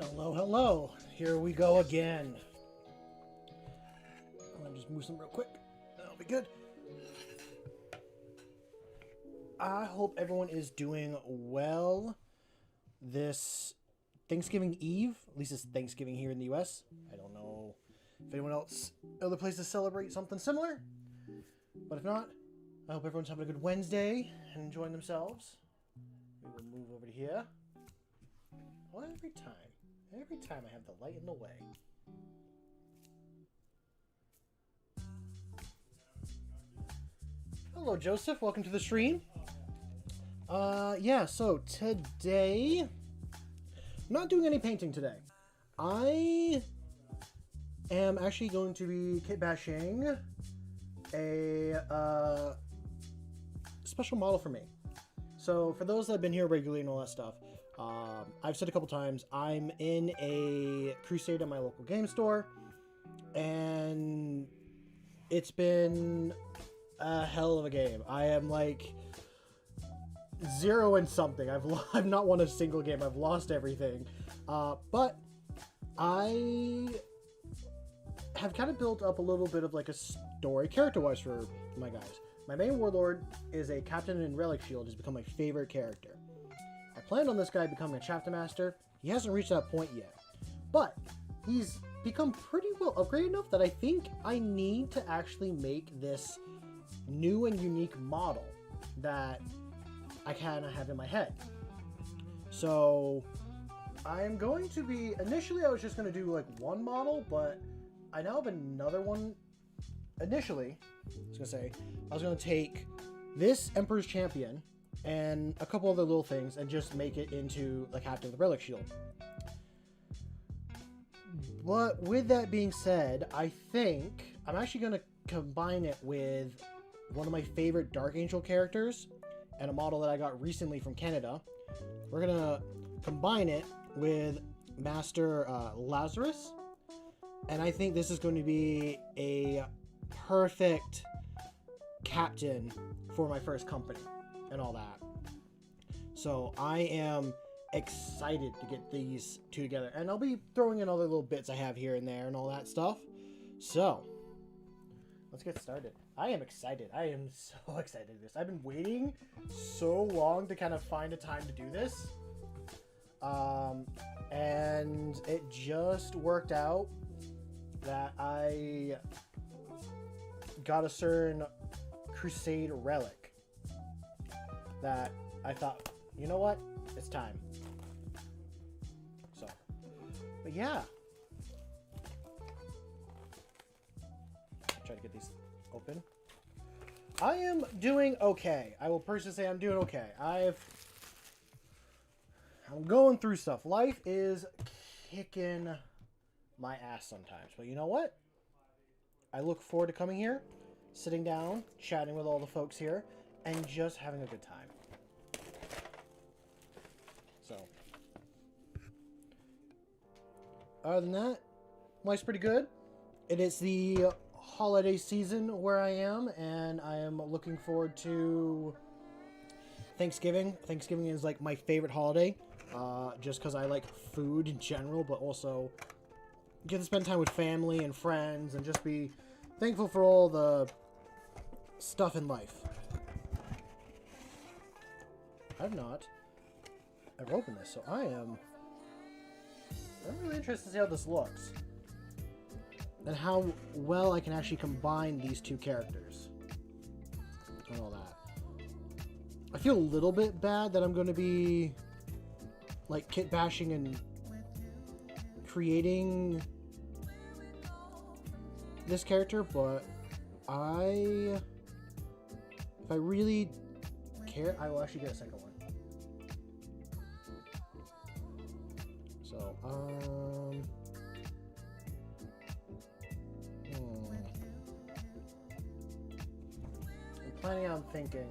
Hello, hello. Here we go again. I'm gonna just move some real quick. That'll be good. I hope everyone is doing well this Thanksgiving Eve. At least it's Thanksgiving here in the US. I don't know if anyone else, other places celebrate something similar. But if not, I hope everyone's having a good Wednesday and enjoying themselves. We will move over to here. Well, every time I have the light in the way. Hello, Joseph. Welcome to the stream. Yeah, so today, I'm not doing any painting today. I am actually going to be kit bashing a special model for me. So for those that have been here regularly and all that stuff, I've said a couple times, I'm in a crusade at my local game store, and it's been a hell of a game. I am like 0 and something. I've not won a single game. I've lost everything. But I have kind of built up a little bit of like a story character-wise for my guys. My main warlord is a captain in Relic Shield. He's become my favorite character. I planned on this guy becoming a chapter master. He hasn't reached that point yet. But he's become pretty well upgraded enough that I think I need to actually make this new and unique model that I kind of have in my head. So I'm going to be, initially I was just going to do like one model, but I now have another one. Initially, I was going to take this Emperor's Champion and a couple other little things and just make it into the Captain of the Relic Shield. But with that being said, I think I'm actually going to combine it with one of my favorite Dark Angel characters and a model that I got recently from Canada. We're going to combine it with Master Lazarus, and I think this is going to be a perfect captain for my first company and all that. So I am excited to get these two together, and I'll be throwing in other little bits I have here and there and all that stuff. So let's get started. I am excited. I am so excited to do this. I've been waiting so long to kind of find a time to do this. And it just worked out that I got a certain Crusade relic that I thought, you know what? It's time. So, but yeah. Try to get these open. I am doing okay. I will personally say I'm doing okay. I'm going through stuff. Life is kicking my ass sometimes. But you know what? I look forward to coming here, sitting down, chatting with all the folks here, and just having a good time. So, other than that, life's pretty good. It is the holiday season where I am, and I am looking forward to Thanksgiving. Thanksgiving is like my favorite holiday, just because I like food in general, but also get to spend time with family and friends and just be thankful for all the stuff in life. I've not ever opened this, so I'm really interested to see how this looks and how well I can actually combine these two characters and all that. I feel a little bit bad that I'm going to be like kit bashing and creating this character, but if I really care, I will actually get a second one. So, I'm planning on thinking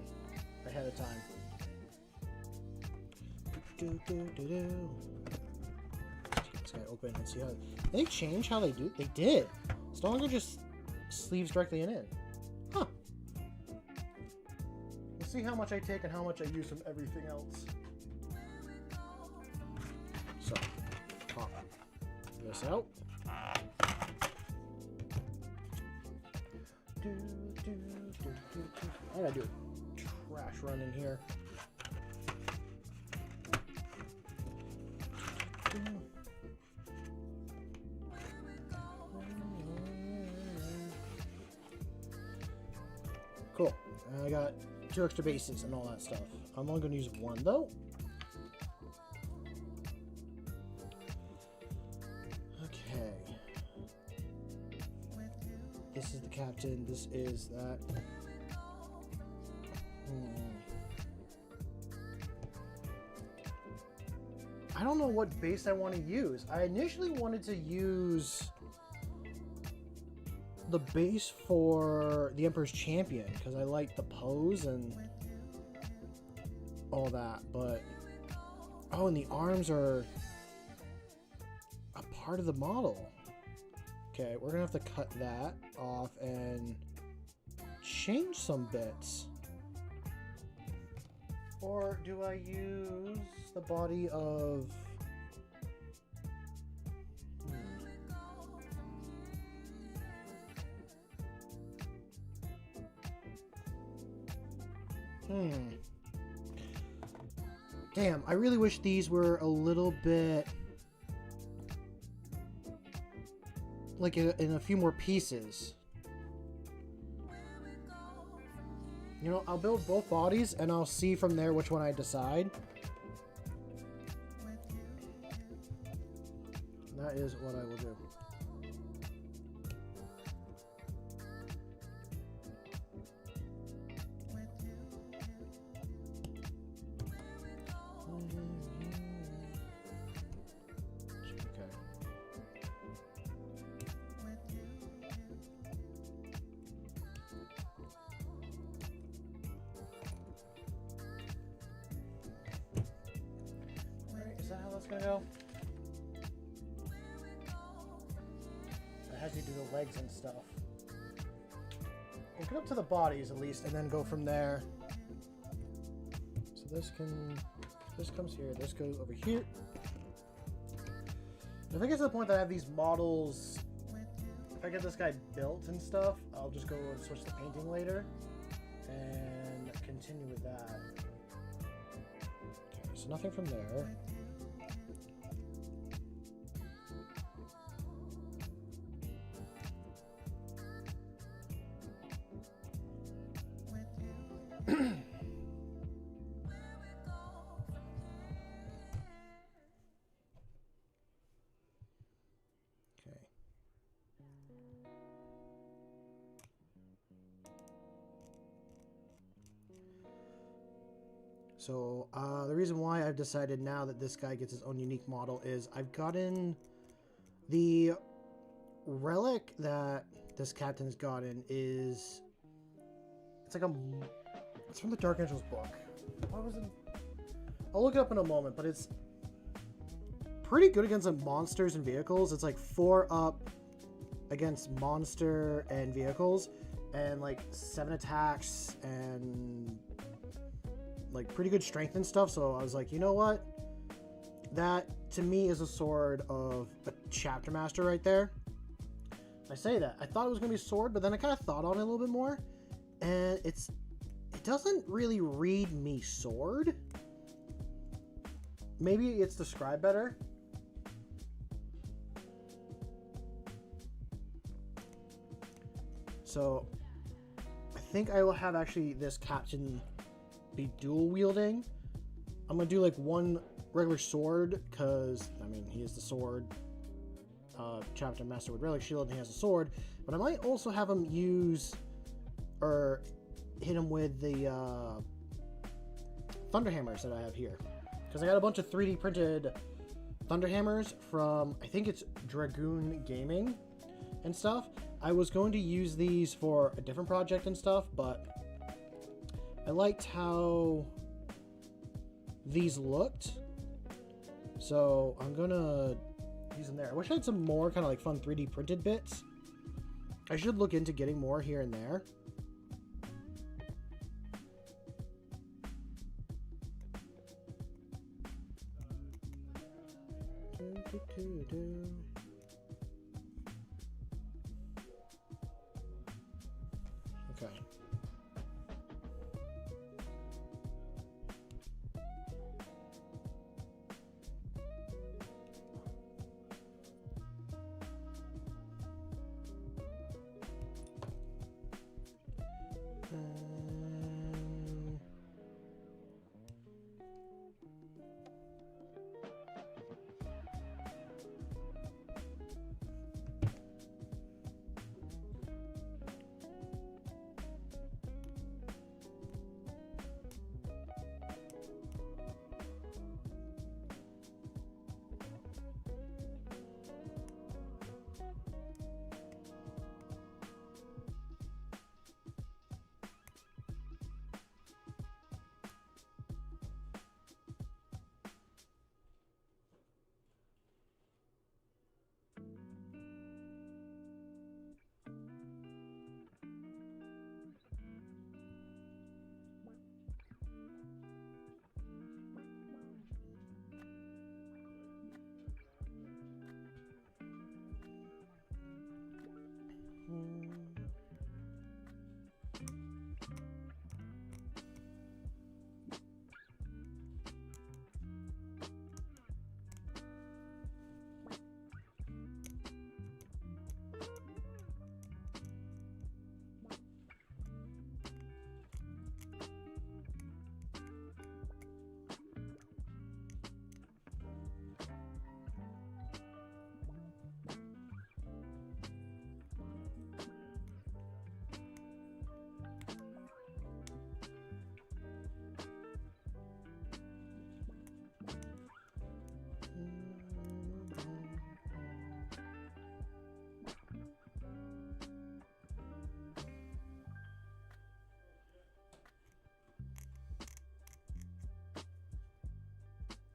ahead of time. This guy open and see how they change how they do. They did. It's no longer just sleeves directly in. Huh. We'll see how much I take and how much I use from everything else. So, pop. this out. I gotta do a trash run in here. Cool. I got 2 extra bases and all that stuff. I'm only going to use 1 though. Okay. This is the captain. This is that. I don't know what base I want to use. I initially wanted to use the base for the Emperor's Champion because I like the pose and all that, but oh, and the arms are a part of the model. Okay, we're gonna have to cut that off and change some bits. Or do I use the body of... Damn, I really wish these were a little bit... like in a few more pieces. You know, I'll build both bodies and I'll see from there which one I decide. That is what I will do. Is that how that's gonna go? It has you do the legs and stuff. We'll get up to the bodies at least and then go from there. So this comes here, this goes over here. If I get to the point that I have these models, if I get this guy built and stuff, I'll just go and switch the painting later and continue with that. Okay, so nothing from there. So the reason why I've decided now that this guy gets his own unique model is I've gotten the relic that this captain's gotten is it's from the Dark Angels book. What was it? I'll look it up in a moment, but it's pretty good against monsters and vehicles. It's like 4 up against monster and vehicles, and like 7 attacks and like pretty good strength and stuff. So I was like, you know what, that to me is a sword of a chapter master right there. I say that I thought it was gonna be a sword, but then I kind of thought on it a little bit more, and it doesn't really read me sword. Maybe it's described better. So I think I will have actually this captain be dual wielding. I'm gonna do like one regular sword because I mean he is the sword chapter master with relic shield and he has a sword, but I might also have him use or hit him with the thunder hammers that I have here, because I got a bunch of 3D printed thunder hammers from, I think it's Dragoon Gaming and stuff. I was going to use these for a different project and stuff, but I liked how these looked, so I'm gonna use them there. I wish I had some more kind of like fun 3D printed bits. I should look into getting more here and there.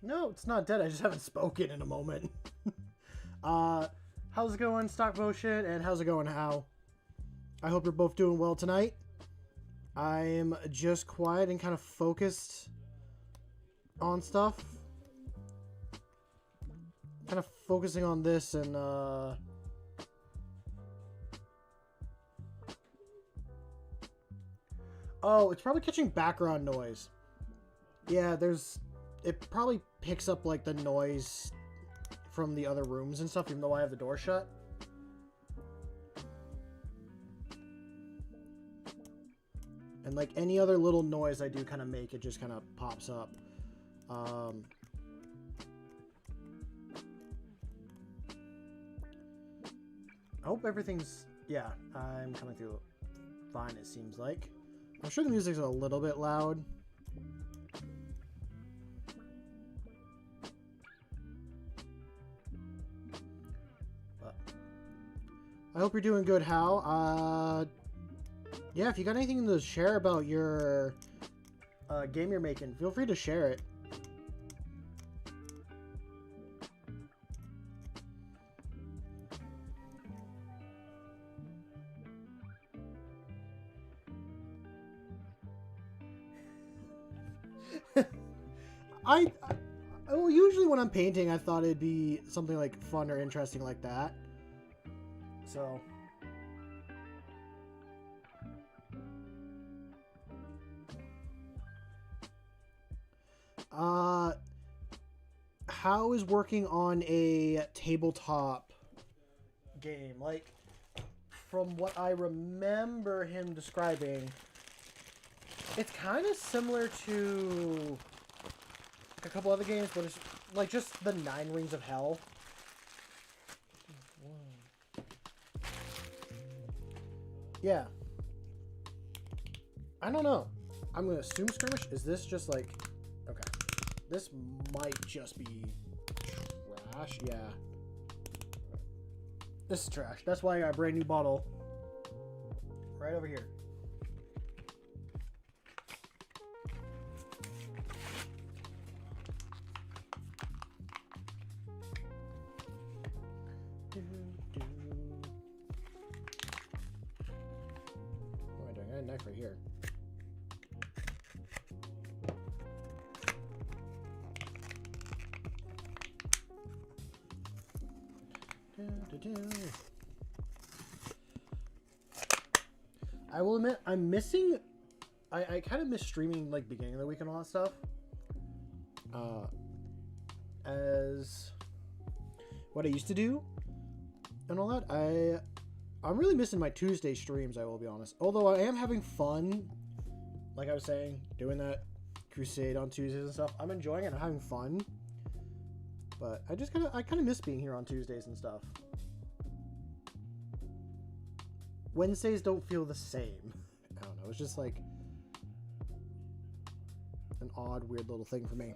No, it's not dead. I just haven't spoken in a moment. How's it going, Stock Motion? And how's it going, How? I hope you're both doing well tonight. I'm just quiet and kind of focused on stuff. Kind of focusing on this and, Oh, it's probably catching background noise. Yeah, it probably picks up, like, the noise from the other rooms and stuff, even though I have the door shut. And, like, any other little noise I do kind of make, it just kind of pops up. I hope everything's... Yeah, I'm coming through fine, it seems like. I'm sure the music's a little bit loud. But I hope you're doing good, Hal. Yeah, if you got anything to share about your game you're making, feel free to share it. Well, usually when I'm painting, I thought it'd be something like fun or interesting like that. So. How is working on a tabletop game? Like, from what I remember him describing, it's kind of similar to a couple other games, but it's like just the 9 Rings of Hell. Yeah. I don't know. I'm going to assume skirmish. Is this just like... Okay. This might just be trash. Yeah. This is trash. That's why I got a brand new bottle. Right over here. What am I doing? I had a knife right here. I will admit, I'm missing... I kind of miss streaming, like, beginning of the week and all that stuff. As what I used to do and all that. I'm really missing my Tuesday streams, I will be honest. Although I am having fun, like I was saying, doing that crusade on Tuesdays and stuff. I'm enjoying it. I'm having fun. But I kind of miss being here on Tuesdays and stuff. Wednesdays don't feel the same. I don't know. It's just like an odd, weird little thing for me.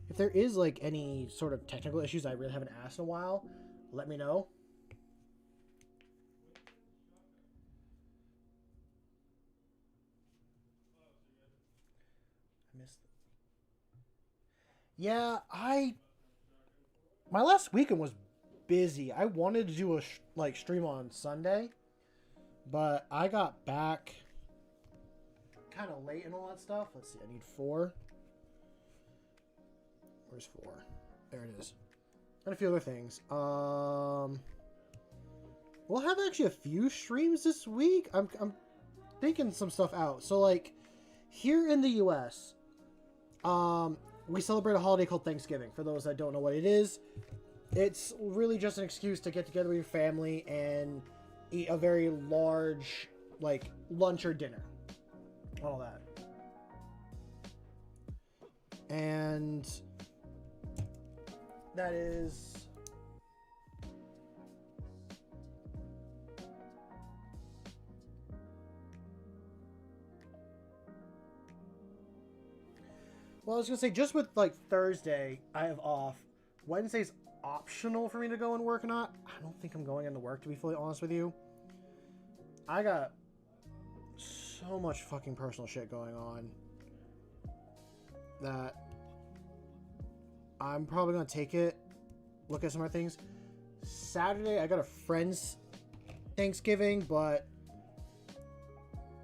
If there is like any sort of technical issues I really haven't asked in a while, let me know. I missed it. Yeah, my last weekend was busy. I wanted to do a stream on Sunday, but I got back kind of late and all that stuff. Let's see, I need 4. Where's 4? There it is. And a few other things. We'll have actually a few streams this week. I'm thinking some stuff out. So like here in the US, we celebrate a holiday called Thanksgiving. For those that don't know what it is, it's really just an excuse to get together with your family and eat a very large like lunch or dinner. All that. And that is Well, I was gonna say, just with like Thursday, I have off. Wednesday's optional for me to go and work or not. I don't think I'm going into work, to be fully honest with you. I got so much fucking personal shit going on that I'm probably gonna take it, look at some other things. Saturday, I got a friend's Thanksgiving, but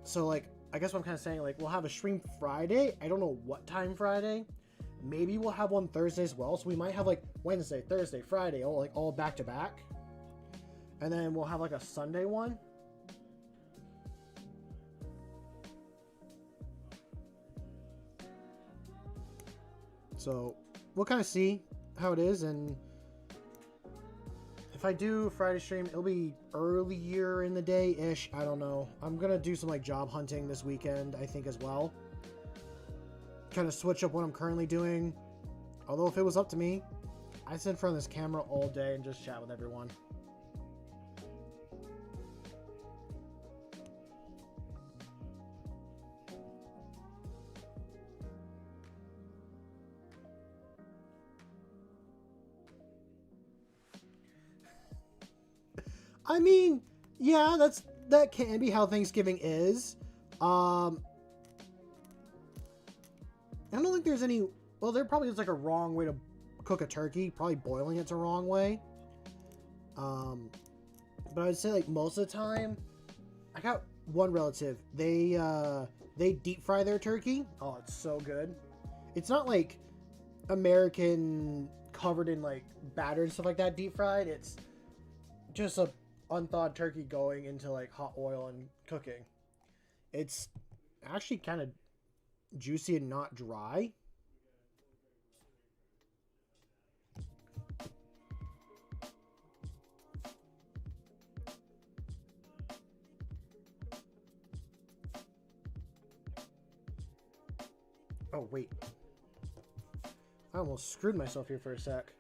so like, I guess what I'm kind of saying, like, we'll have a stream Friday. I don't know what time Friday. Maybe we'll have one Thursday as well. So we might have like Wednesday, Thursday, Friday, all back to back, and then we'll have like a Sunday one. So we'll kind of see how it is, and if I do Friday stream, it'll be earlier in the day-ish. I don't know. I'm gonna do some like job hunting this weekend, I think, as well. Kind of switch up what I'm currently doing. Although if it was up to me, I'd sit in front of this camera all day and just chat with everyone. I mean, yeah, that can be how Thanksgiving is. I don't think there's any... Well, there probably is like a wrong way to cook a turkey. Probably boiling it's a wrong way. But I'd say like most of the time, I got one relative. They deep fry their turkey. Oh, it's so good. It's not like American covered in like batter and stuff like that deep fried. It's just a unthawed turkey going into like hot oil and cooking. It's actually kind of juicy and not dry. Oh, wait. I almost screwed myself here for a sec.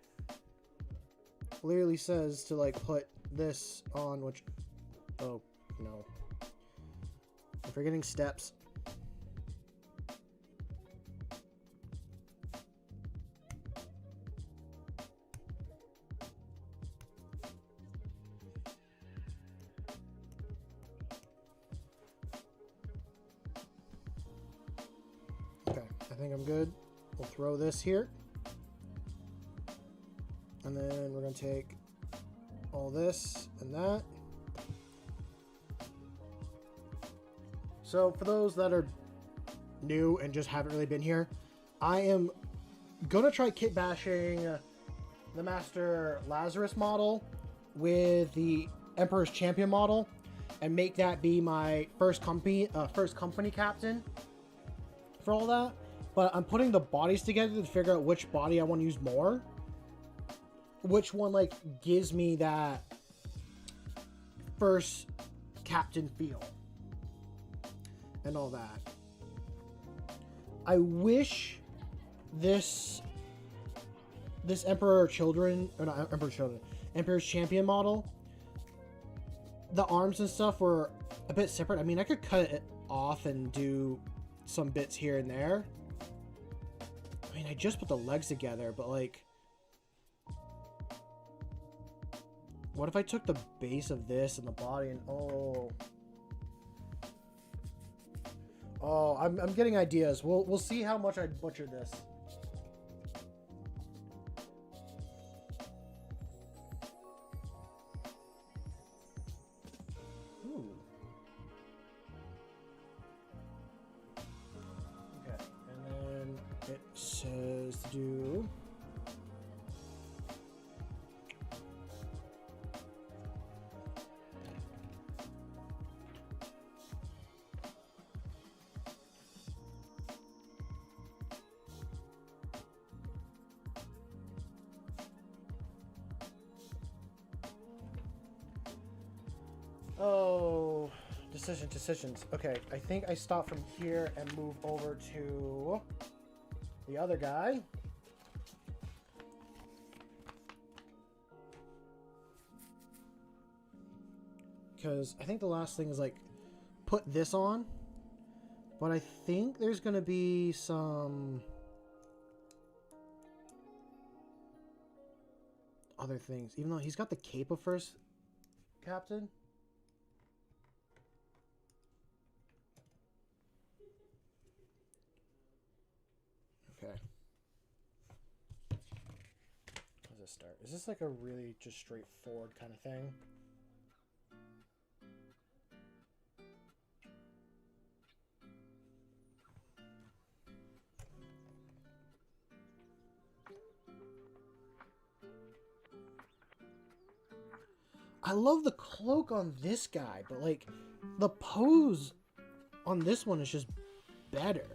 Clearly says to like put this on, which... Oh, no. I'm forgetting steps. Okay, I think I'm good. We'll throw this here. And then we're going to take all this and that. So for those that are new and just haven't really been here, I am going to try kit bashing the Master Lazarus model with the Emperor's Champion model and make that be my first company captain for all that. But I'm putting the bodies together to figure out which body I want to use more. Which one like gives me that first captain feel and all that. I wish this Emperor's Champion model, the arms and stuff were a bit separate. I mean, I could cut it off and do some bits here and there. I mean, I just put the legs together, but like, what if I took the base of this and the body and I'm getting ideas. We'll see how much I butcher this. Ooh. Okay, and then it says to do. Oh, decisions. Okay, I think I stop from here and move over to the other guy. Because I think the last thing is like put this on. But I think there's going to be some other things. Even though he's got the cape of first captain. Okay. How does this start? Is this like a really just straightforward kind of thing? I love the cloak on this guy, but like the pose on this one is just better.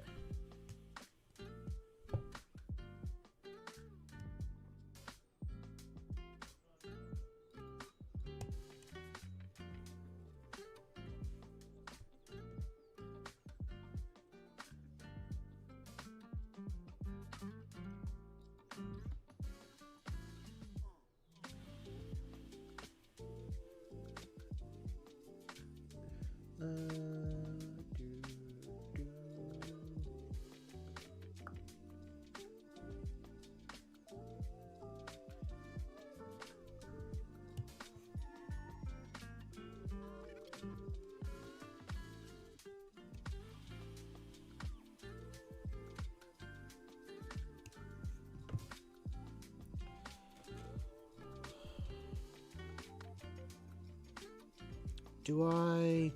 Do I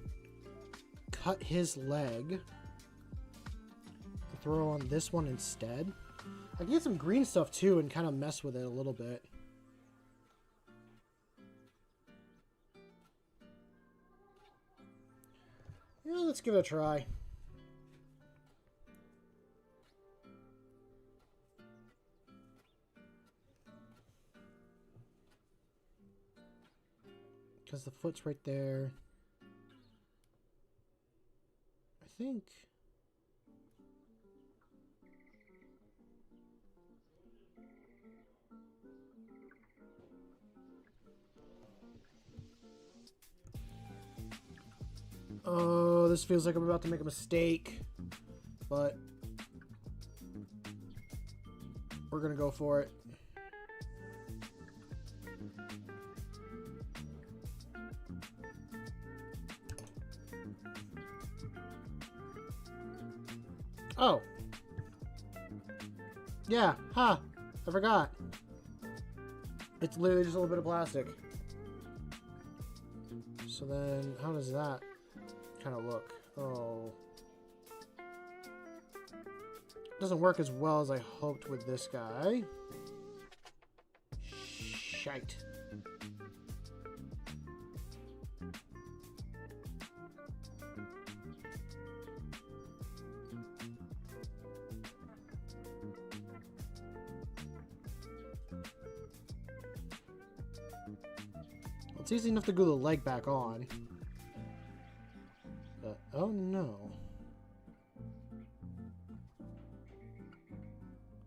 cut his leg, throw on this one instead? I can get some green stuff too and kind of mess with it a little bit. Yeah, let's give it a try. Because the foot's right there. I think... Oh, this feels like I'm about to make a mistake. But... we're gonna go for it. Oh. Yeah, huh. I forgot. It's literally just a little bit of plastic. So then, how does that kind of look? Oh. Doesn't work as well as I hoped with this guy. Shite. It's easy enough to glue the leg back on. But, oh no.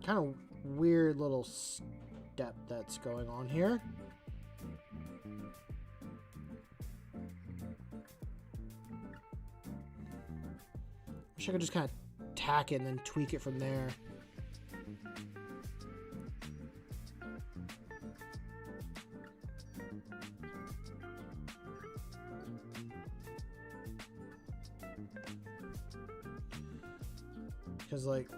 Kind of weird little step that's going on here. Wish I could just kind of tack it and then tweak it from there. Because, like,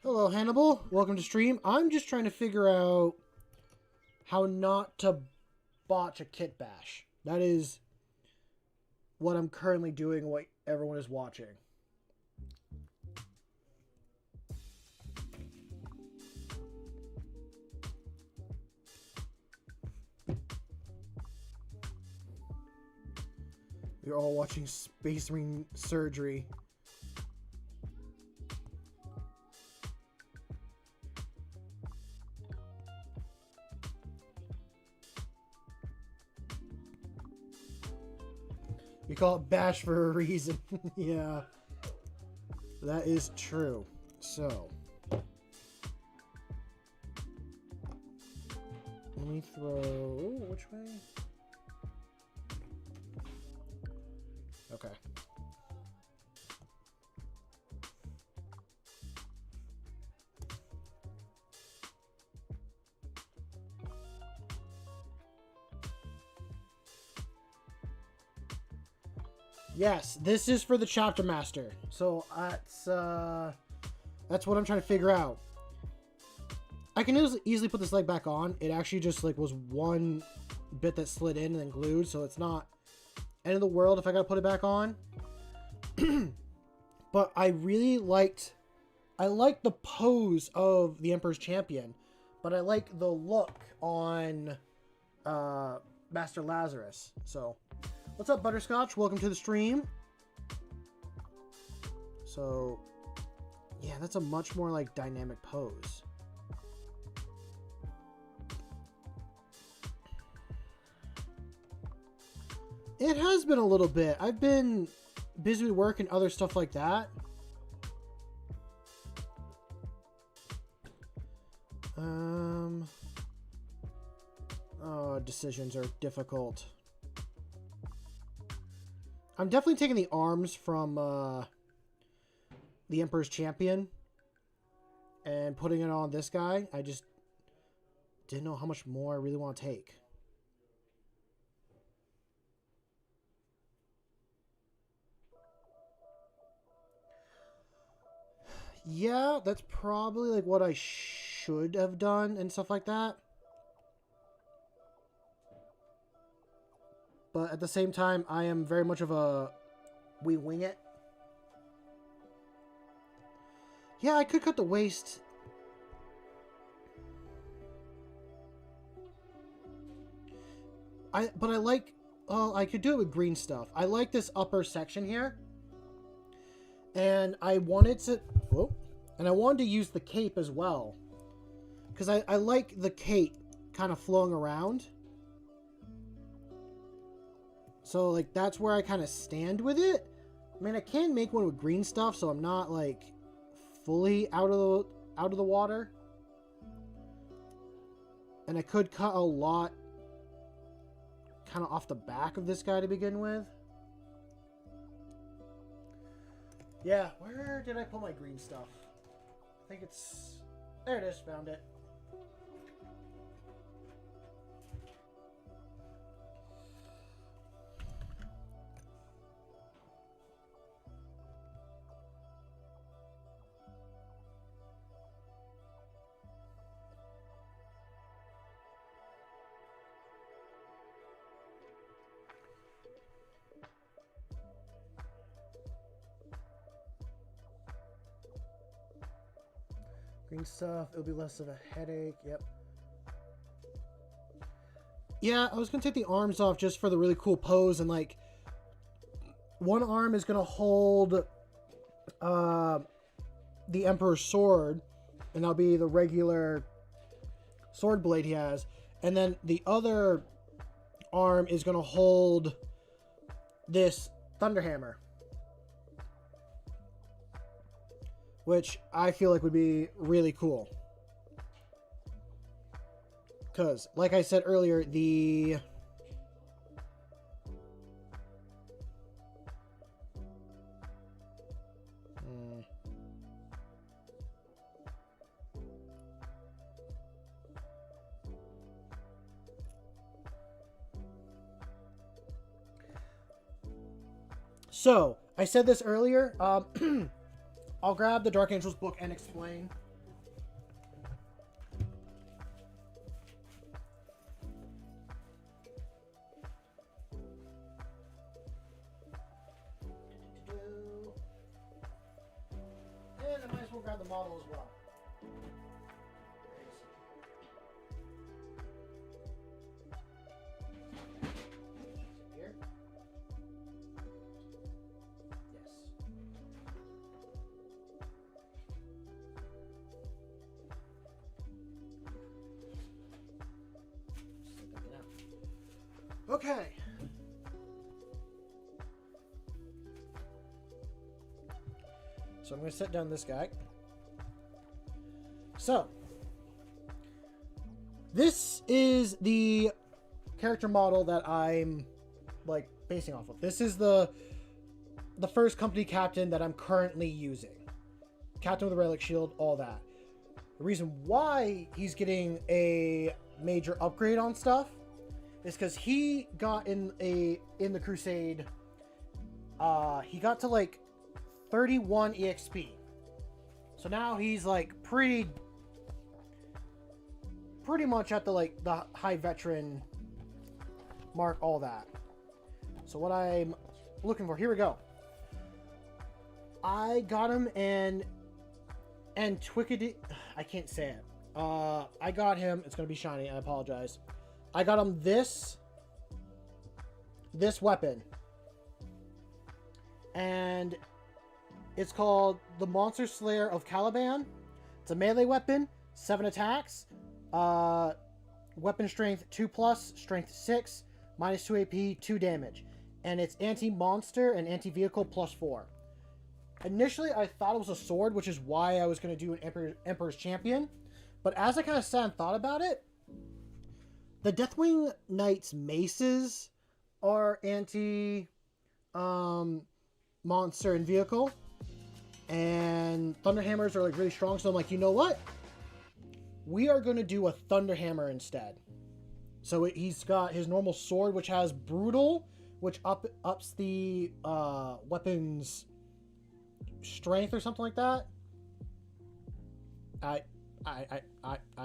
hello, Hannibal. Welcome to stream. I'm just trying to figure out how not to botch a kit bash. That is what I'm currently doing, what everyone is watching. You're all watching Space Marine Surgery. You call it bash for a reason. Yeah. That is true. So. Let me throw... Ooh, which way? Okay. Yes, this is for the chapter master. So that's what I'm trying to figure out. I can easily put this leg back on. It actually just like was one bit that slid in and then glued, so it's not end of the world if I gotta put it back on. But I really liked the pose of the Emperor's Champion, but I like the look on Master Lazarus. So what's up, Butterscotch? Welcome to the stream. So yeah, that's a much more like dynamic pose. It has been a little bit. I've been busy with work and other stuff like that. Oh, decisions are difficult. I'm definitely taking the arms from the Emperor's Champion and putting it on this guy. I just didn't know how much more I really want to take. Yeah, that's probably like what I should have done and stuff like that. But at the same time, I am very much of a we wing it. Yeah, I could cut the waist. But I like, well, I could do it with green stuff. I like this upper section here. And I wanted to, whoa, and I wanted to use the cape as well. Because I like the cape kind of flowing around. So, like, that's where I kind of stand with it. I mean, I can make one with green stuff, so I'm not, like, fully out of the water. And I could cut a lot kind of off the back of this guy to begin with. Yeah, where did I put my green stuff? I think it's... There it is, found it. Green stuff, it'll be less of a headache, yep. Yeah, I was gonna take the arms off just for the really cool pose, and like, one arm is gonna hold the Emperor's sword, and that'll be the regular sword blade he has, and then the other arm is gonna hold this Thunderhammer, which I feel like would be really cool. Because, like I said earlier, the... So, I said this earlier. I'll grab the Dark Angels book and explain. And I might as well grab the model as well. Here. Okay. So I'm going to set down this guy. So, this is the character model that I'm, like, basing off of. This is the the first company captain that I'm currently using. Captain with a relic shield, all that. The reason why he's getting a major upgrade on stuff is because he got in the Crusade. He got to like 31 EXP. So now he's like pretty much at the high veteran mark, all that. So what I'm looking for, here we go. I got him and Twickedy, I can't say it. I got him, it's gonna be shiny, I apologize. I got him this weapon. And it's called the Monster Slayer of Caliban. It's a melee weapon, 7 attacks, weapon strength 2+, strength 6, -2 AP, 2 damage. And it's anti-monster and anti-vehicle +4. Initially, I thought it was a sword, which is why I was going to do an Emperor's Champion. But as I kind of sat and thought about it, the Deathwing Knight's maces are anti monster and vehicle. And Thunderhammers are like really strong. So I'm like, you know what? We are going to do a Thunderhammer instead. So he's got his normal sword, which has Brutal, which ups the weapon's strength or something like that. I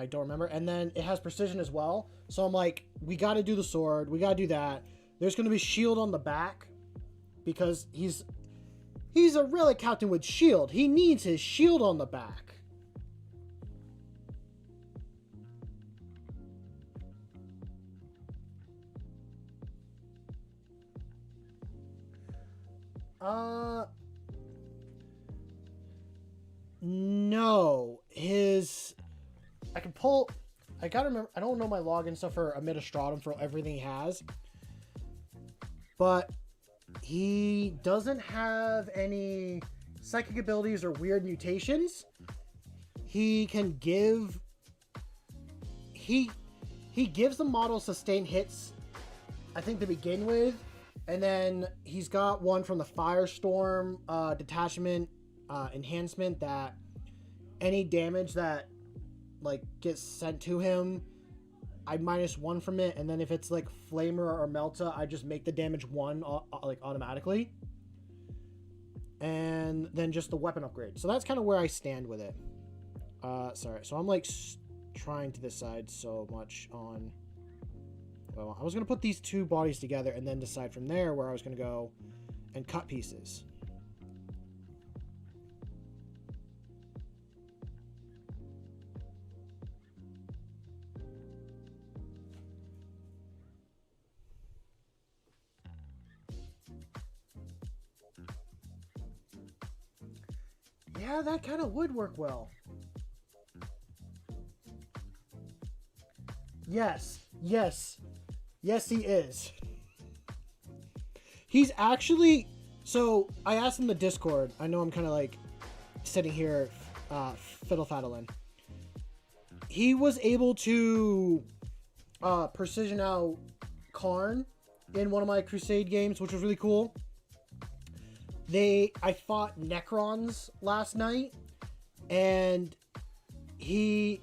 don't remember. And then it has precision as well. So I'm like, we got to do the sword. We got to do that. There's going to be shield on the back because he's a relic captain with shield. He needs his shield on the back. No. I can pull... I gotta remember... I don't know my login stuff for Amidastratum for everything he has. But he doesn't have any psychic abilities or weird mutations. He can give... He gives the model sustained hits, I think, to begin with. And then he's got one from the Firestorm detachment enhancement that any damage that like gets sent to him, I -1 from it. And then if it's like Flamer or Melta, I just make the damage 1 like automatically. And then just the weapon upgrade. So that's kind of where I stand with it. Sorry. So I'm like trying to decide so much on... Well, I was going to put these two bodies together and then decide from there where I was going to go and cut pieces. Yeah, that kind of would work well. Yes, yes. Yes, he is. He's actually... So, I asked him in the Discord. I know I'm kind of like sitting here fiddle-faddling. He was able to precision out Karn in one of my Crusade games, which was really cool. I fought Necrons last night, and he...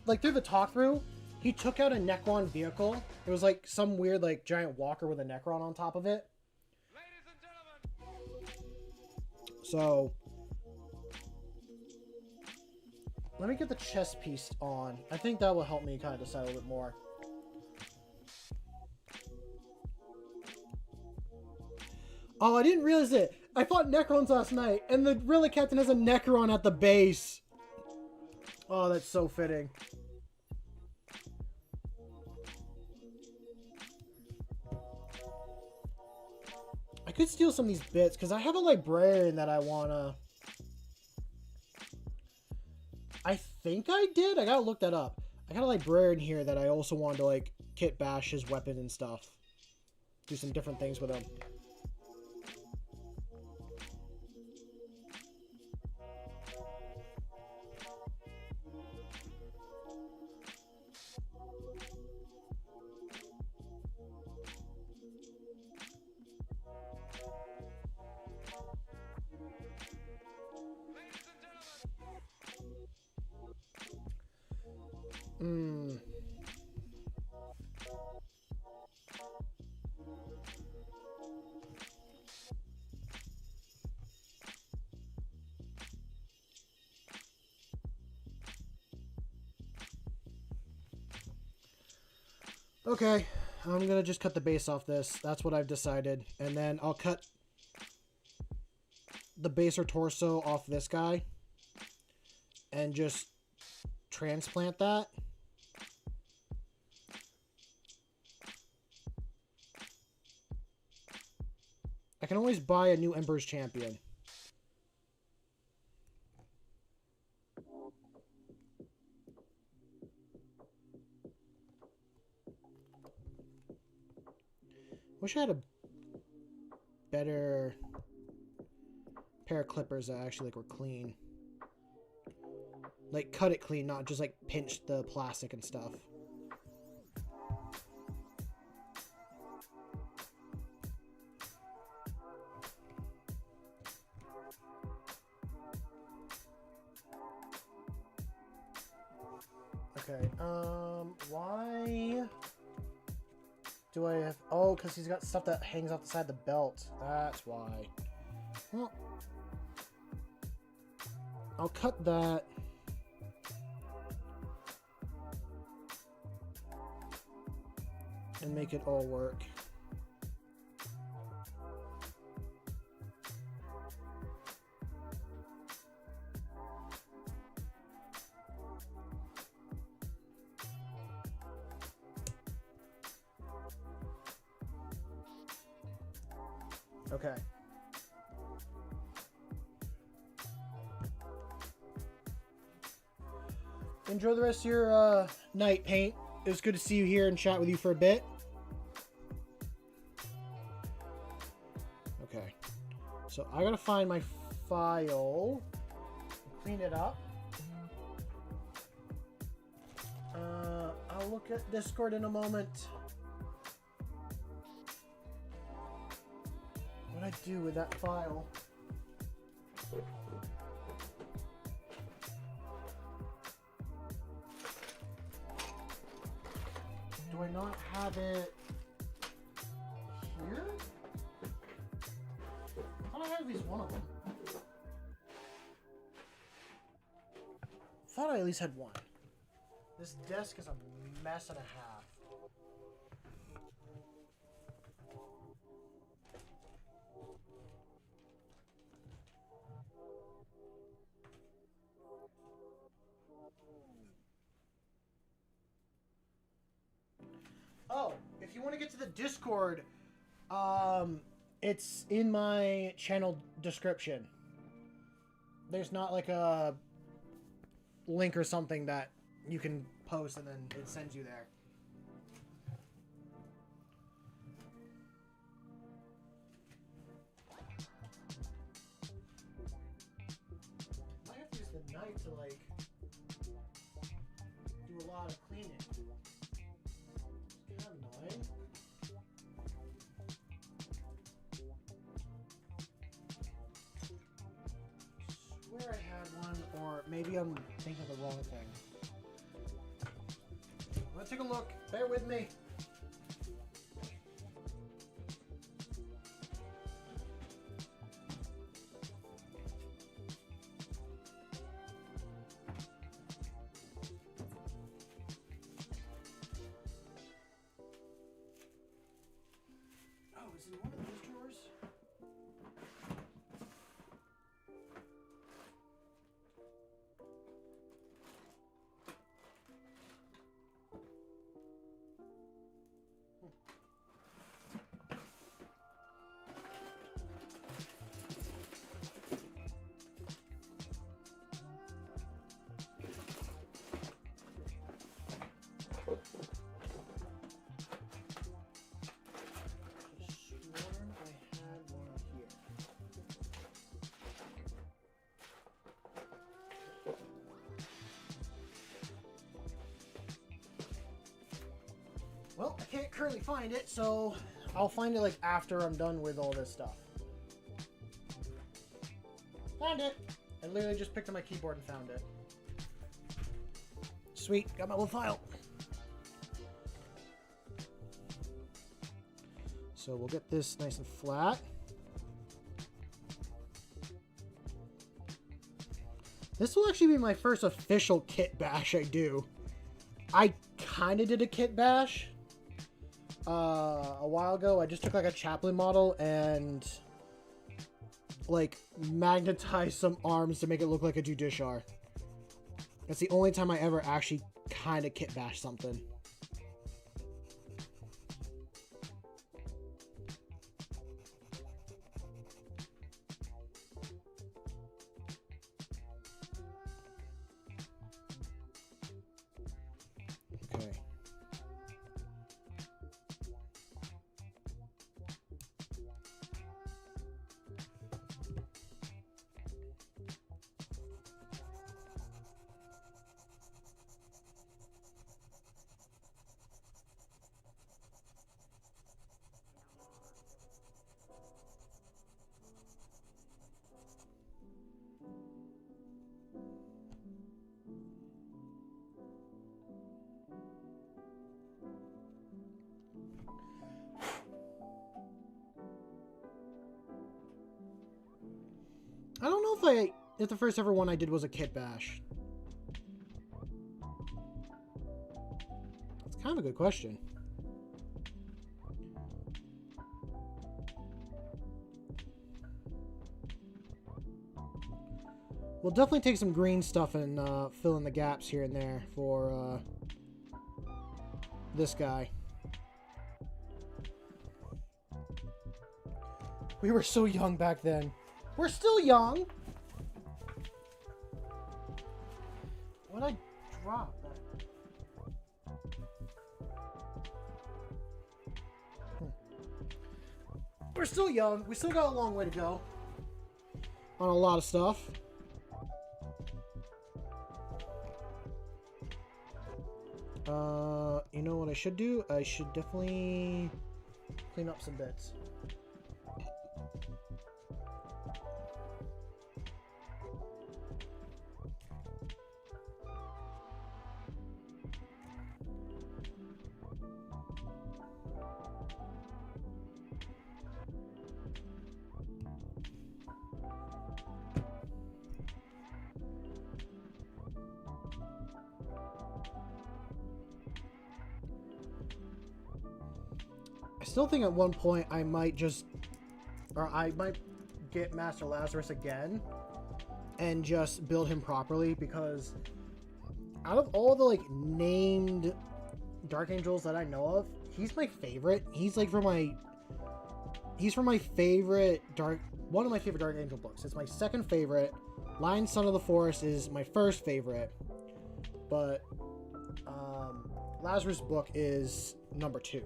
Like, through the talk-through, he took out a Necron vehicle. It was like some weird, like, giant walker with a Necron on top of it. Ladies and gentlemen. So, let me get the chest piece on. I think that will help me kind of decide a little bit more. Oh, I didn't realize it. I fought Necrons last night, and the Relic Captain has a Necron at the base. Oh, that's so fitting. I could steal some of these bits, because I have a librarian that I want to... I think I did? I gotta look that up. I got a librarian here that I also wanted to, like, kit bash his weapon and stuff. Do some different things with him. Hmm. Okay, I'm gonna just cut the base off this. That's what I've decided. And then I'll cut the base or torso off this guy and just transplant that. I can always buy a new Emperor's Champion. Wish I had a better pair of clippers that actually like were clean. Like cut it clean, not just like pinch the plastic and stuff. Okay, why do I have... Oh, because he's got stuff that hangs off the side of the belt. That's why. Well, I'll cut that. And make it all work. Okay. Enjoy the rest of your night, Paint. It was good to see you here and chat with you for a bit. Okay. So I gotta find my file. Clean it up. I'll look at Discord in a moment. What do I do with that file? Do I not have it here? I thought I had at least one of them. I thought I at least had one. This desk is a mess and a half. Oh, if you want to get to the Discord, it's in my channel description. There's not like a link or something that you can post and then it sends you there. I have to use the knife to like do a lot of cleaning. It's kind of annoying. I swear I had one, or maybe I'm thinking of the wrong thing. Let's take a look. Bear with me. Oh, is it one of these drawers? Well, I can't currently find it, so I'll find it like after I'm done with all this stuff. Found it! I literally just picked up my keyboard and found it. Sweet, got my little file. So we'll get this nice and flat. This will actually be my first official kit bash I do. I kind of did a kit bash a while ago. I just took like a Chaplain model and like magnetized some arms to make it look like a Judiciar. That's the only time I ever actually kind of kit bash something. Okay. I don't know if the first ever one I did was a kit bash. It's kind of a good question. We'll definitely take some green stuff and fill in the gaps here and there for this guy. We were so young back then. We're still young. What'd I drop? We're still young. We still got a long way to go on a lot of stuff. You know what I should do? I should definitely clean up some bits. I still think at one point I might get Master Lazarus again and just build him properly, because out of all the like named Dark Angels that I know of, he's my favorite. He's like from my favorite one of my favorite Dark Angel books. It's my second favorite. Lion Son of the Forest is my first favorite, but Lazarus book is number 2.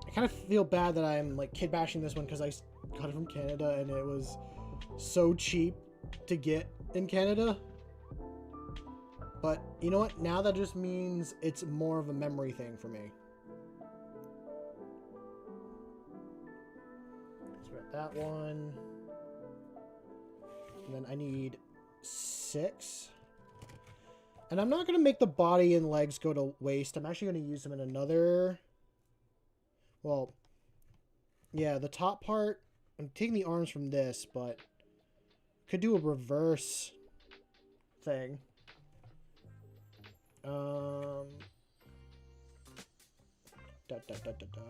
I kind of feel bad that I'm like kid bashing this one because I got it from Canada and it was so cheap to get in Canada. But you know what? Now that just means it's more of a memory thing for me. So we got that one. And then I need 6. And I'm not going to make the body and legs go to waste. I'm actually going to use them in another... Well, yeah, the top part, I'm taking the arms from this, but could do a reverse thing. Da, da, da, da, da.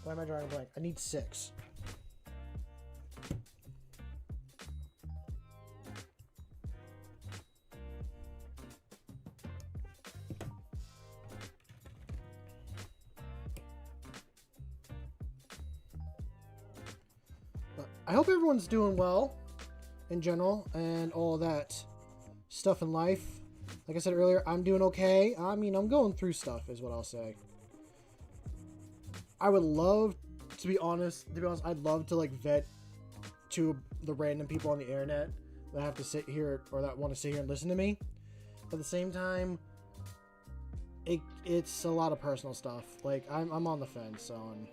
Why am I drawing a blank? I need 6. But I hope everyone's doing well in general and all of that stuff in life. Like I said earlier, I'm doing okay. I mean, I'm going through stuff is what I'll say. I would love To be honest, I'd love to like vet to the random people on the internet that have to sit here or that want to sit here and listen to me. But at the same time, it's a lot of personal stuff. Like I'm on the fence on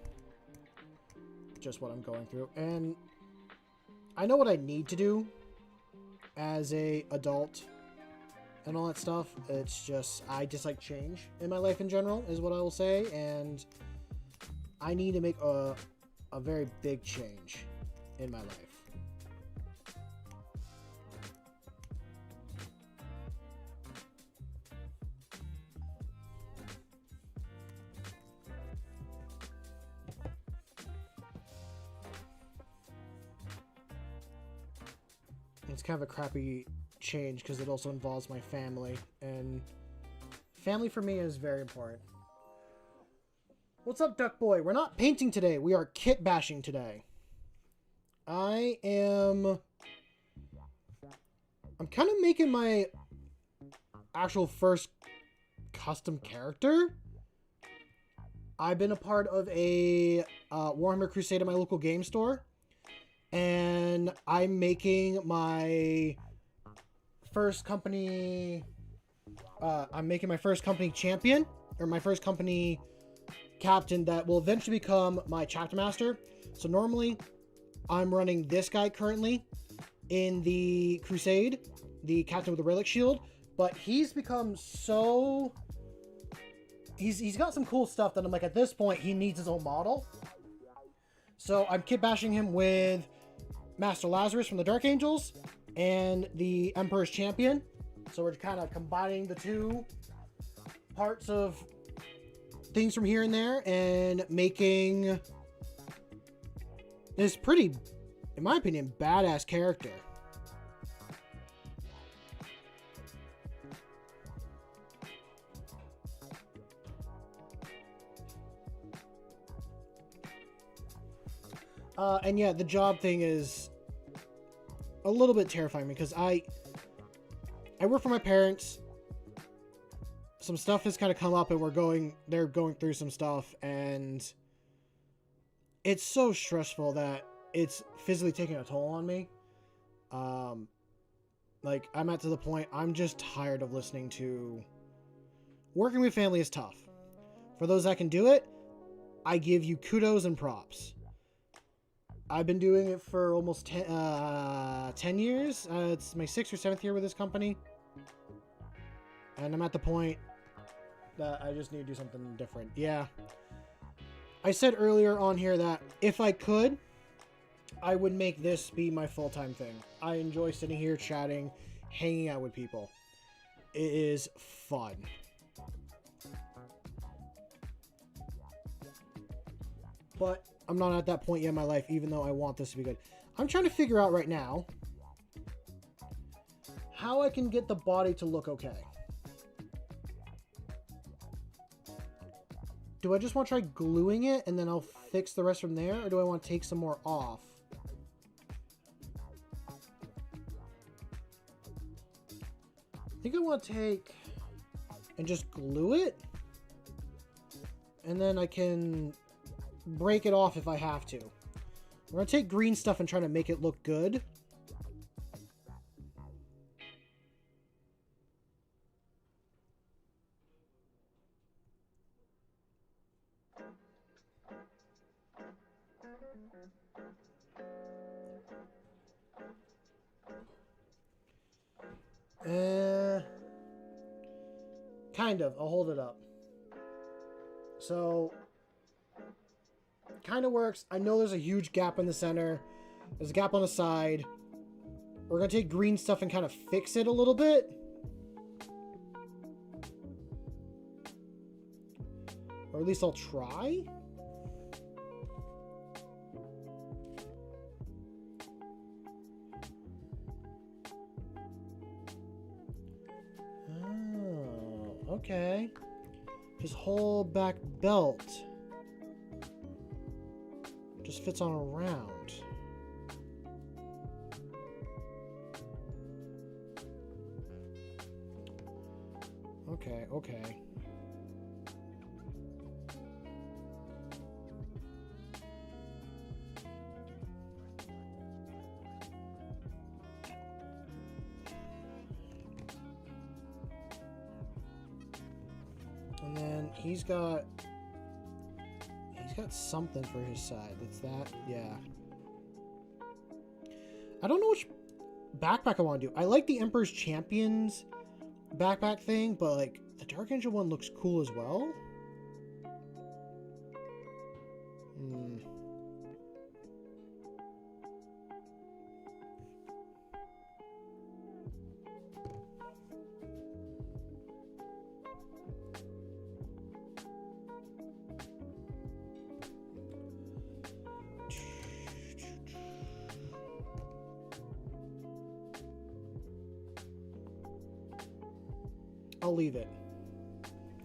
just what I'm going through, and I know what I need to do as a adult and all that stuff. It's just I dislike change in my life in general, is what I will say, and I need to make a very big change in my life. It's kind of a crappy change because it also involves my family, and family for me is very important. What's up, Duck Boy? We're not painting today. We are kit bashing today. I'm kind of making my actual first custom character. I've been a part of a Warhammer Crusade at my local game store, and I'm making my first company. I'm making my first company champion, or my first company captain that will eventually become my chapter master. So normally I'm running this guy currently in the Crusade, the captain with the relic shield, but he's become so he's got some cool stuff that I'm like, at this point he needs his own model. So I'm kit bashing him with Master Lazarus from the Dark Angels and the Emperor's Champion. So we're kind of combining the two parts of things from here and there and making this pretty, in my opinion, badass character. And yeah, the job thing is a little bit terrifying because I work for my parents. Some stuff has kind of come up and they're going through some stuff, and it's so stressful that it's physically taking a toll on me. Like I'm at to the point, I'm just tired of listening to working with family is tough. For those that can do it, I give you kudos and props. I've been doing it for almost 10 years. It's my 6th or 7th year with this company. And I'm at the point that I just need to do something different. Yeah. I said earlier on here that if I could, I would make this be my full-time thing. I enjoy sitting here chatting, hanging out with people. It is fun. But I'm not at that point yet in my life, even though I want this to be good. I'm trying to figure out right now how I can get the body to look okay. Do I just want to try gluing it and then I'll fix the rest from there? Or do I want to take some more off? I think I want to take and just glue it. And then I can break it off if I have to. We're going to take green stuff and try to make it look good. Kind of. I'll hold it up. So, kind of works. I know there's a huge gap in the center. There's a gap on the side. We're going to take green stuff and kind of fix it a little bit. Or at least I'll try. Oh, okay. His whole back belt just fits on around. Okay, okay. He's got something for his side. It's that, yeah. I don't know which backpack I want to do. I like the Emperor's Champions backpack thing, but like the Dark Angel one looks cool as well. I'll leave it.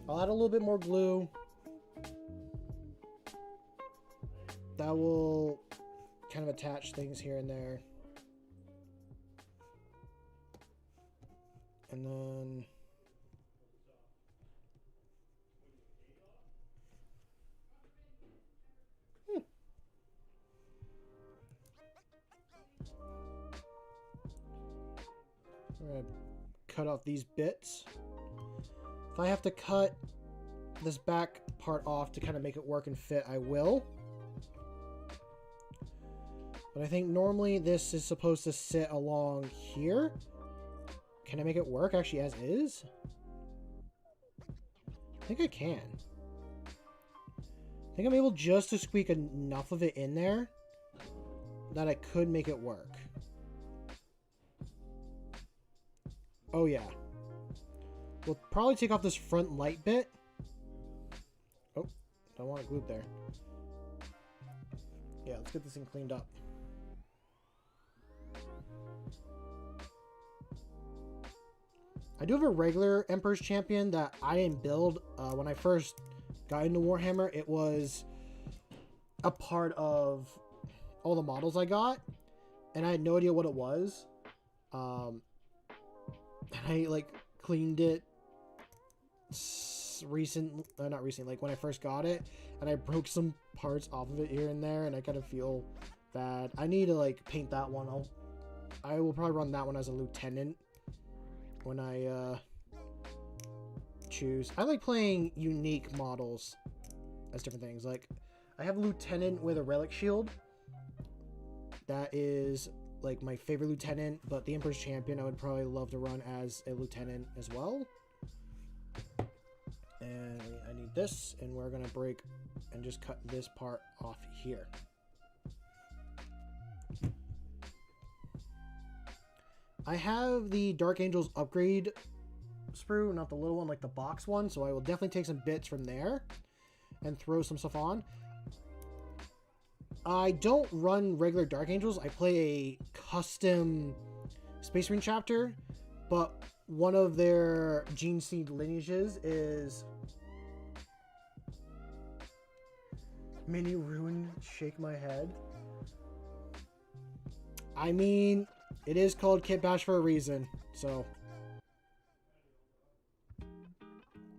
I'll add a little bit more glue. That will kind of attach things here and there. And then... I'm going to cut off these bits. If I have to cut this back part off to kind of make it work and fit, I will. But I think normally this is supposed to sit along here. Can I make it work actually as is? I think I can. I think I'm able just to squeak enough of it in there that I could make it work. Oh yeah. We'll probably take off this front light bit. Oh, don't want it glued there. Yeah, let's get this thing cleaned up. I do have a regular Emperor's Champion that I didn't build when I first got into Warhammer. It was a part of all the models I got, and I had no idea what it was. And I like cleaned it not recently, like when I first got it, and I broke some parts off of it here and there, and I kind of feel bad. I need to like paint that one. I will probably run that one as a lieutenant when I choose. I like playing unique models as different things. Like I have a lieutenant with a relic shield. That is like my favorite lieutenant, but the Emperor's Champion I would probably love to run as a lieutenant as well. And I need this, and we're gonna break and just cut this part off here. I have the Dark Angels upgrade sprue, not the little one, like the box one, so I will definitely take some bits from there and throw some stuff on. I don't run regular Dark Angels. I play a custom Space Marine chapter, but one of their gene seed lineages is Mini Ruin. Shake my head. I mean, it is called Kit Bash for a reason, so.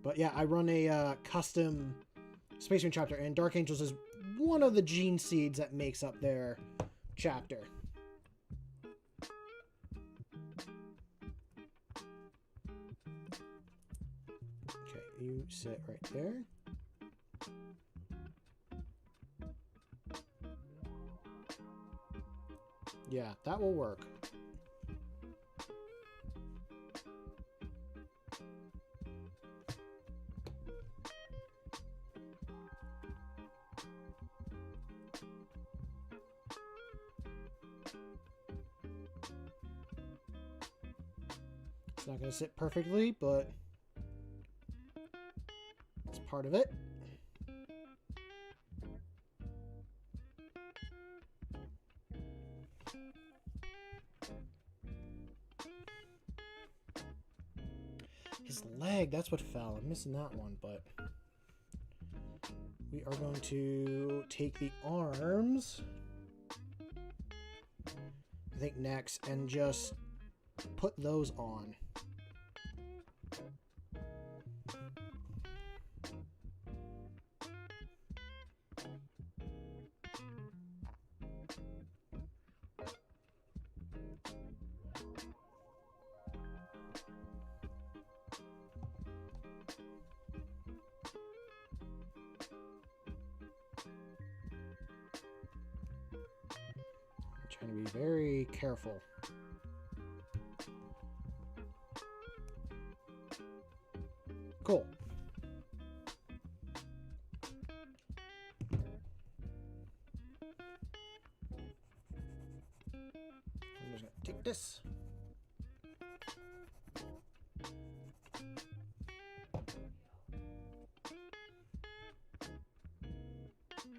But yeah, I run a custom Space Marine chapter, and Dark Angels is one of the gene seeds that makes up their chapter. Okay, you sit right there. Yeah, that will work. It's not going to sit perfectly, but it's part of it. His leg, that's what fell. I'm missing that one, but we are going to take the arms, I think next, and just put those on. Trying to be very careful. Cool. I'm just gonna take this.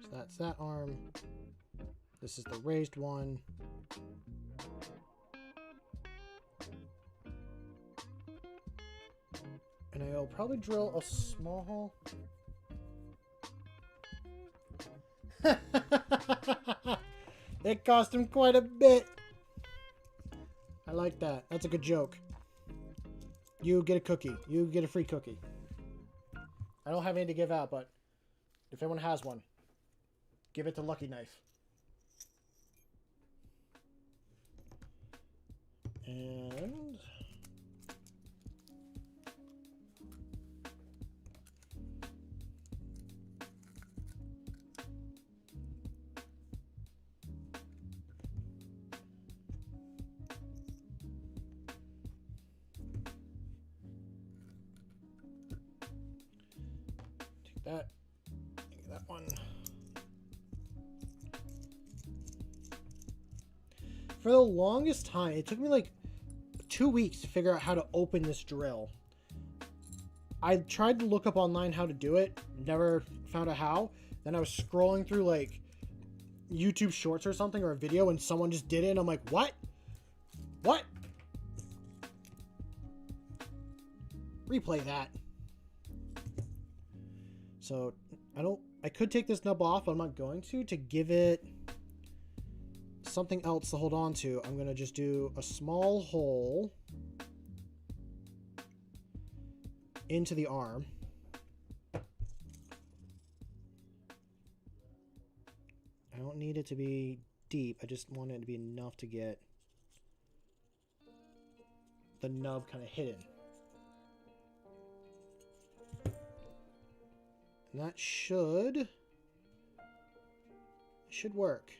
So that's that arm. This is the raised one. And I'll probably drill a small hole. It cost him quite a bit. I like that. That's a good joke. You get a cookie. You get a free cookie. I don't have any to give out, but if anyone has one, give it to Lucky Knife. And take that. Take that one. For the longest time, it took me like 2 weeks to figure out how to open this drill. I tried to look up online how to do it, never found out how. Then I was scrolling through like YouTube shorts or something, or a video, and someone just did it, and I'm like, what? What? Replay that. So I could take this nub off, but I'm not going to give it something else to hold on to. I'm going to just do a small hole into the arm. I don't need it to be deep. I just want it to be enough to get the nub kind of hidden. And that should work.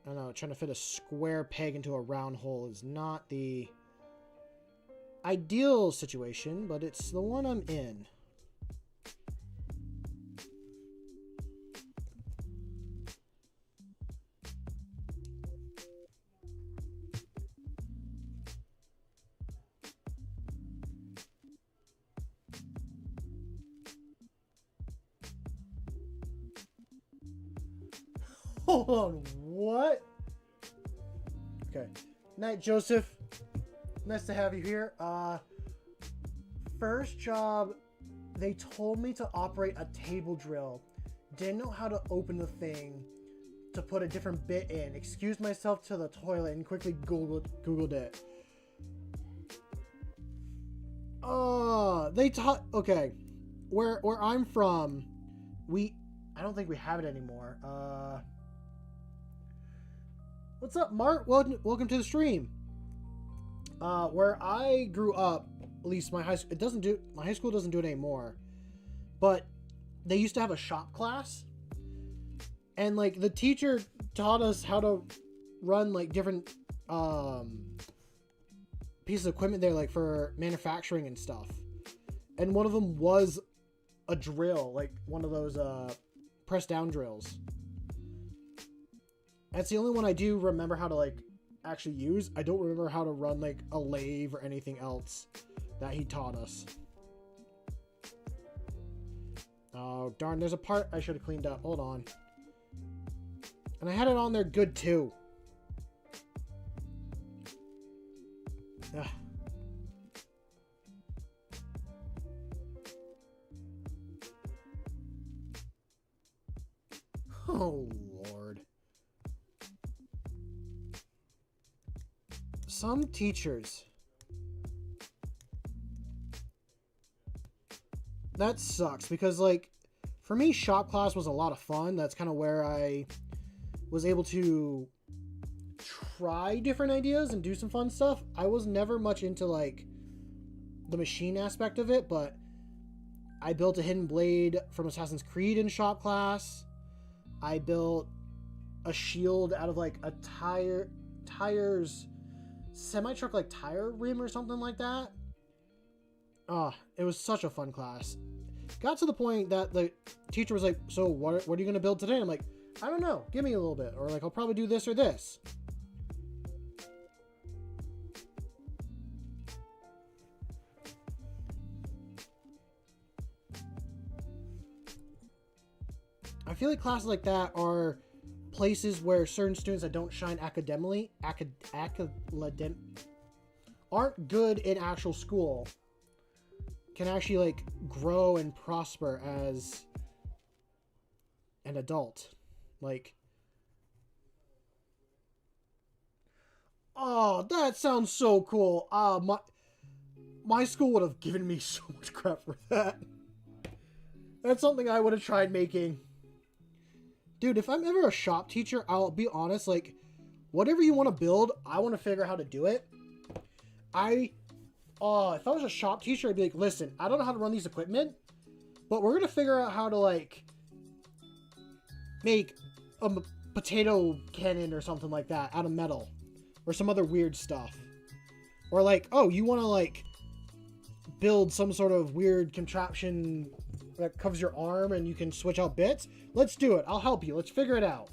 I don't know, trying to fit a square peg into a round hole is not the ideal situation, but it's the one I'm in. Hold on, what? Okay. Night, Joseph. Nice to have you here. First job, they told me to operate a table drill. Didn't know how to open the thing to put a different bit in. Excused myself to the toilet and quickly Googled it. They taught, okay. Where I'm from, I don't think we have it anymore. What's up, Mark? Welcome to the stream. Where I grew up, at least my high school doesn't do it anymore, but they used to have a shop class, and like the teacher taught us how to run like different pieces of equipment there, like for manufacturing and stuff. And one of them was a drill, like one of those press down drills. That's the only one I do remember how to like actually use. I don't remember how to run like a lathe or anything else that he taught us. Oh darn, there's a part I should have cleaned up. Hold on. And I had it on there good too. Ugh. Oh Lord. Some teachers. That sucks because like for me shop class was a lot of fun. That's kind of where I was able to try different ideas and do some fun stuff. I was never much into like the machine aspect of it, but I built a hidden blade from Assassin's Creed in shop class. I built a shield out of like a tire's semi-truck like tire rim or something like that. It was such a fun class. Got to the point that the teacher was like, so what are you going to build today? I'm like, I don't know. Give me a little bit. Or like, I'll probably do this or this. I feel like classes like that are places where certain students that don't shine academically, aren't good in actual school, can actually like grow and prosper as an adult. Like, oh, that sounds so cool. My school would have given me so much crap for that. That's something I would have tried making. Dude, if I'm ever a shop teacher, I'll be honest, like, whatever you want to build, I want to figure out how to do it. If I was a shop teacher, I'd be like, listen, I don't know how to run these equipment, but we're going to figure out how to, like, make a potato cannon or something like that out of metal. Or some other weird stuff. Or, like, oh, you want to, like, build some sort of weird contraption that covers your arm and you can switch out bits? Let's do it. I'll help you. Let's figure it out.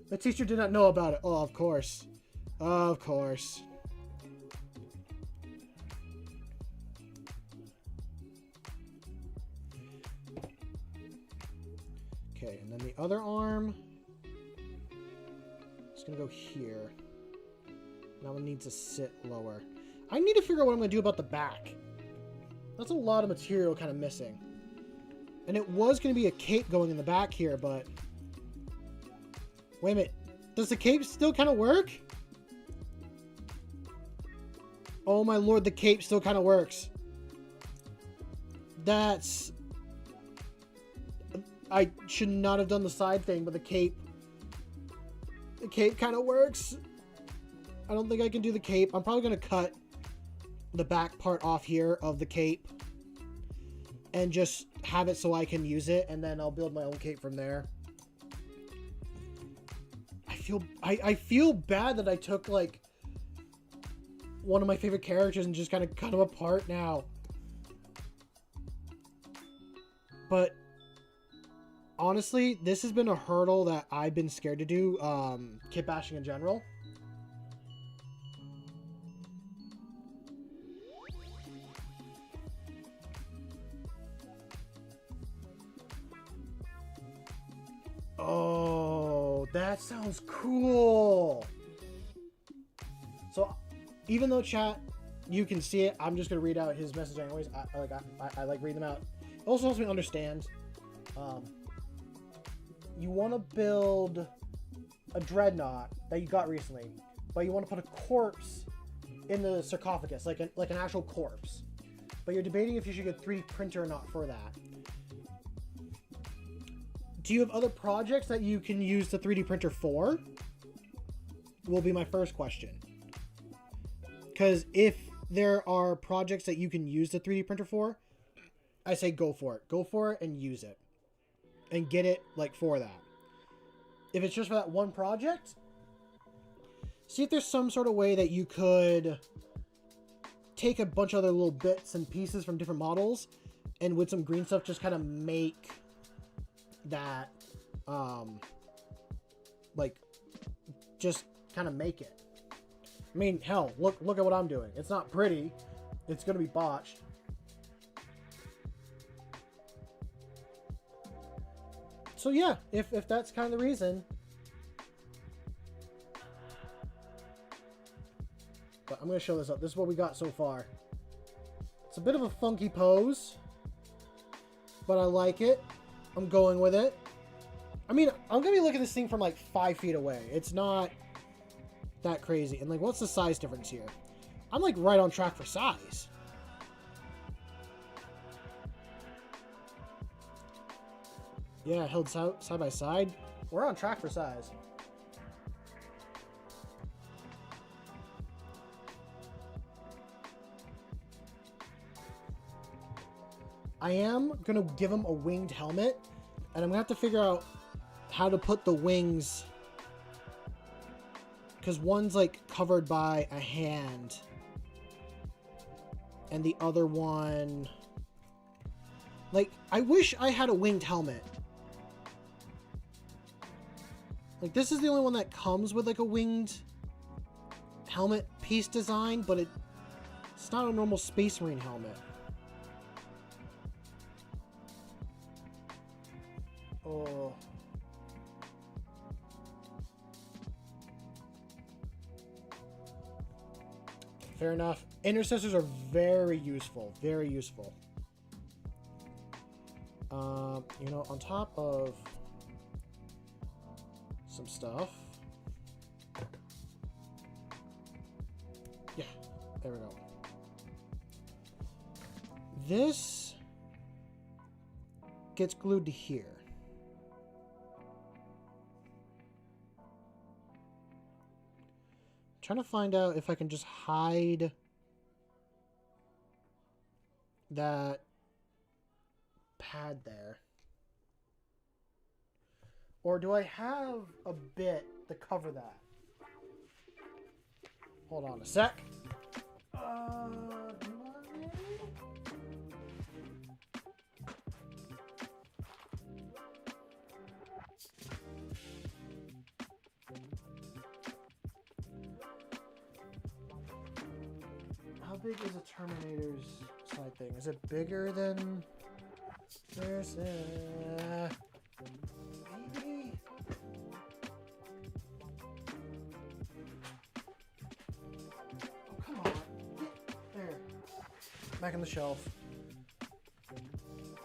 The teacher did not know about it. Oh, of course. Of course. Okay, and then the other arm is going to go here. That one needs to sit lower. I need to figure out what I'm going to do about the back. That's a lot of material kind of missing. And it was going to be a cape going in the back here, but... Wait a minute. Does the cape still kind of work? Oh my lord, the cape still kind of works. That's... I should not have done the side thing, but the cape... The cape kind of works. I don't think I can do the cape. I'm probably going to cut the back part off here of the cape and just have it so I can use it, and then I'll build my own cape from there. I feel bad that I took like one of my favorite characters and just kind of cut him apart now. But honestly, this has been a hurdle that I've been scared to do, kit bashing in general. Oh, that sounds cool. So, even though chat, you can see it, I'm just gonna read out his message anyways. I like reading them out. It also helps me understand. You want to build a dreadnought that you got recently, but you want to put a corpse in the sarcophagus, like an actual corpse. But you're debating if you should get a 3D printer or not for that. Do you have other projects that you can use the 3D printer for? Will be my first question. Because if there are projects that you can use the 3D printer for, I say go for it. Go for it and use it. And get it, like, for that. If it's just for that one project, see if there's some sort of way that you could take a bunch of other little bits and pieces from different models and with some green stuff just kind of make that, like, just kind of make it. I mean, hell, look at what I'm doing. It's not pretty. It's going to be botched. So yeah, if that's kind of the reason. But I'm going to show this up. This is what we got so far. It's a bit of a funky pose, but I like it. I'm going with it. I mean, I'm going to be looking at this thing from like 5 feet away. It's not that crazy. And like, what's the size difference here? I'm like right on track for size. Yeah, held side by side. We're on track for size. I am going to give him a winged helmet. And I'm gonna have to figure out how to put the wings, because one's like covered by a hand and the other one, like, I wish I had a winged helmet. Like, this is the only one that comes with like a winged helmet piece design, but it's not a normal Space Marine helmet. Oh. Fair enough. Intercessors are very useful. Very useful. You know, on top of some stuff. Yeah, there we go. This gets glued to here. Trying to find out if I can just hide that pad there. Or do I have a bit to cover that? Hold on a sec. Do I maybe? How big is a Terminator's side thing? Is it bigger than this? Maybe. Oh, come on. There. Back on the shelf.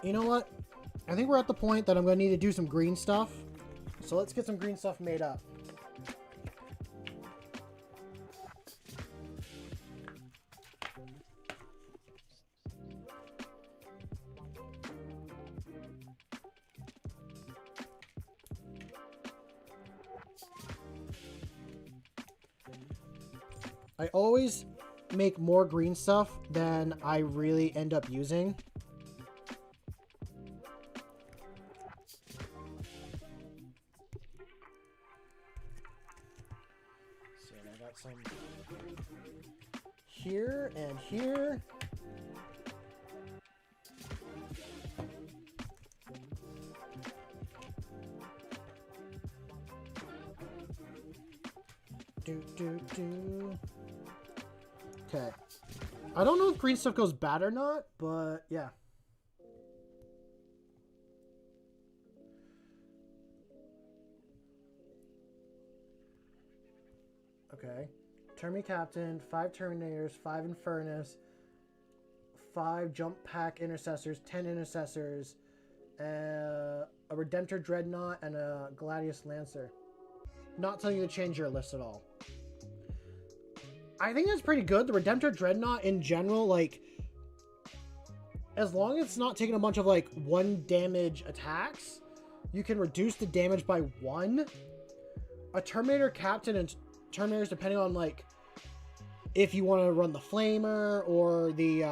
You know what? I think we're at the point that I'm going to need to do some green stuff. So let's get some green stuff made up. I always make more green stuff than I really end up using. So I got some here and here. Do. Okay. I don't know if green stuff goes bad or not, but yeah. Okay. Termi Captain, 5 Terminators, 5 Infernus, 5 Jump Pack Intercessors, 10 Intercessors, a Redemptor Dreadnought, and a Gladius Lancer. Not telling you to change your list at all. I think that's pretty good. The Redemptor Dreadnought in general, like, as long as it's not taking a bunch of, like, 1 damage attacks, you can reduce the damage by 1. A Terminator Captain and Terminators, depending on, like, if you want to run the Flamer or the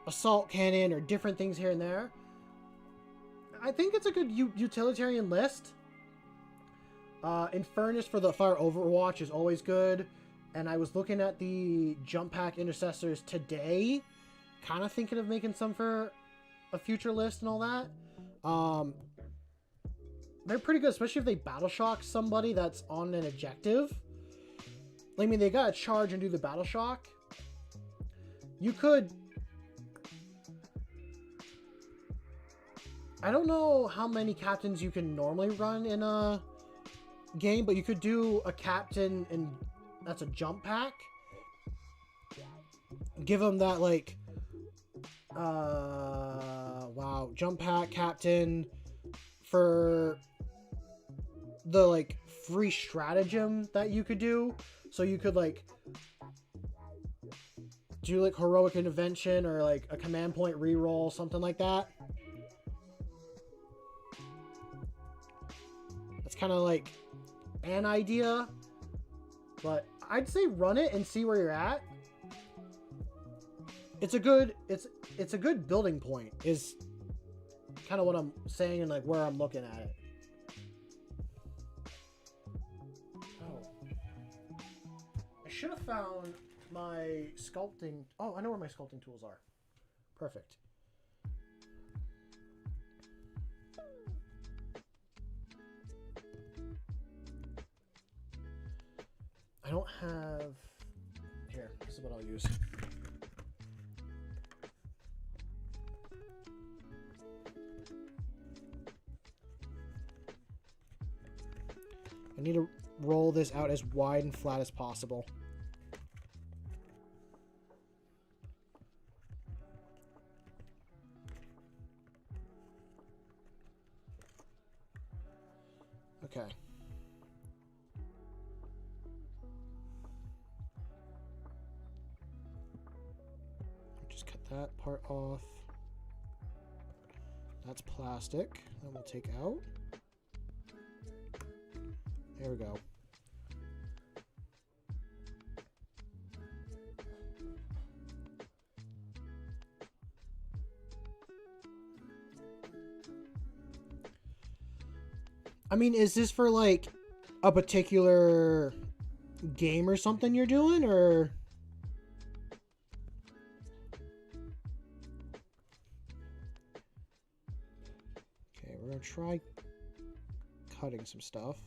Assault Cannon or different things here and there, I think it's a good utilitarian list. Infernus for the Fire Overwatch is always good. And I was looking at the Jump Pack Intercessors today, kind of thinking of making some for a future list and all that. They're pretty good, especially if they Battle Shock somebody that's on an objective. I mean, they gotta charge and do the Battle Shock. You could... I don't know how many captains you can normally run in a game, but you could do a captain and that's a jump pack. Give them that, like, wow, jump pack captain for the, like, free stratagem that you could do. So you could, like, do, like, heroic intervention or, like, a command point reroll, something like that. That's kind of like an idea, but I'd say run it and see where you're at. It's a good building point, is kind of what I'm saying and like where I'm looking at it. Oh. I should have found my sculpting... Oh, I know where my sculpting tools are. Perfect. I don't have... Here, this is what I'll use. I need to roll this out as wide and flat as possible. Okay. Just cut that part off. That's plastic. That we'll take out. There we go. I mean, is this for like a particular game or something you're doing, or? Okay, we're gonna try cutting some stuff.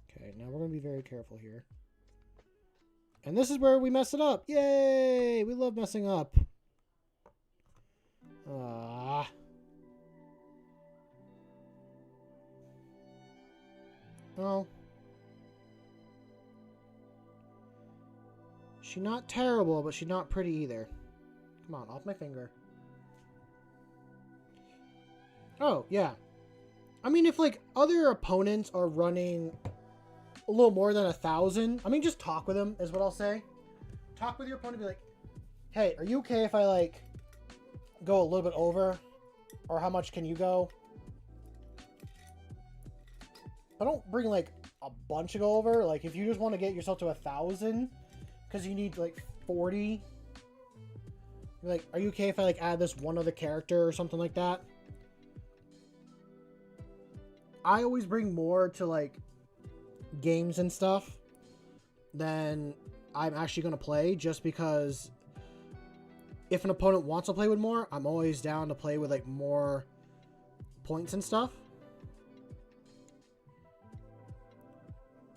Okay, now we're gonna be very careful here. And this is where we mess it up. Yay! We love messing up. Well, she's not terrible, but she's not pretty either. Come on, off my finger. Oh, yeah. I mean, if, like, other opponents are running a little more than 1,000, I mean, just talk with them, is what I'll say. Talk with your opponent, be like, hey, are you okay if I, like, go a little bit over? Or how much can you go? I don't bring, like, a bunch to go over. Like, if you just want to get yourself to 1,000, because you need, like, 40. Like, are you okay if I, like, add this one other character or something like that? I always bring more to, like, games and stuff than I'm actually going to play, just because if an opponent wants to play with more, I'm always down to play with, like, more points and stuff.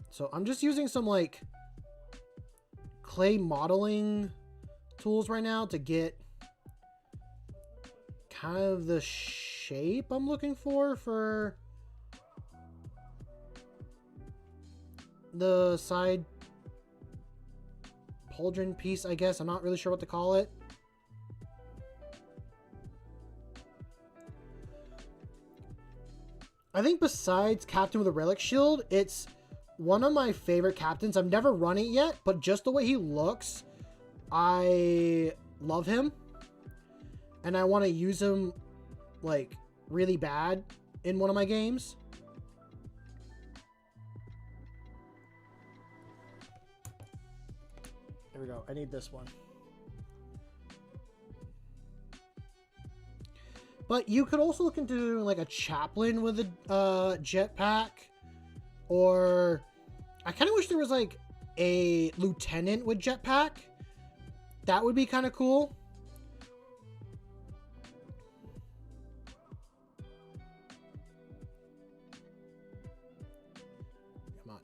So I'm just using some, like, clay modeling tools right now to get kind of the shape I'm looking for the side pauldron piece, I guess. I'm not really sure what to call it. I think besides Captain with a Relic Shield, it's one of my favorite captains. I've never run it yet, but just the way he looks, I love him. And I want to use him, like, really bad in one of my games. There we go. I need this one. But you could also look into doing, like, a chaplain with a jetpack. Or I kind of wish there was, like, a lieutenant with jetpack. That would be kind of cool. Come on.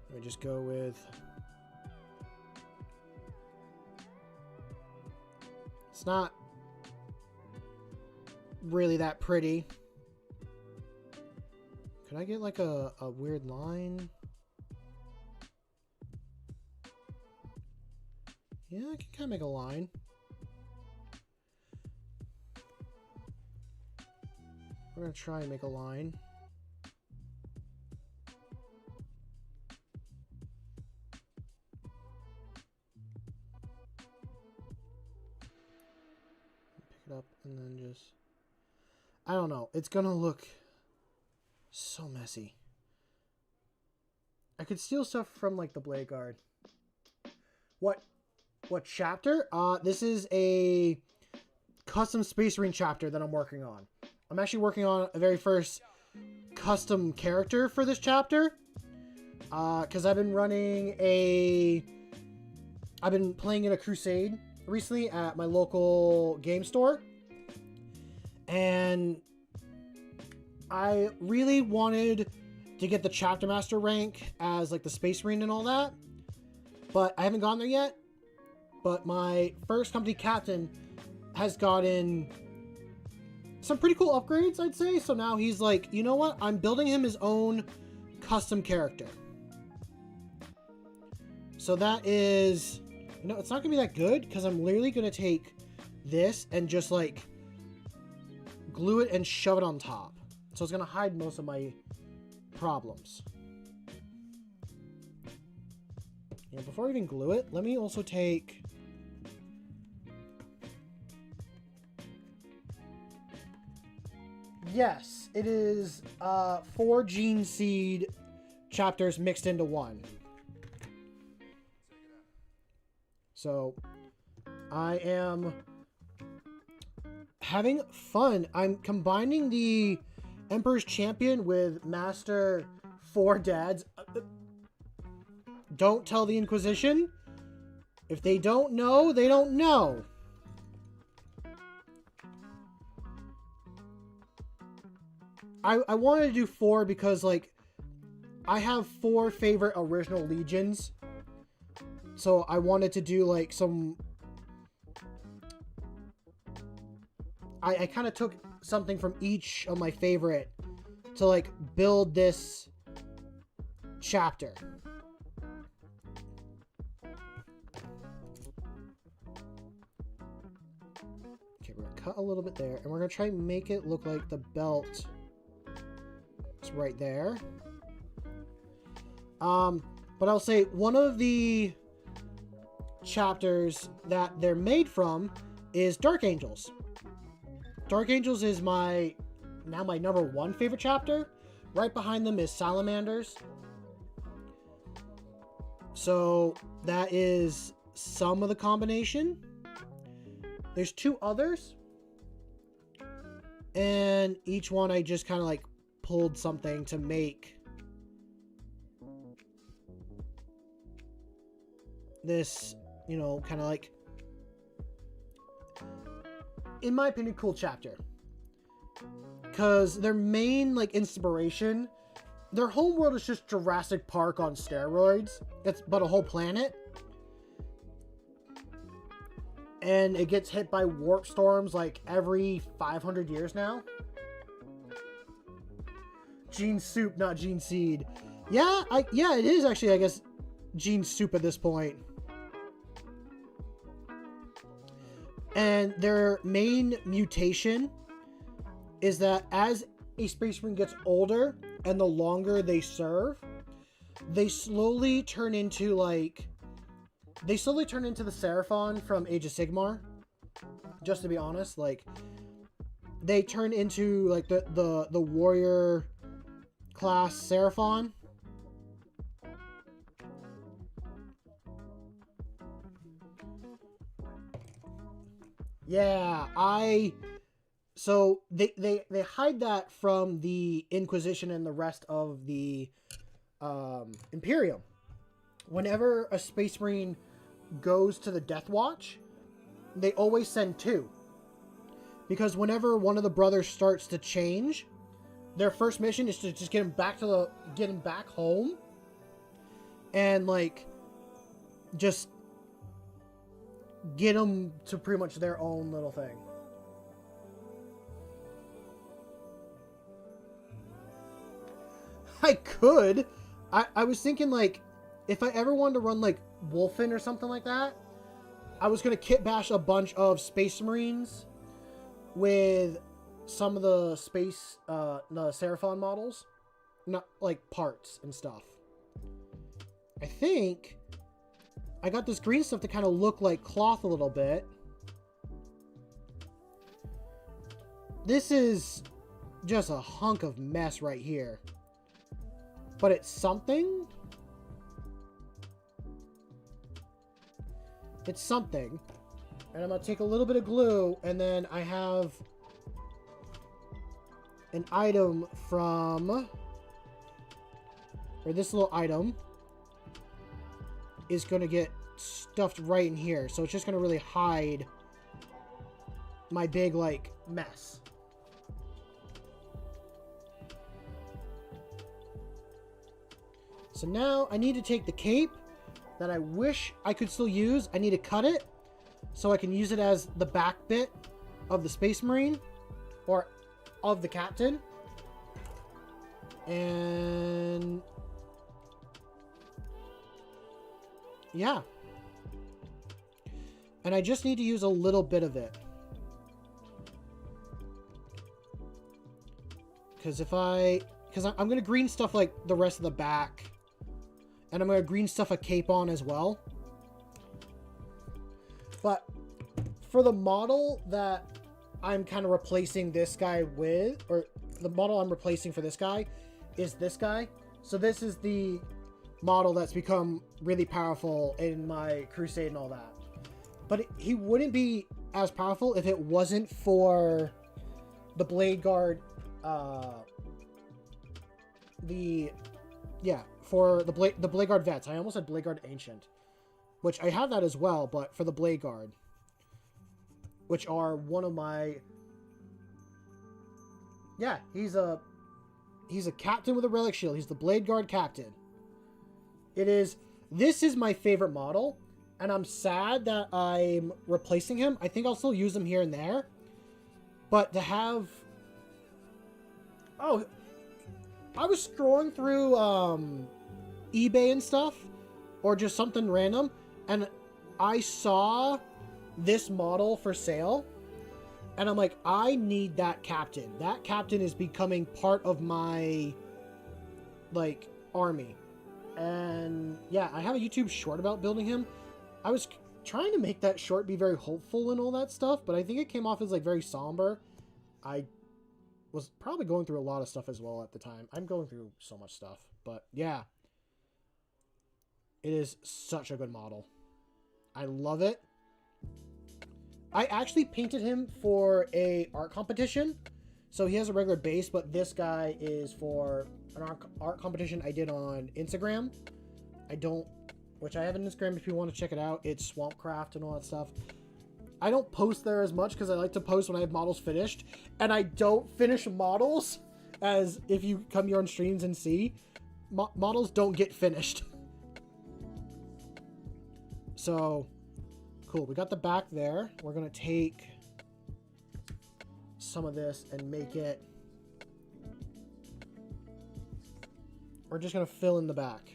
Let me just go with... It's not really that pretty. Could I get like a weird line? Yeah, I can kind of make a line. We're going to try and make a line. Pick it up and then just... I don't know. It's going to look so messy. I could steal stuff from like the Blade Guard. What chapter? This is a custom Space Marine chapter that I'm working on. I'm actually working on a very first custom character for this chapter. Because I've been playing in a crusade recently at my local game store. And I really wanted to get the chapter master rank as like the Space Marine and all that. But I haven't gone there yet. But my first company captain has gotten some pretty cool upgrades, I'd say. So now he's like, you know what? I'm building him his own custom character. So that is, you know, it's not going to be that good because I'm literally going to take this and just like glue it and shove it on top. So it's going to hide most of my problems. And before I even glue it, let me also take... Yes, it is 4 Gene Seed chapters mixed into one. So, I am having fun. I'm combining the Emperor's Champion with Master 4 Dads. Don't tell the Inquisition. If they don't know, they don't know. I wanted to do 4 because, like, I have 4 favorite original legions. So I wanted to do, like, some... I kind of took something from each of my favorite to, like, build this chapter. Okay, we're going to cut a little bit there. And we're going to try and make it look like the belt... It's right there. But I'll say one of the chapters that they're made from is Dark Angels. Dark Angels is now my number 1 favorite chapter. Right behind them is Salamanders. So that is some of the combination. There's 2 others. And each one I just kind of like pulled something to make this, you know, kind of like, in my opinion, cool chapter. Because their main, like, inspiration, their home world is just Jurassic Park on steroids. It's but a whole planet. And it gets hit by warp storms, like, every 500 years now. Gene Soup, not Gene Seed. Yeah, it is actually, I guess, Gene Soup at this point. And their main mutation is that as a Space Marine gets older and the longer they serve, they slowly turn into, like... They slowly turn into the Seraphon from Age of Sigmar. Just to be honest, like... They turn into, like, the warrior... class Seraphon. Yeah, so they hide that from the Inquisition and the rest of the Imperium. Whenever a Space Marine goes to the Death Watch, they always send 2. Because whenever one of the brothers starts to change, their first mission is to just get him back home, and like just get them to pretty much their own little thing. I could. I was thinking, like, if I ever wanted to run like Wolfen or something like that, I was gonna kit bash a bunch of Space Marines with some of the the Seraphon models, not like parts and stuff. I think I got this green stuff to kind of look like cloth a little bit. This is just a hunk of mess right here, but it's something. It's something. And I'm going to take a little bit of glue, and then I have an item from... Or this little item is going to get stuffed right in here. So it's just going to really hide my big, like, mess. So now I need to take the cape that I wish I could still use. I need to cut it so I can use it as the back bit of the Space Marine or of the captain. And yeah. And I just need to use a little bit of it. Because I'm going to green stuff like the rest of the back. And I'm going to green stuff a cape on as well. But for the model that I'm kind of replacing this guy with, or the model I'm replacing for this guy is this guy. So this is the model that's become really powerful in my crusade and all that. But he wouldn't be as powerful if it wasn't for the Blade Guard, for the Blade Guard Vets. I almost said Blade Guard Ancient, which I have that as well, but for the Blade Guard, which are one of my... Yeah, he's a captain with a relic shield. He's the Blade Guard captain. This is my favorite model, and I'm sad that I'm replacing him. I think I'll still use him here and there, but to have... Oh, I was scrolling through eBay and stuff, or just something random, and I saw this model for sale, and I'm like, I need that captain. That captain is becoming part of my, like, army. And yeah, I have a YouTube short about building him. I was trying to make that short be very hopeful and all that stuff, but I think it came off as, like, very somber. I was probably going through a lot of stuff as well at the time. I'm going through so much stuff, but yeah. It is such a good model. I love it. I actually painted him for a art competition. So he has a regular base, but this guy is for an art competition I did on Instagram. Which I have an Instagram if you want to check it out. It's Swampcraft and all that stuff. I don't post there as much because I like to post when I have models finished. And I don't finish models, as if you come here on streams and see, models don't get finished. So, cool. We got the back there. We're going to take some of this and make it... We're just going to fill in the back.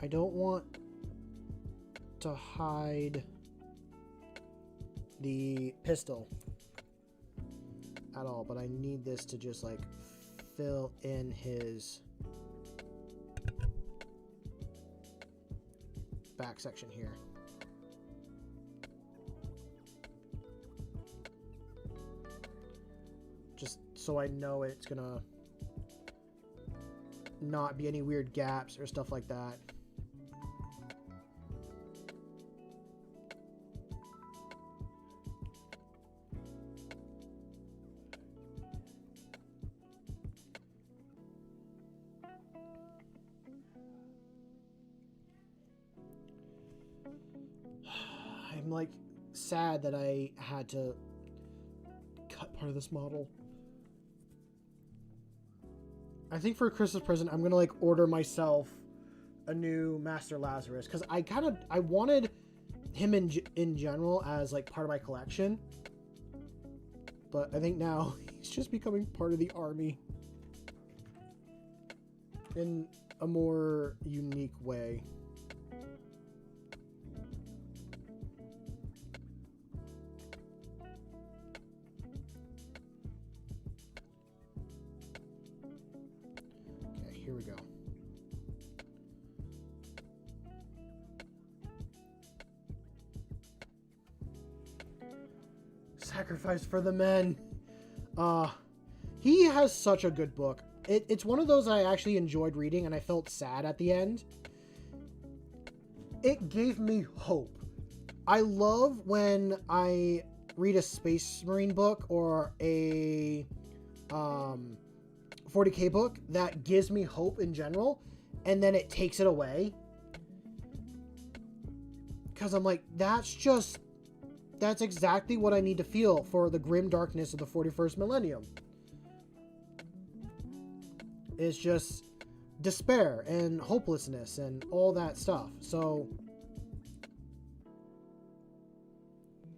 I don't want to hide the pistol at all, but I need this to just like fill in his back section here. Just so I know it's gonna not be any weird gaps or stuff like that. I'm like sad that I had to cut part of this model. I think for a Christmas present, I'm gonna like order myself a new Master Lazarus, because I wanted him in general as like part of my collection, but I think now he's just becoming part of the army in a more unique way. Here we go. sacrifice for the men. He has such a good book. It's one of those I actually enjoyed reading, and I felt sad at the end. It gave me hope. I love when I read a Space Marine book or a 40k book that gives me hope in general, and then it takes it away. Because I'm like, that's exactly what I need to feel for the grim darkness of the 41st millennium. It's just despair and hopelessness and all that stuff. So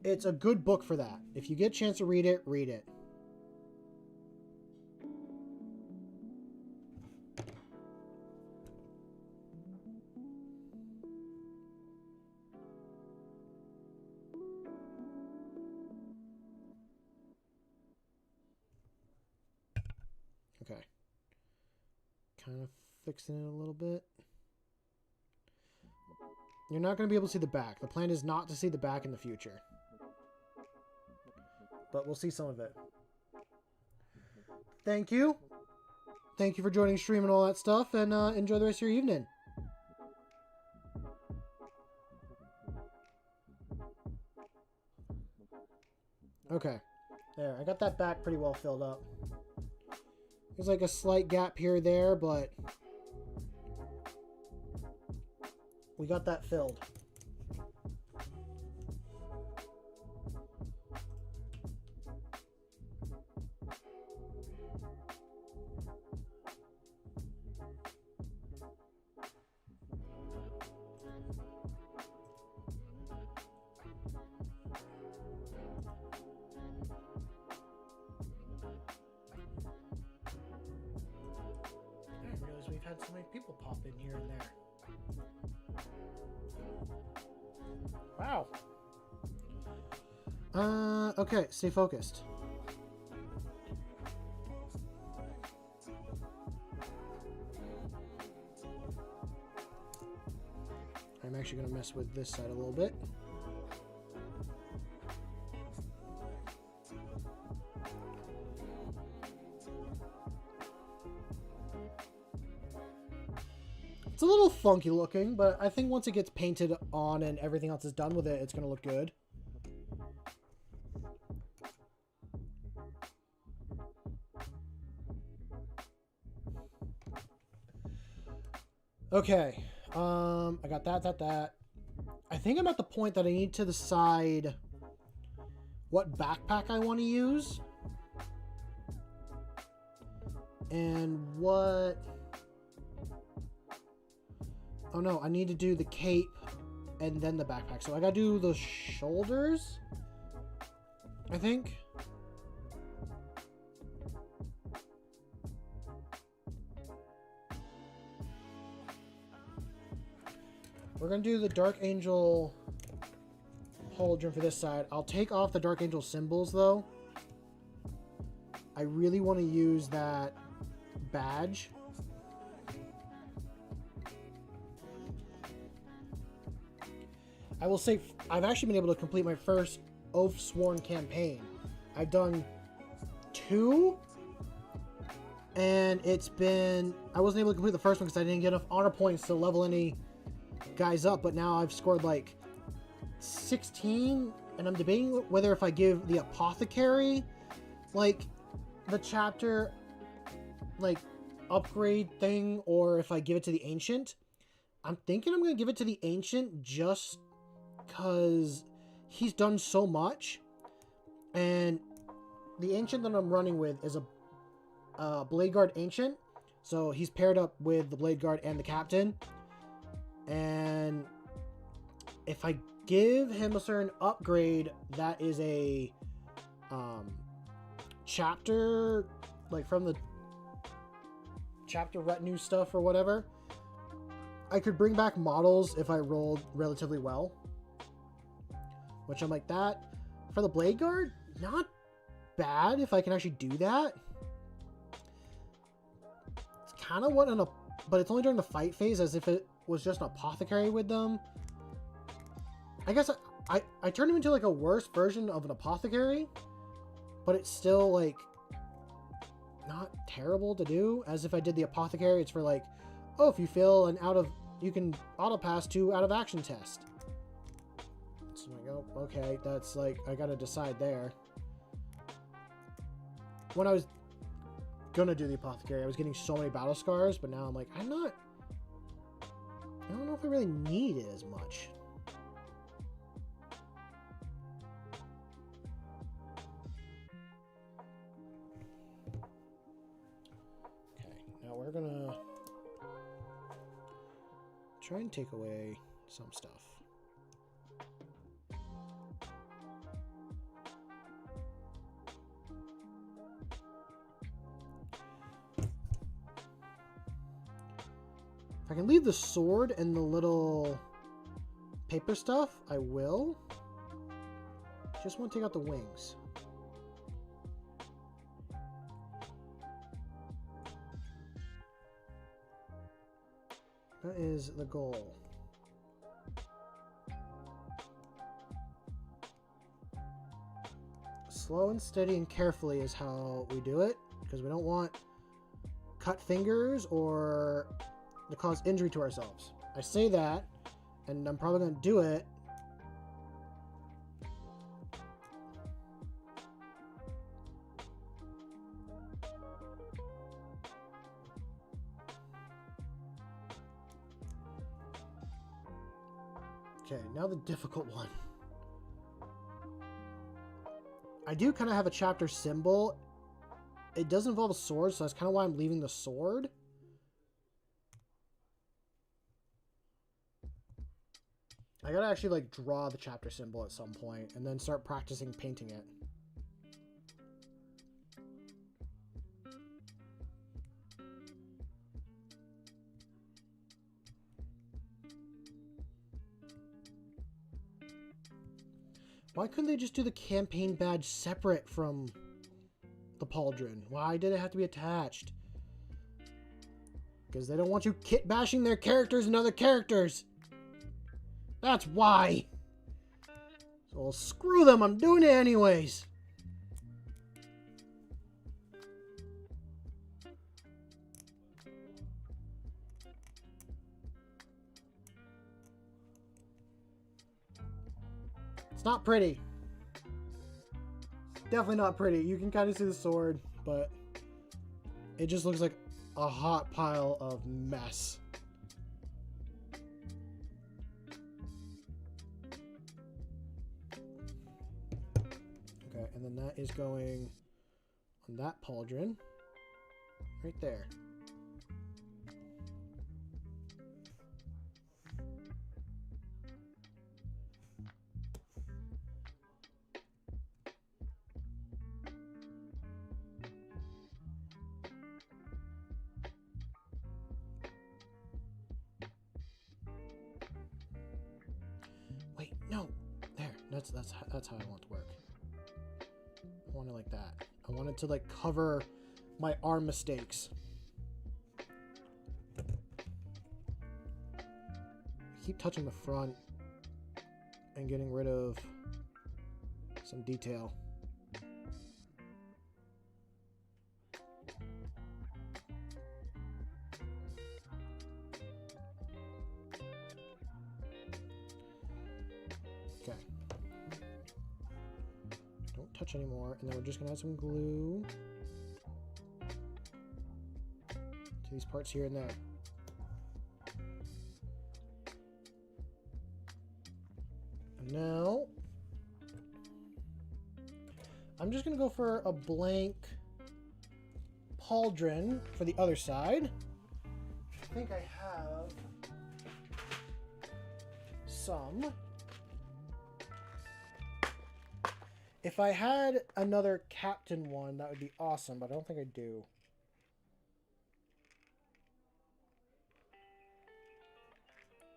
it's a good book for that. If you get a chance to read it, read it. Okay. Kind of fixing it a little bit. You're not going to be able to see the back. The plan is not to see the back in the future. But we'll see some of it. Thank you. Thank you for joining stream and all that stuff, and enjoy the rest of your evening. Okay. There, I got that back pretty well filled up. There's like a slight gap here or there, but we got that filled. We've had so many people pop in here and there. Wow. Okay, stay focused. I'm actually going to mess with this side a little bit. It's a little funky looking, but I think once it gets painted on and everything else is done with it, it's going to look good. Okay, I got that. I think I'm at the point that I need to decide what backpack I want to use. And what... Oh no, I need to do the cape and then the backpack. So I gotta do the shoulders, I think. We're gonna do the Dark Angel pauldron for this side. I'll take off the Dark Angel symbols though. I really want to use that badge. I will say, I've actually been able to complete my first Oathsworn campaign. I've done 2, and it's been... I wasn't able to complete the first one because I didn't get enough honor points to level any guys up, but now I've scored like 16, and I'm debating whether if I give the Apothecary, like, the chapter, like, upgrade thing, or if I give it to the Ancient. I'm thinking I'm going to give it to the Ancient just... because he's done so much, and the Ancient that I'm running with is a Blade Guard Ancient, so he's paired up with the Blade Guard and the Captain, and if I give him a certain upgrade that is a chapter, like from the chapter retinue stuff or whatever, I could bring back models if I rolled relatively well. Which I'm like, that for the Blade Guard, not bad if I can actually do that. It's kind of what but it's only during the fight phase, as if it was just an Apothecary with them. I guess I turned him into like a worse version of an Apothecary, but it's still, like, not terrible to do. As if I did the apothecary, it's for, like, oh, if you fail an you can auto pass to out of action test. So I'm like, oh, okay, that's, like, I gotta decide there. When I was gonna do the apothecary, I was getting so many battle scars, but now I'm like, I don't know if I really need it as much. Okay, now we're gonna try and take away some stuff. If I can leave the sword and the little paper stuff, I will. Just want to take out the wings. That is the goal. Slow and steady and carefully is how we do it, because we don't want cut fingers or to cause injury to ourselves. I say that, and I'm probably going to do it. Okay, now the difficult one. I do kind of have a chapter symbol. It does involve a sword, so that's kind of why I'm leaving the sword. I gotta actually, like, draw the chapter symbol at some point and then start practicing painting it. Why couldn't they just do the campaign badge separate from the pauldron? Why did it have to be attached? Because they don't want you kit bashing their characters and other characters. That's why. So, well, screw them. I'm doing it anyways. It's not pretty. It's definitely not pretty. You can kind of see the sword, but it just looks like a hot pile of mess. Okay, and then that is going on that pauldron right there. Wait, no. There. That's how I want it to work. I want it like that. I want it to, like, cover my arm mistakes. I keep touching the front and getting rid of some detail. Okay. Don't touch anymore, and then we're just gonna add some glue to these parts here and there. And now I'm just gonna go for a blank pauldron for the other side. I think I have some. If I had another captain one, that would be awesome, but I don't think I do.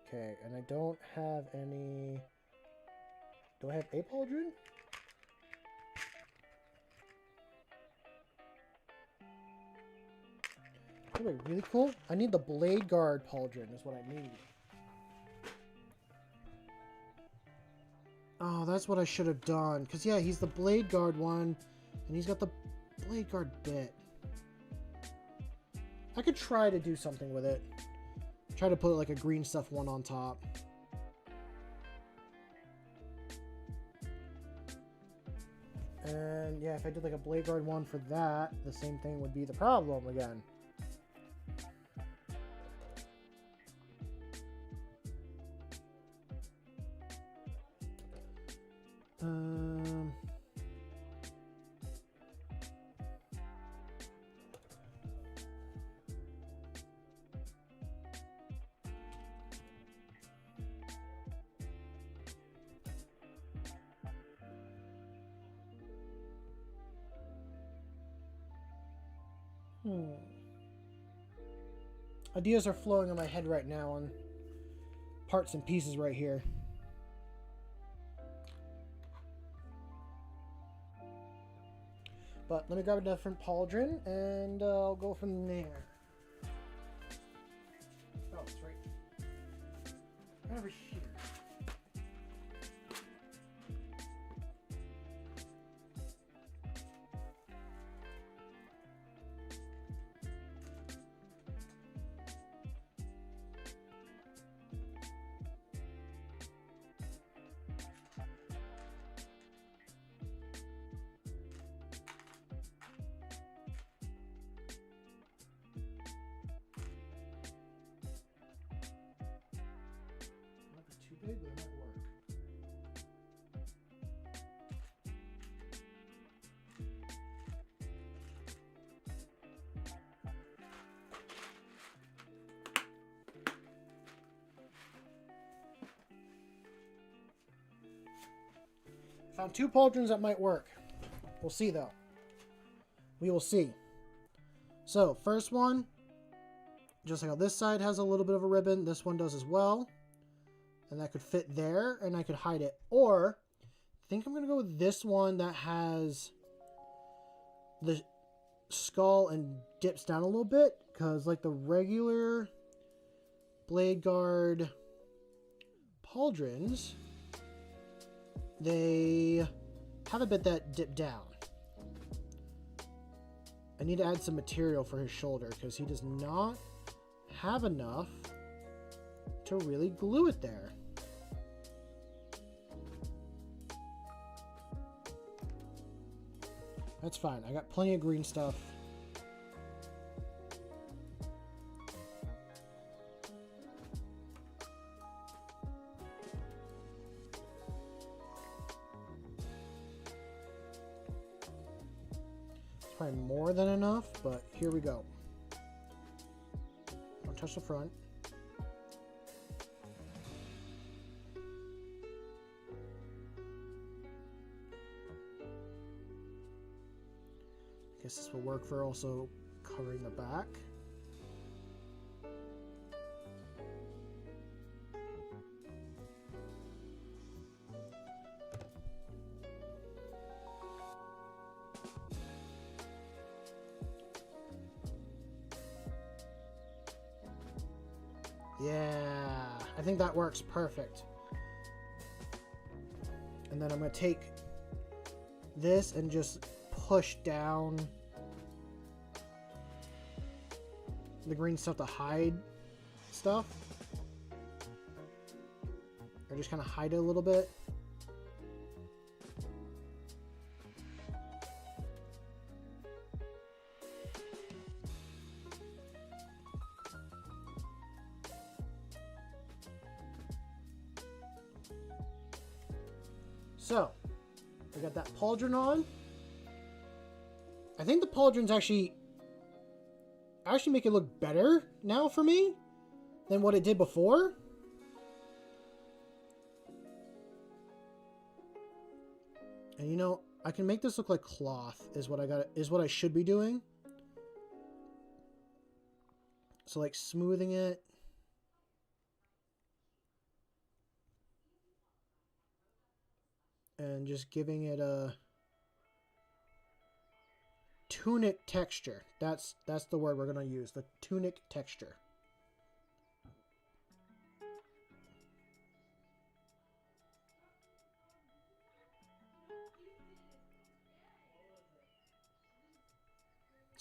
Okay, and I don't have any... Do I have a pauldron? That would be really cool. I need the blade guard pauldron is what I need. Oh, that's what I should have done. Because, yeah, he's the blade guard one. And he's got the blade guard bit. I could try to do something with it. Try to put like a green stuff one on top. And yeah, if I did like a blade guard one for that, the same thing would be the problem again. Ideas are flowing in my head right now on parts and pieces right here. But let me grab a different pauldron and I'll go from there. Oh, it's right over here. Big, but it might work. Found 2 pauldrons that might work. We'll see though. We will see. So, first one, just like how this side has a little bit of a ribbon, this one does as well. And that could fit there, and I could hide it. Or, I think I'm going to go with this one that has the skull and dips down a little bit. Because, like, the regular blade guard pauldrons, they have a bit that dip down. I need to add some material for his shoulder, because he does not have enough to really glue it there. That's fine. I got plenty of green stuff. It's probably more than enough, but here we go. Don't touch the front. I guess this will work for also covering the back. Yeah, I think that works perfect. And then I'm going to take this and just push down the green stuff to hide stuff. Or just kind of hide it a little bit. So, we got that pauldron on. I think the pauldrons actually make it look better now for me than what it did before. And you know, I can make this look like cloth is what I should be doing. So like smoothing it. And just giving it a tunic texture. That's the word we're going to use, the tunic texture.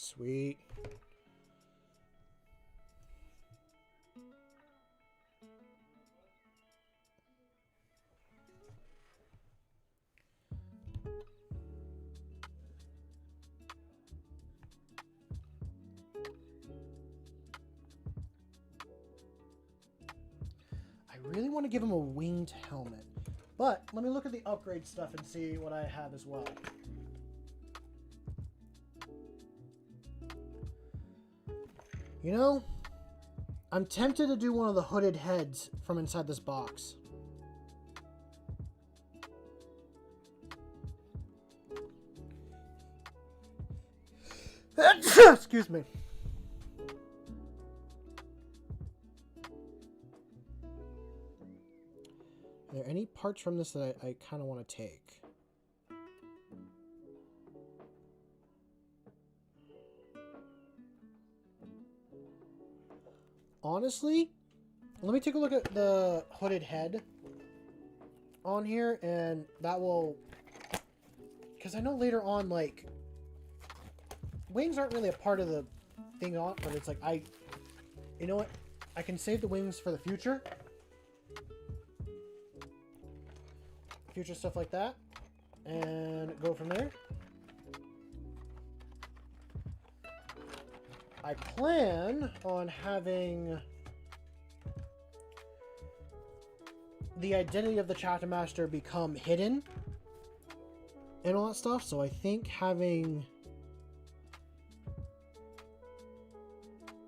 Sweet. I really want to give him a winged helmet. But let me look at the upgrade stuff and see what I have as well. You know, I'm tempted to do one of the hooded heads from inside this box. Excuse me. Are there any parts from this that I kind of want to take? Honestly, let me take a look at the hooded head on here, and that will... Because I know later on, like, wings aren't really a part of the thing on, but it's like, you know what? I can save the wings for the future. Future stuff like that. And go from there. I plan on having the identity of the chapter master become hidden and all that stuff. So I think having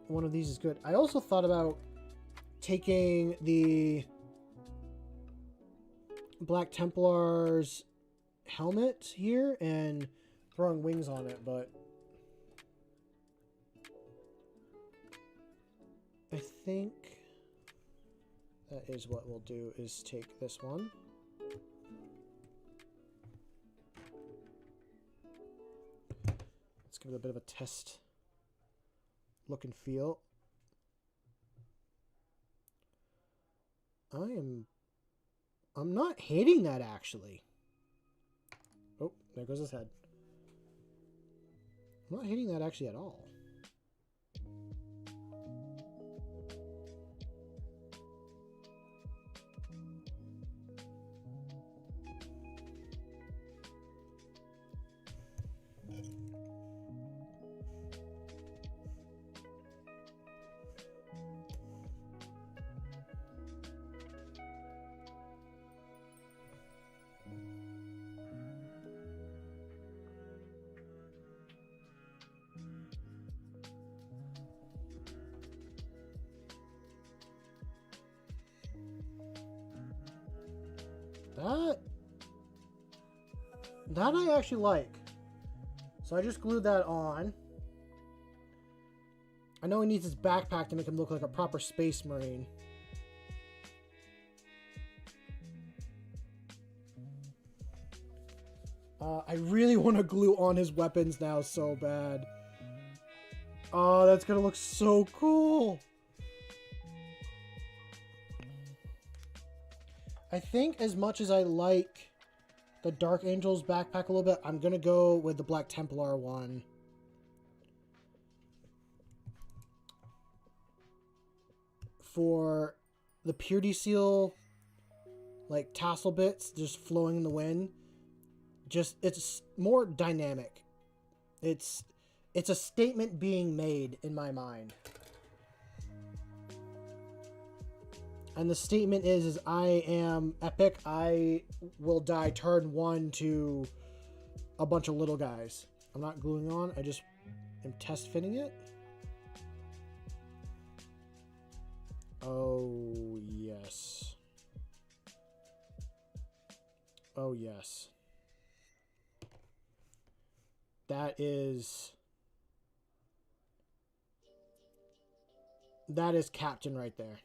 one of these is good. I also thought about taking the Black Templar's helmet here and throwing wings on it, but I think that is what we'll do, is take this one. Let's give it a bit of a test look and feel. I'm not hating that, actually. Oh, there goes his head. I'm not hating that actually at all. That I actually like. So I just glued that on. I know he needs his backpack to make him look like a proper space marine. I really want to glue on his weapons now so bad. Oh, that's gonna look so cool. I think as much as I like the Dark Angel's backpack a little bit, I'm gonna go with the Black Templar one. For the Purity Seal, like tassel bits just flowing in the wind. It's more dynamic. It's a statement being made in my mind. And the statement is I am epic. I will die turn one to a bunch of little guys. I'm not gluing on. I just am test fitting it. Oh, yes. Oh, yes. That is Captain right there.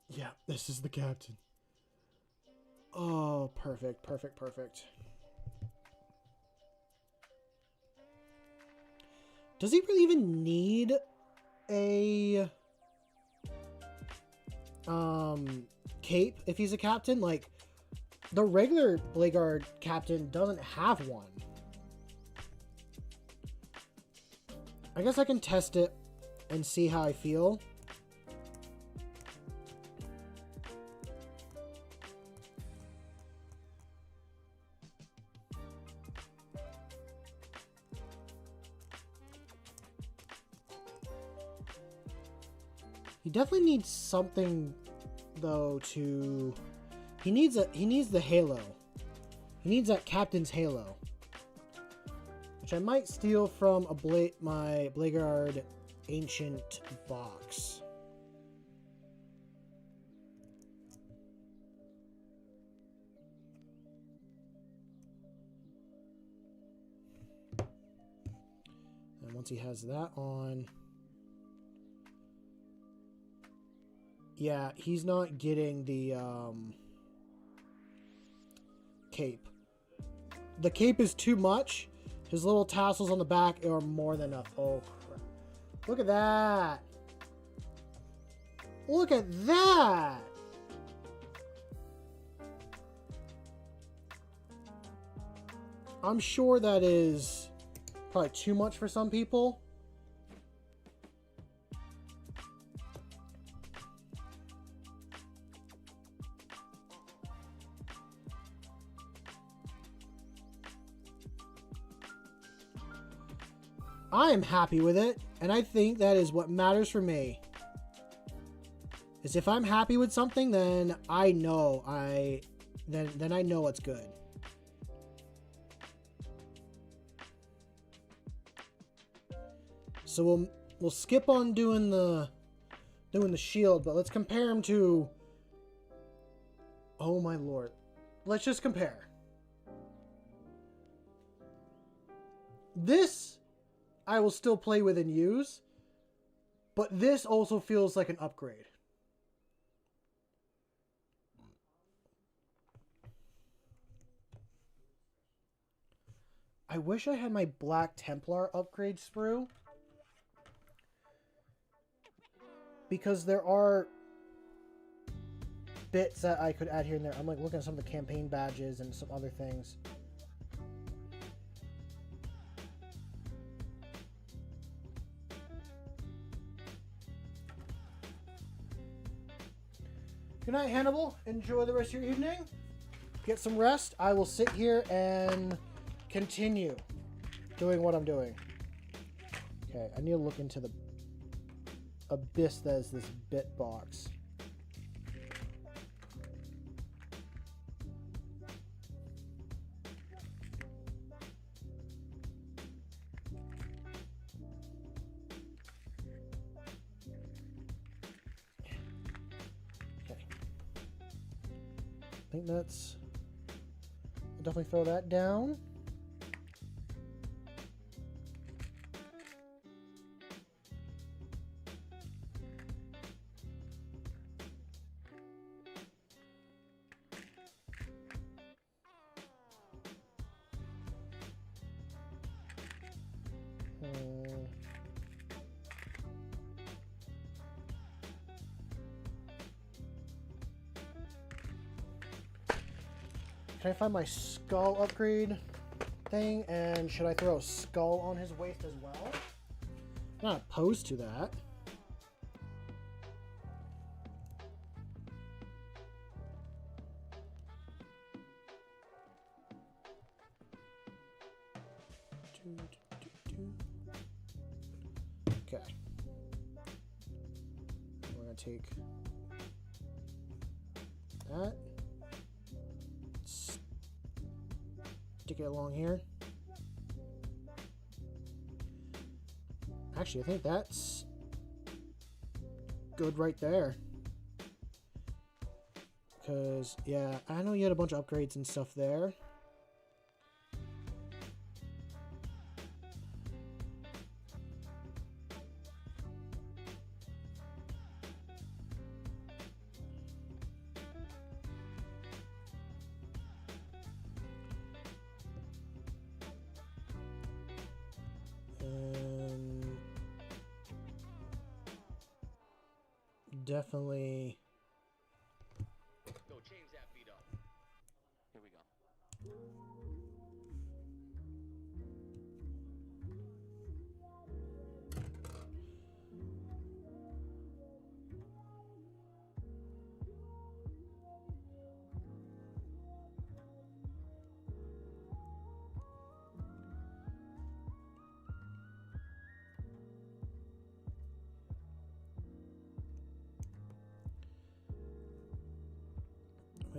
Yeah, this is the Captain. Oh, perfect, perfect, perfect. Does he really even need a cape if he's a captain? Like, the regular Blade Guard captain doesn't have one. I guess I can test it and see how I feel. He definitely needs something though to he needs the halo. He needs that captain's halo. Which I might steal from my Blade Guard ancient box. And once he has that on, yeah, he's not getting the cape. The cape is too much. His little tassels on the back are more than enough. Oh, crap. Look at that. Look at that. I'm sure that is probably too much for some people. I am happy with it, and I think that is what matters for me. Is if I'm happy with something, then I know then I know it's good. So we'll skip on doing the shield, but let's compare him to, oh my lord. Let's just compare. This I will still play with and use, but this also feels like an upgrade. I wish I had my Black Templar upgrade sprue, because there are bits that I could add here and there. I'm like looking at some of the campaign badges and some other things. Good night, Hannibal. Enjoy the rest of your evening. Get some rest. I will sit here and continue doing what I'm doing. Okay, I need to look into the abyss that is this bit box. I think that's, I'll definitely throw that down. Can I find my skull upgrade thing? And should I throw a skull on his waist as well? I'm not opposed to that. Okay. We're going to take that. Stick it along here. Actually, I think that's good right there. Because, yeah, I know you had a bunch of upgrades and stuff there. Definitely. Go change that beat up.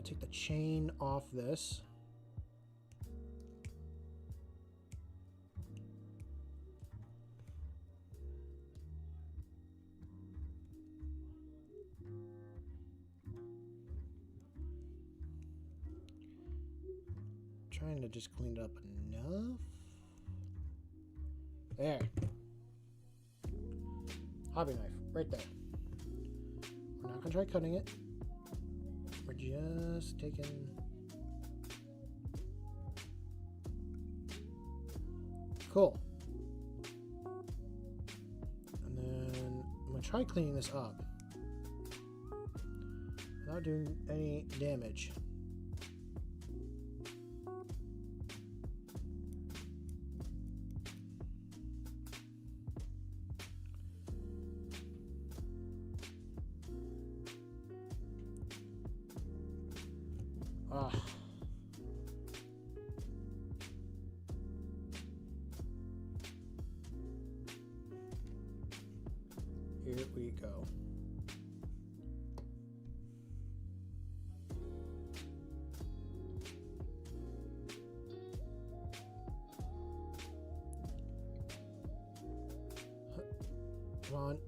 take the chain off this. Trying to just clean it up enough. There. Hobby knife, right there. We're not gonna try cutting it. We're just taking... Cool. And then I'm gonna try cleaning this up without doing any damage. Ah. Here we go. Come on.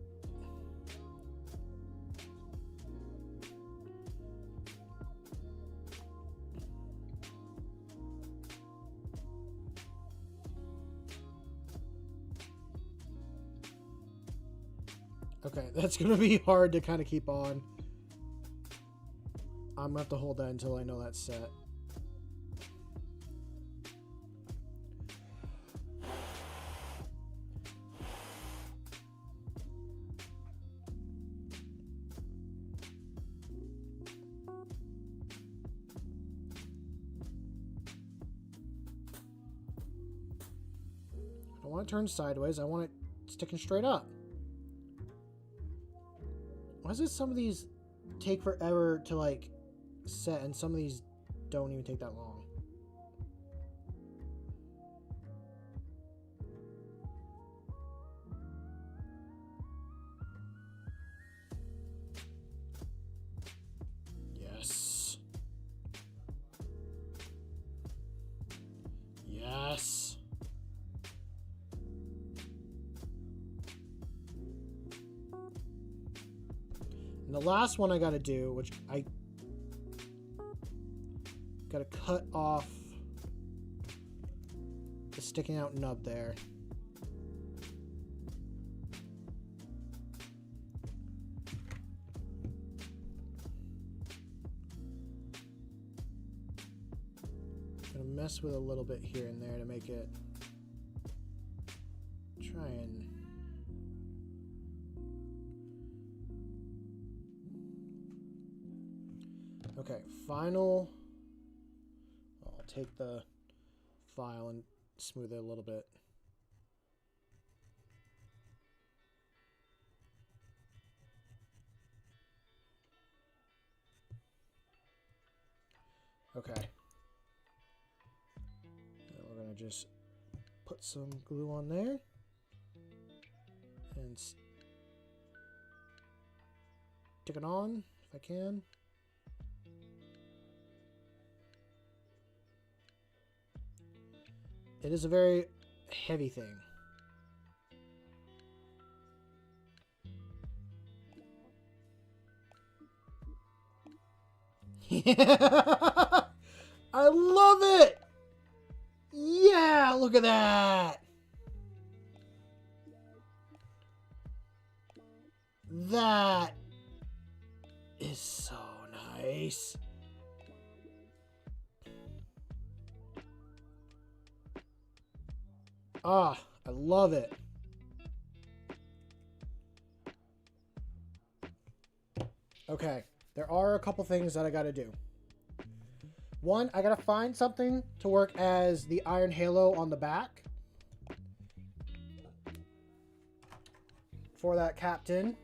Okay, that's going to be hard to kind of keep on. I'm going to have to hold that until I know that's set. I don't want it turned sideways. I want it sticking straight up. Why does some of these take forever to like set and some of these don't even take that long? Yes. Yes. And the last one I gotta do, which I gotta cut off the sticking out nub there. Gonna mess with a little bit here and there to make it try and... Okay, final. I'll take the file and smooth it a little bit. Okay. Now we're going to just put some glue on there and stick it on if I can. It is a very heavy thing. Yeah! I love it! Yeah, look at that! That is so nice. Ah, I love it. Okay, there are a couple things that I gotta do. One, I gotta find something to work as the iron halo on the back for that captain.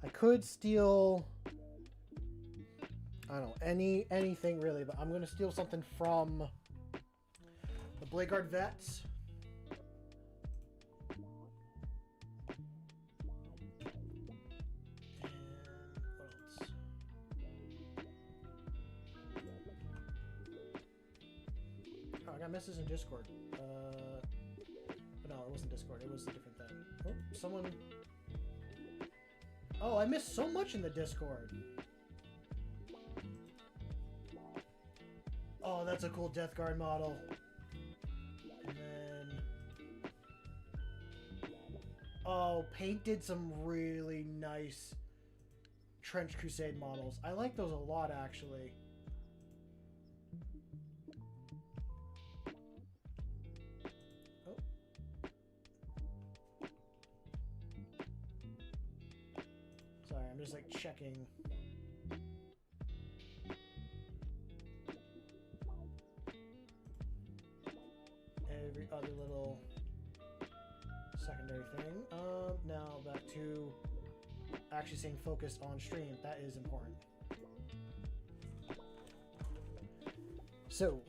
I could steal, I don't know, anything really, but I'm gonna steal something from the Blade Guard vets. message in Discord. No, it wasn't Discord. It was a different thing. Oh, someone... Oh, I missed so much in the Discord. Oh, that's a cool Death Guard model. And then... Oh, Paint did some really nice Trench Crusade models. I like those a lot, actually. Oh. Sorry, I'm just like checking. Every other little secondary thing. Now back to actually staying focused on stream. That is important. So,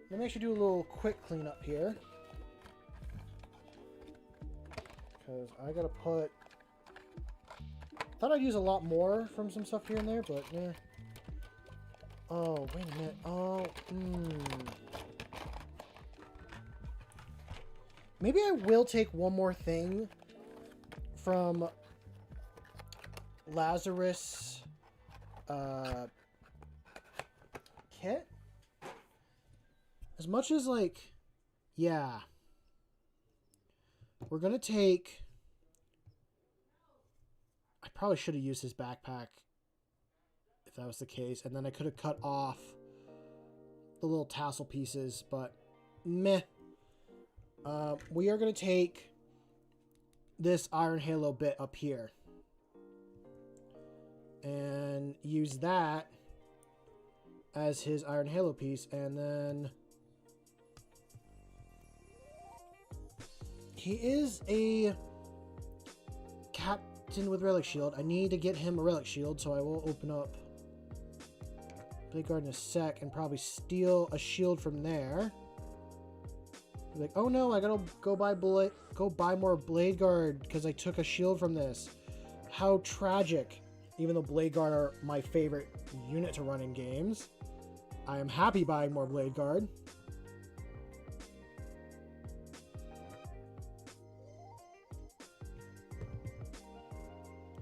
let me actually do a little quick cleanup here. Because I gotta put... Thought I'd use a lot more from some stuff here and there, but yeah. Oh, wait a minute. Oh, Maybe I will take one more thing from Lazarus kit. As much as, like, yeah. We're going to take... I probably should have used his backpack if that was the case. And then I could have cut off the little tassel pieces, but meh. We are going to take this Iron Halo bit up here and use that as his Iron Halo piece, and then he is a captain with Relic Shield. I need to get him a Relic Shield, so I will open up Blade Guard in a sec and probably steal a shield from there. Like, oh no, I gotta go buy more Blade Guard because I took a shield from this. How tragic. Even though Blade Guard are my favorite unit to run in games, I am happy buying more Blade Guard.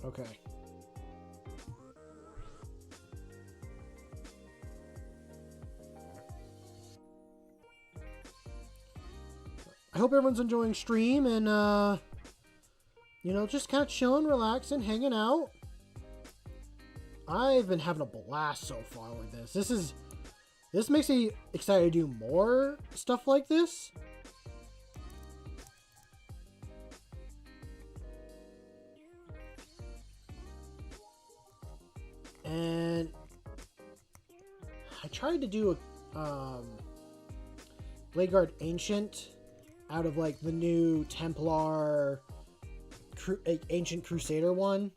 Okay. I hope everyone's enjoying stream and, you know, just kind of chilling, relaxing, hanging out. I've been having a blast so far with this. This makes me excited to do more stuff like this. And I tried to do a Blade Guard Ancient out of like the new Templar Ancient Crusader one.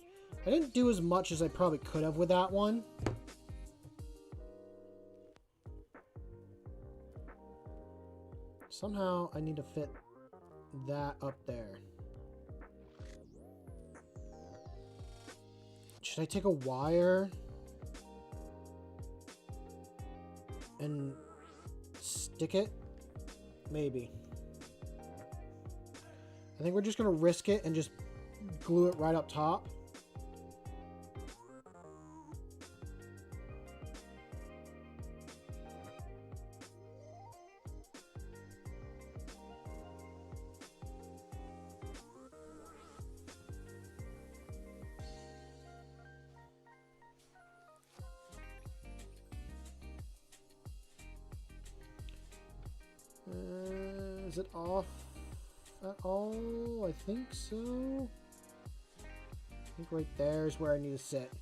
I didn't do as much as I probably could have with that one. Somehow I need to fit that up there. Should I take a wire and stick it? Maybe. I think we're just going to risk it and just glue it right up top. Is it off at all? I think so. I think right there is where I need to sit.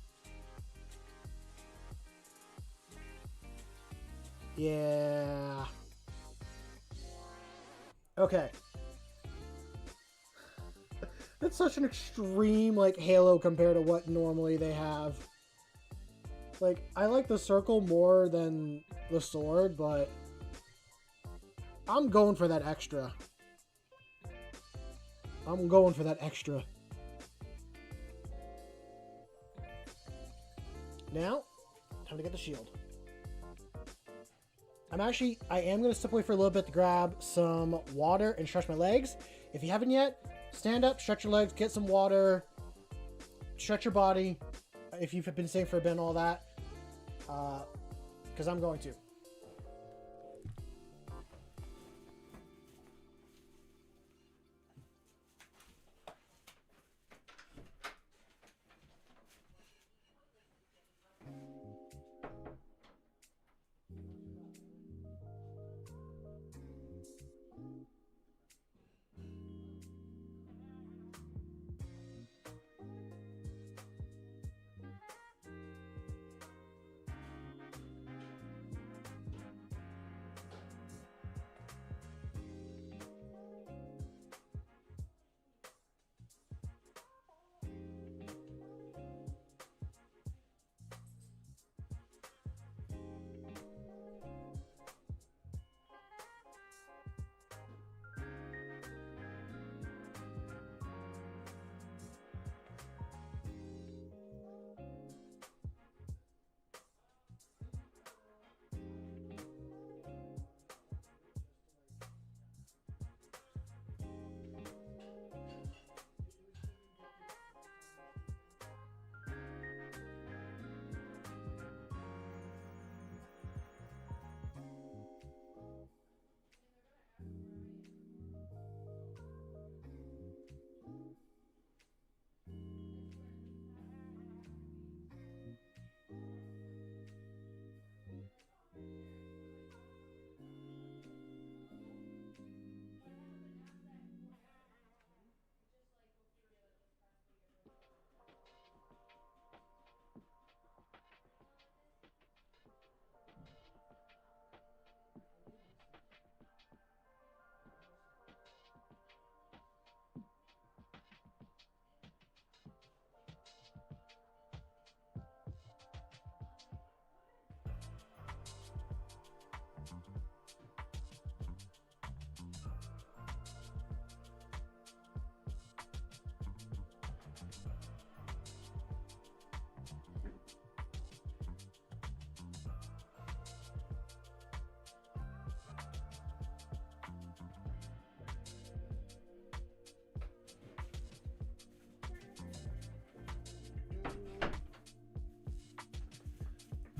Yeah. Okay. That's such an extreme, like, Halo compared to what normally they have. Like, I like the circle more than the sword, but I'm going for that extra. I'm going for that extra. Now, time to get the shield. I am going to step away for a little bit to grab some water and stretch my legs. If you haven't yet, stand up, stretch your legs, get some water, stretch your body. If you've been safe for a bit and all that, because I'm going to.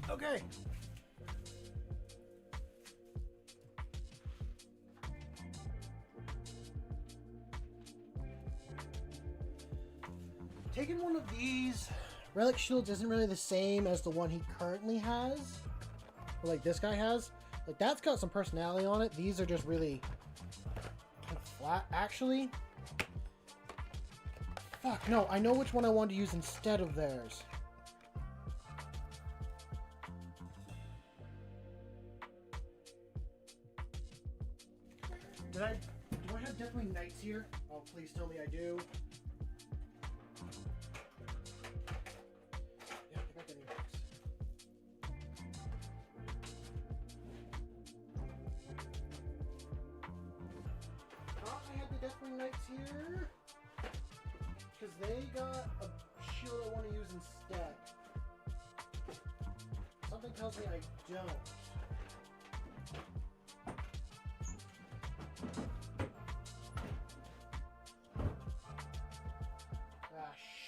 Okay. Taking one of these relic shields isn't really the same as the one he currently has. Or like this guy has. Like that's got some personality on it. These are just really kind of flat. Actually, fuck no, I know which one I want to use instead of theirs. Do I have Deathwing Knights here? Oh, please tell me I do. Yeah, I got the new box. Thought I had the Deathwing Knights here. Because they got a shield I want to use instead. Something tells me I don't.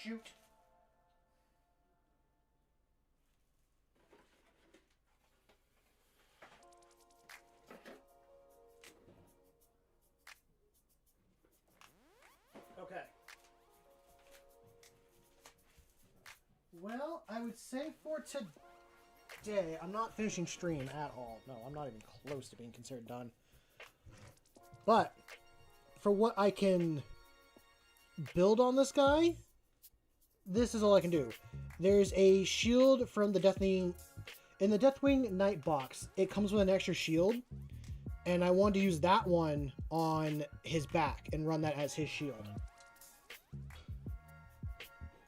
Shoot. Okay. Well, I would say for today, I'm not finishing stream at all. No, I'm not even close to being considered done. But for what I can build on this guy, this is all I can do. There's a shield from the Deathwing. In the Deathwing Knight box, it comes with an extra shield. And I wanted to use that one on his back and run that as his shield.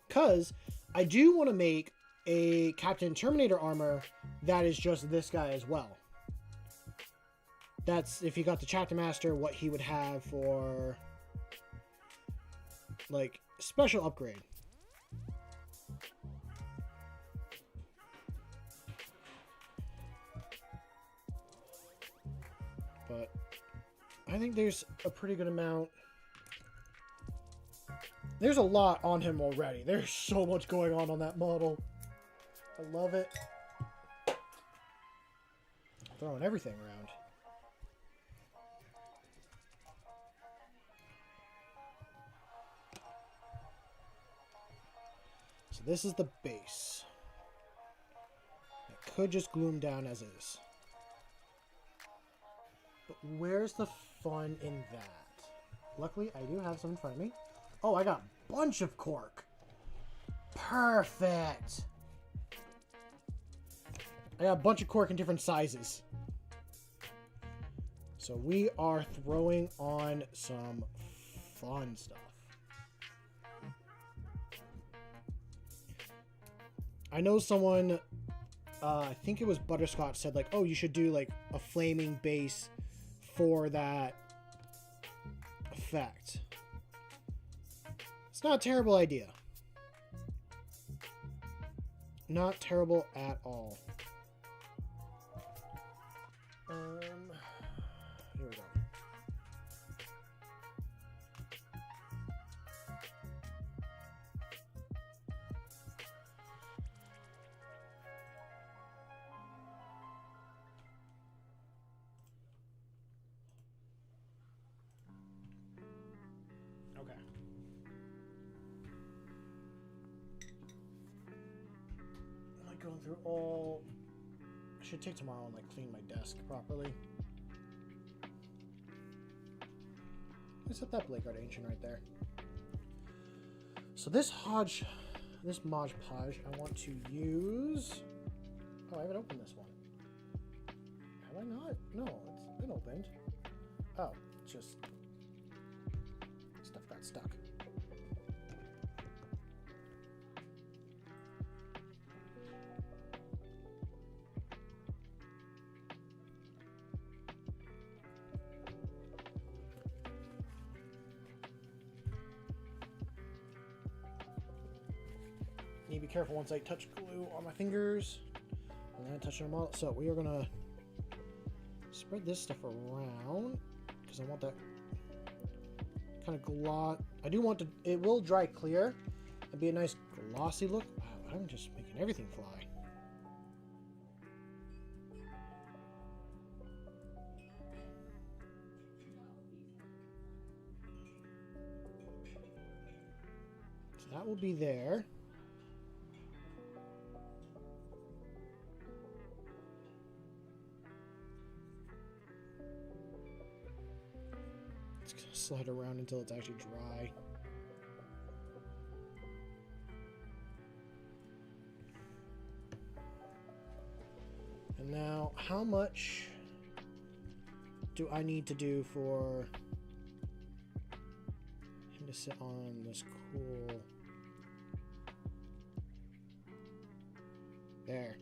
Because I do want to make a Captain Terminator armor that is just this guy as well. That's, if you got the Chapter Master, what he would have for, like, special upgrade. I think there's a pretty good amount. There's a lot on him already. There's so much going on that model. I love it. Throwing everything around. So this is the base. It could just glue him down as is. But where's the fun in that? Luckily, I do have some in front of me. Oh, I got a bunch of cork. Perfect. I got a bunch of cork in different sizes. So we are throwing on some fun stuff. I know someone, I think it was Butterscotch, said like, oh, you should do like a flaming base for that effect. It's not a terrible idea. Not terrible at all. Here we go. Okay. I'm like going through all. I should take tomorrow and like clean my desk properly. Let's set that Blade Ancient right there. So this Mod Podge, I want to use. Oh, I haven't opened this one. Have I not? No, it's been opened. Oh, it's just stuff got stuck. Need to be careful once I touch glue on my fingers. And then I touch them all. So we are gonna spread this stuff around because I want that kind of gloss. I do want to. It will dry clear and be a nice glossy look. Wow, I'm just making everything fly. So that will be there. Slide around until it's actually dry. And now, how much do I need to do for him to sit on this cool... There.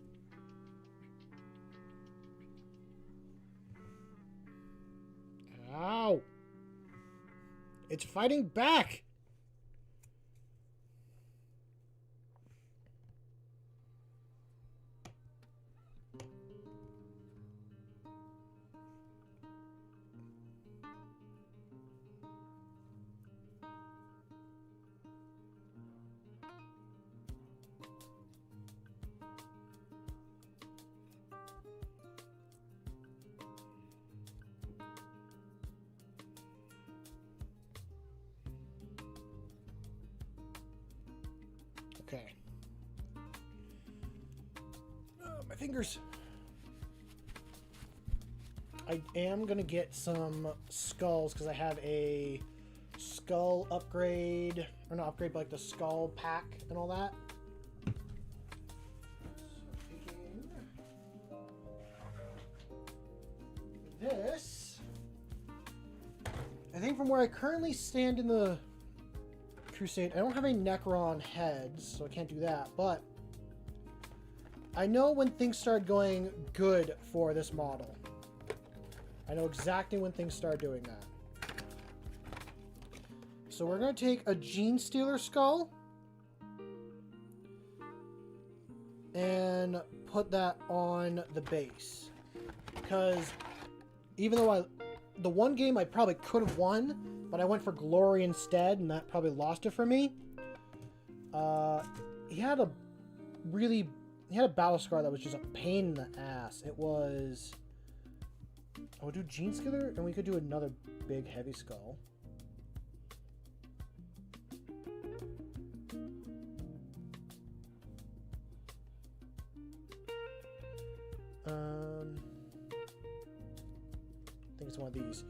Ow! It's fighting back! Okay. My fingers. I am going to get some skulls because I have a skull upgrade. Or not upgrade, but like the skull pack and all that. So this. I think from where I currently stand in the Crusade, I don't have any Necron heads, so I can't do that, but I know when things start going good for this model. I know exactly when things start doing that. So we're going to take a Gene Stealer skull and put that on the base. Because even though the one game I probably could have won, but I went for glory instead, and that probably lost it for me. He had a battle scar that was just a pain in the ass. It was... I would do Gene Skiller, and we could do another big heavy skull. I think it's one of these.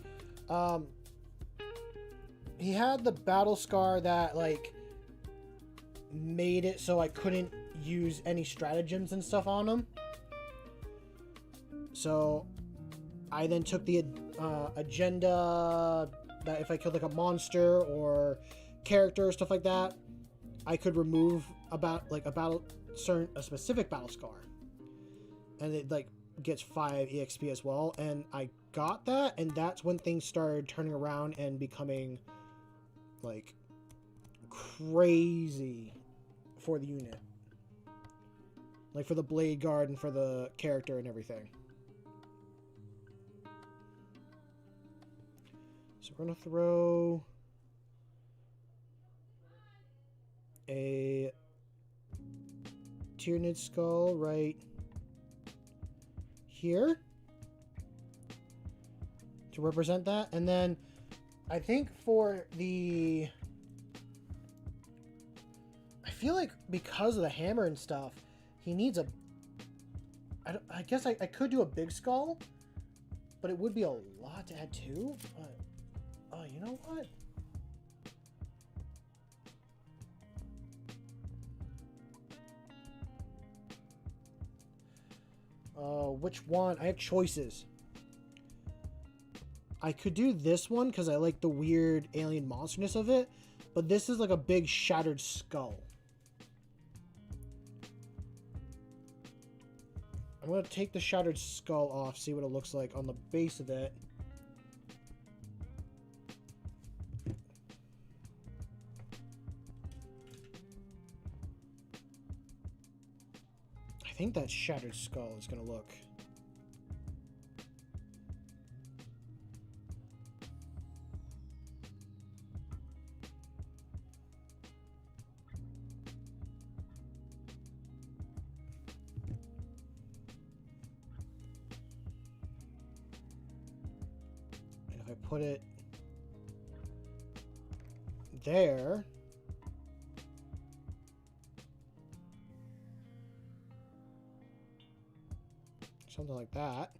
He had the battle scar that, like, made it so I couldn't use any stratagems and stuff on him. So I then took the agenda that if I killed like a monster or character or stuff like that, I could remove a specific battle scar, and it like gets 5 EXP as well. And I got that, and that's when things started turning around and becoming like crazy for the unit, like for the blade guard and for the character and everything. So we're gonna throw a Tyranid skull right here to represent that, and then I think for the... I feel like because of the hammer and stuff, he needs a... I guess I could do a big skull, but it would be a lot to add to. But, oh, you know what? Which one? I have choices. I could do this one because I like the weird alien monsterness of it, but this is like a big shattered skull. I'm going to take the shattered skull off, see what it looks like on the base of it. I think that shattered skull is going to look... If I put it there, something like that.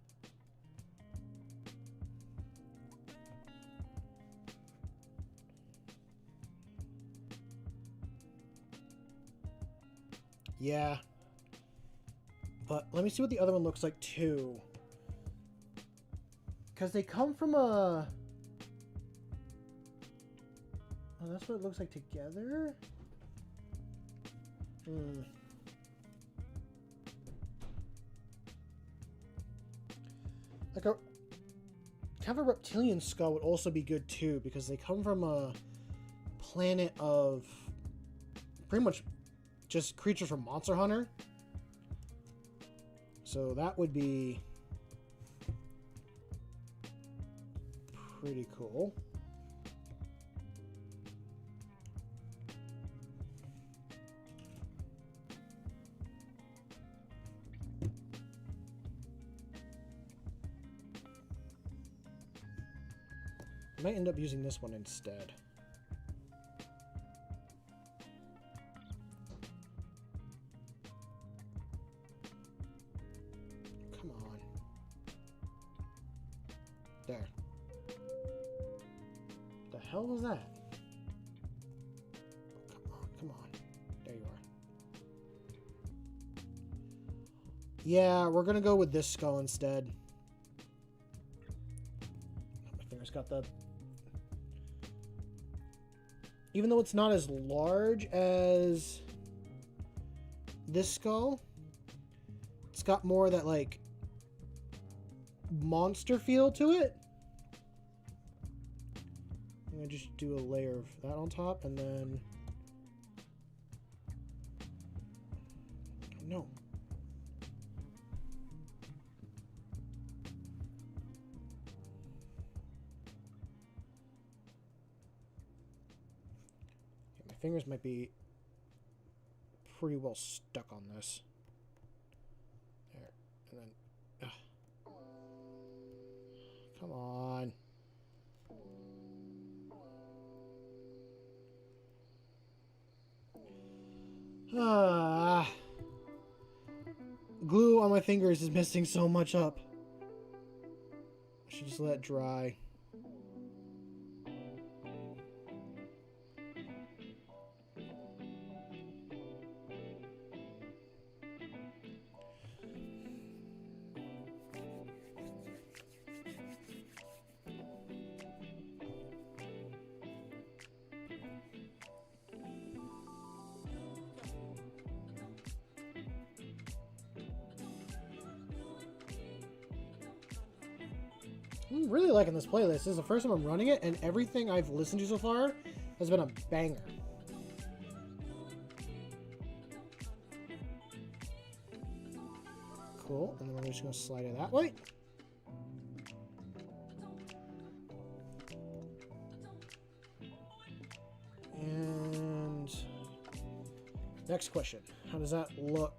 Yeah. But let me see what the other one looks like too. Because they come from a... Oh, that's what it looks like together? Like a... kind of a reptilian skull would also be good too, because they come from a planet of pretty much just creatures from Monster Hunter. So that would be pretty cool. I might end up using this one instead. Come on. There. The hell was that? Come on, come on. There you are. Yeah, we're gonna go with this skull instead. My finger's got the... Even though it's not as large as this skull, it's got more of that, like, monster feel to it. I'm going to just do a layer of that on top, and then... No. fingers might be pretty well stuck on this. There. And then... Come on. Glue on my fingers is messing so much up. I should just let it dry. I'm really liking this playlist. This is the first time I'm running it, and everything I've listened to so far has been a banger. Cool, and then we're just going to slide it that way. And next question. How does that look?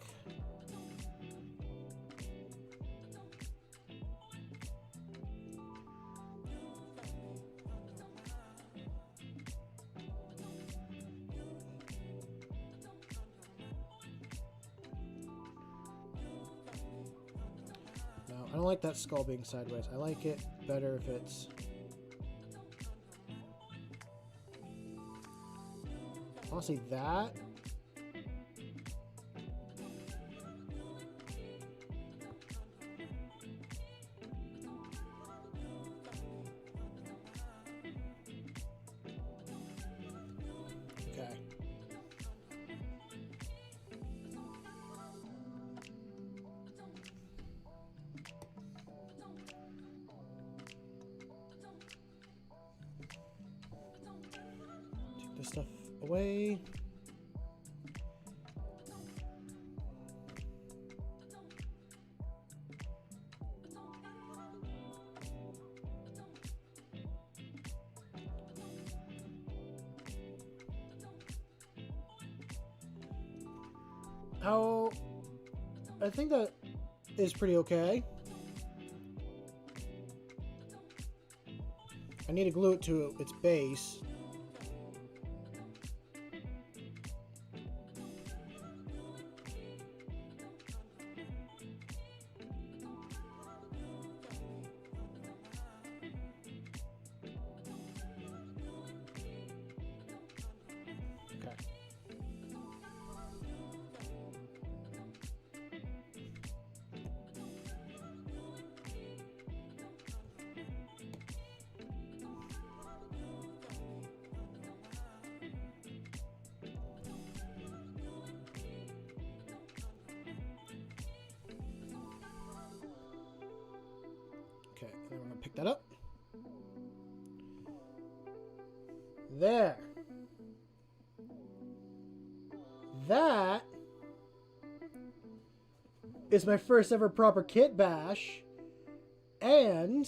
I don't like that skull being sideways. I like it better if it's... Honestly, that... Okay. This stuff away. How... I think that is pretty okay. I need to glue it to its base. Okay, and then we're gonna pick that up. There. That is my first ever proper kit bash, and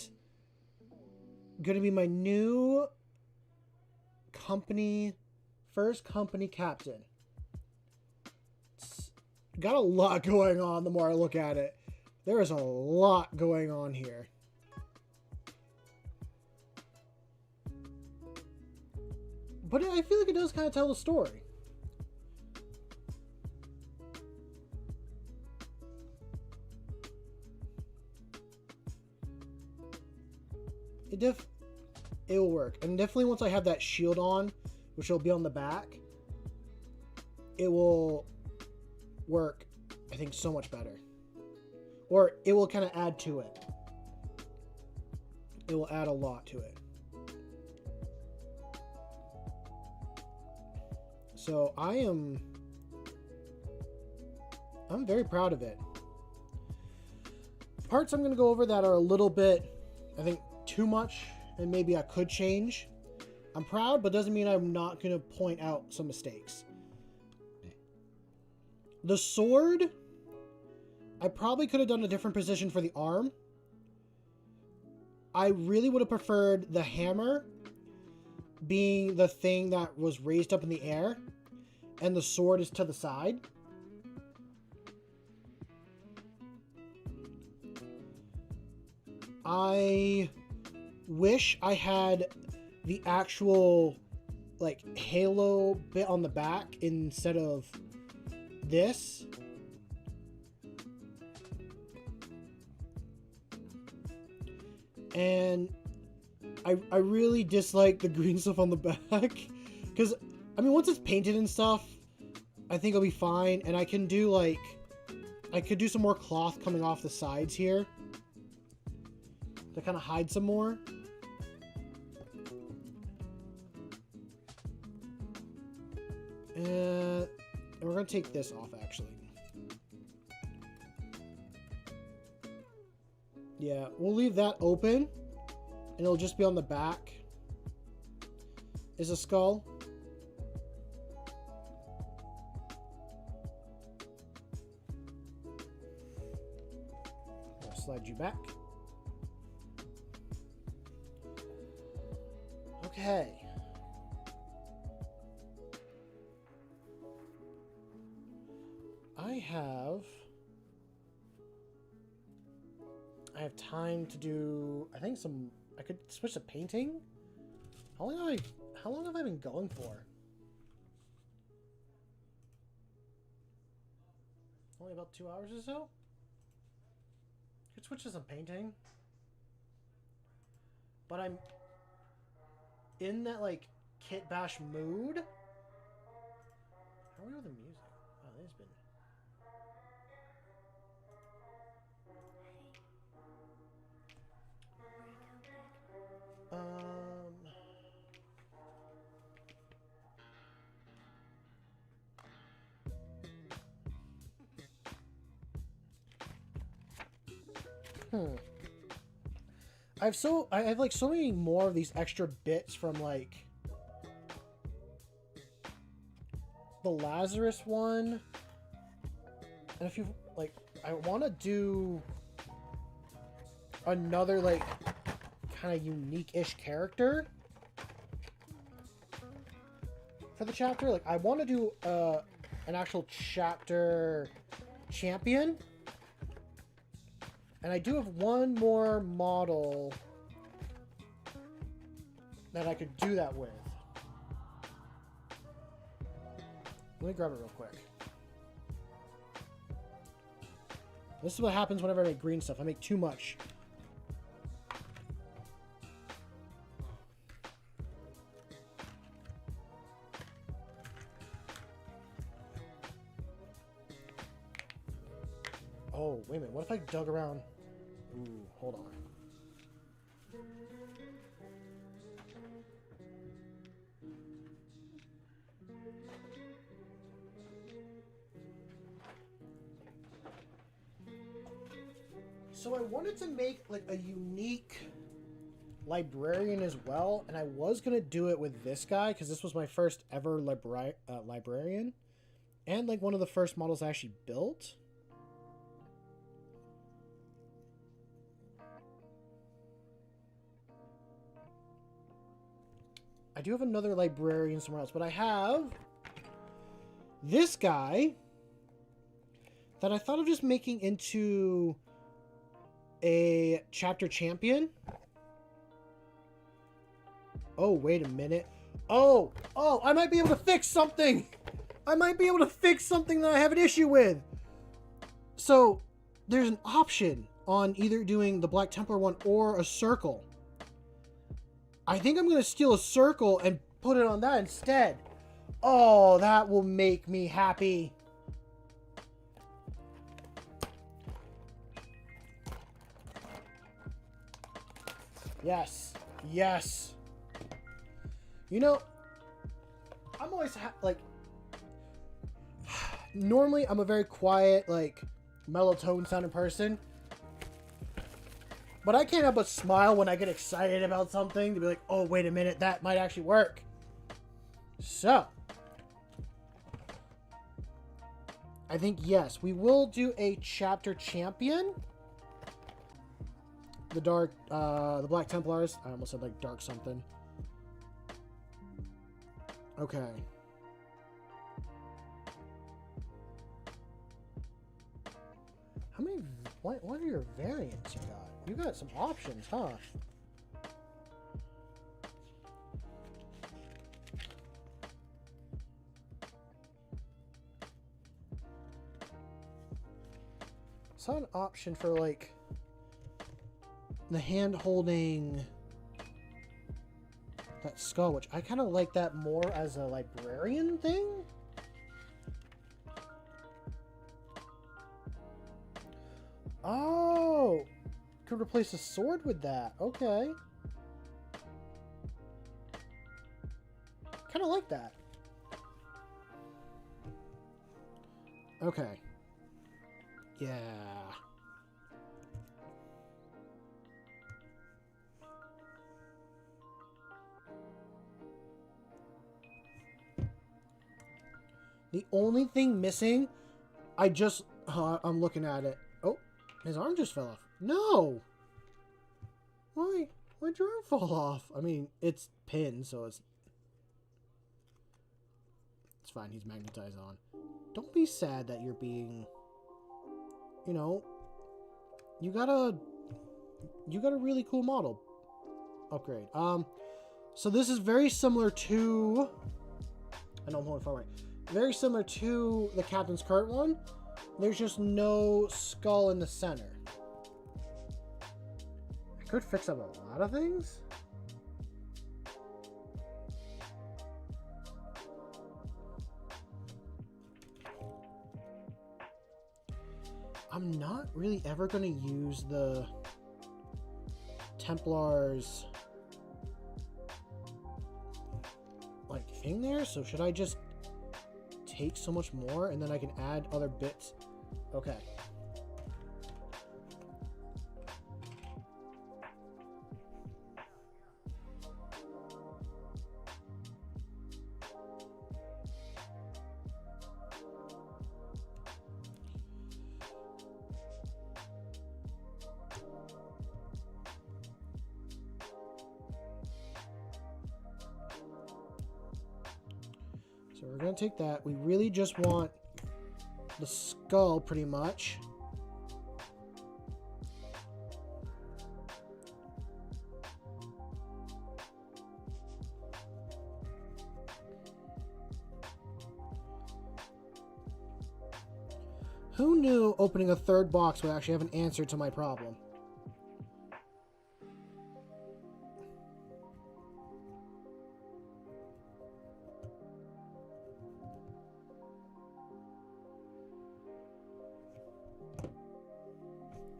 gonna be my new company, first company captain. It's got a lot going on the more I look at it. There is a lot going on here. But I feel like it does kind of tell the story. It will work. And definitely once I have that shield on, which will be on the back, it will work, I think, so much better. Or it will kind of add to it. It will add a lot to it. So I'm very proud of it. Parts I'm going to go over that are a little bit, I think, too much and maybe I could change. I'm proud, but doesn't mean I'm not going to point out some mistakes. The sword, I probably could have done a different position for the arm. I really would have preferred the hammer being the thing that was raised up in the air, and the sword is to the side. I wish I had the actual, like, halo bit on the back instead of this. And I really dislike the green stuff on the back. Because, I mean, once it's painted and stuff, I think it'll be fine. And I can do, like, I could do some more cloth coming off the sides here to kind of hide some more. And we're going to take this off, actually. Yeah, we'll leave that open. And it'll just be on the back. Is a skull. I'll slide you back. Okay. I have time to do, I think I could switch to painting. How long have I been going for? Only about 2 hours or so? Could switch to some painting. But I'm in that, like, kit bash mood. How are we with the music? Oh, there's been... I have like so many more of these extra bits from like the Lazarus one. And if you like, I want to do another like kind of unique-ish character for the chapter. Like I want to do an actual chapter champion. And I do have one more model that I could do that with. Let me grab it real quick. This is what happens whenever I make green stuff. I make too much. Oh, wait a minute. What if I dug around? Ooh, hold on. So I wanted to make like a unique librarian as well, and I was going to do it with this guy because this was my first ever librarian and like one of the first models I actually built. I do have another librarian somewhere else, but I have this guy that I thought of just making into a chapter champion. Oh, wait a minute. Oh, I might be able to fix something. I might be able to fix something that I have an issue with. So there's an option on either doing the Black Templar one or a circle. I think I'm going to steal a circle and put it on that instead. Oh, that will make me happy. Yes. Yes. You know, I'm always like, normally I'm a very quiet, like, mellow tone sounding person. But I can't help but smile when I get excited about something to be like, oh, wait a minute, that might actually work. So, I think, yes, we will do a chapter champion. The Black Templars. I almost said like dark something. Okay. How many... What are your variants you got? You got some options, huh? Saw an option for like the hand holding that skull, which I kind of like that more as a librarian thing. Oh, could replace a sword with that. Okay, kind of like that. Okay. Yeah. The only thing missing, I'm looking at it. Oh, his arm just fell off. No! Why? Why'd your arm fall off? I mean, it's pinned, so it's fine. He's magnetized on. Don't be sad that you're being, you know, you got a really cool model upgrade. So this is very similar to, I know I'm holding far away. Very similar to the Captain's Cart one. There's just no skull in the center. I could fix up a lot of things. I'm not really ever going to use the Templars like thing there, so should I just take so much more and then I can add other bits? Okay. So we're going to take that. We really just want the skull, pretty much. Who knew opening a third box would actually have an answer to my problem?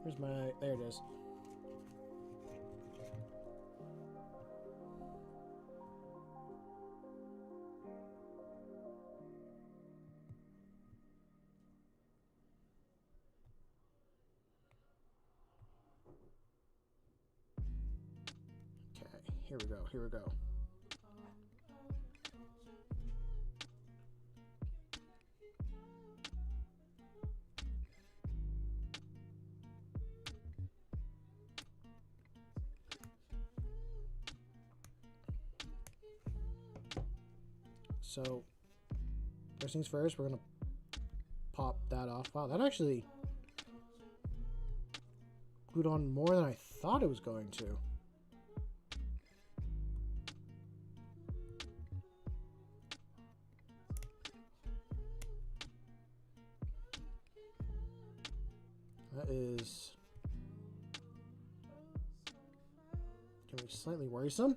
Where's my... There it is. Okay, here we go, here we go. So, first things first, we're going to pop that off. Wow, that actually glued on more than I thought it was going to. That is going to be slightly worrisome.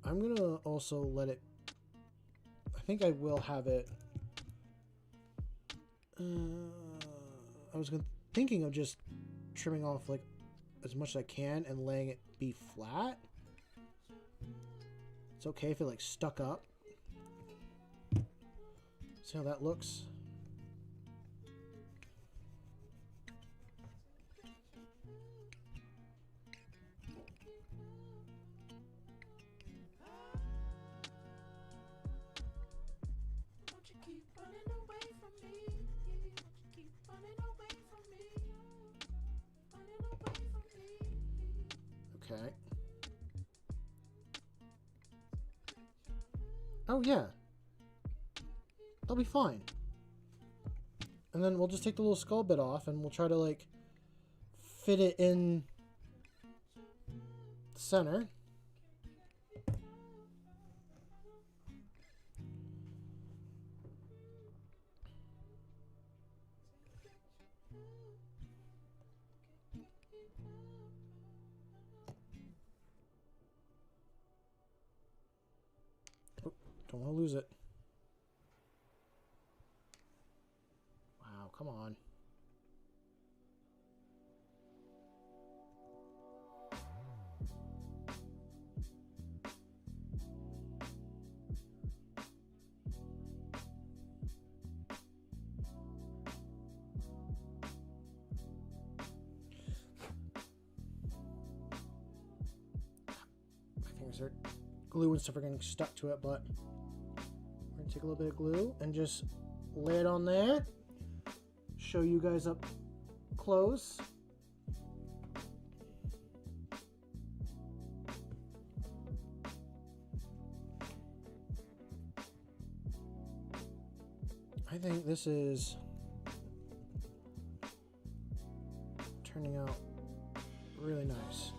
I'm going to also let it... I think I will have it... I was thinking of just trimming off like as much as I can and letting it be flat. It's okay if it like stuck up. See how that looks? Oh, yeah. That'll be fine. And then we'll just take the little skull bit off and we'll try to, like, fit it in the center. Oh, don't want to lose it. Wow, come on. Are glue and stuff are getting stuck to it, but we're gonna take a little bit of glue and just lay it on there. Show you guys up close. I think this is turning out really nice.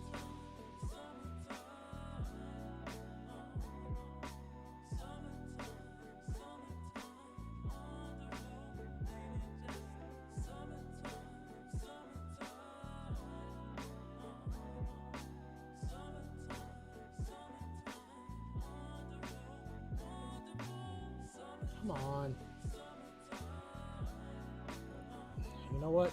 Come on. You know what?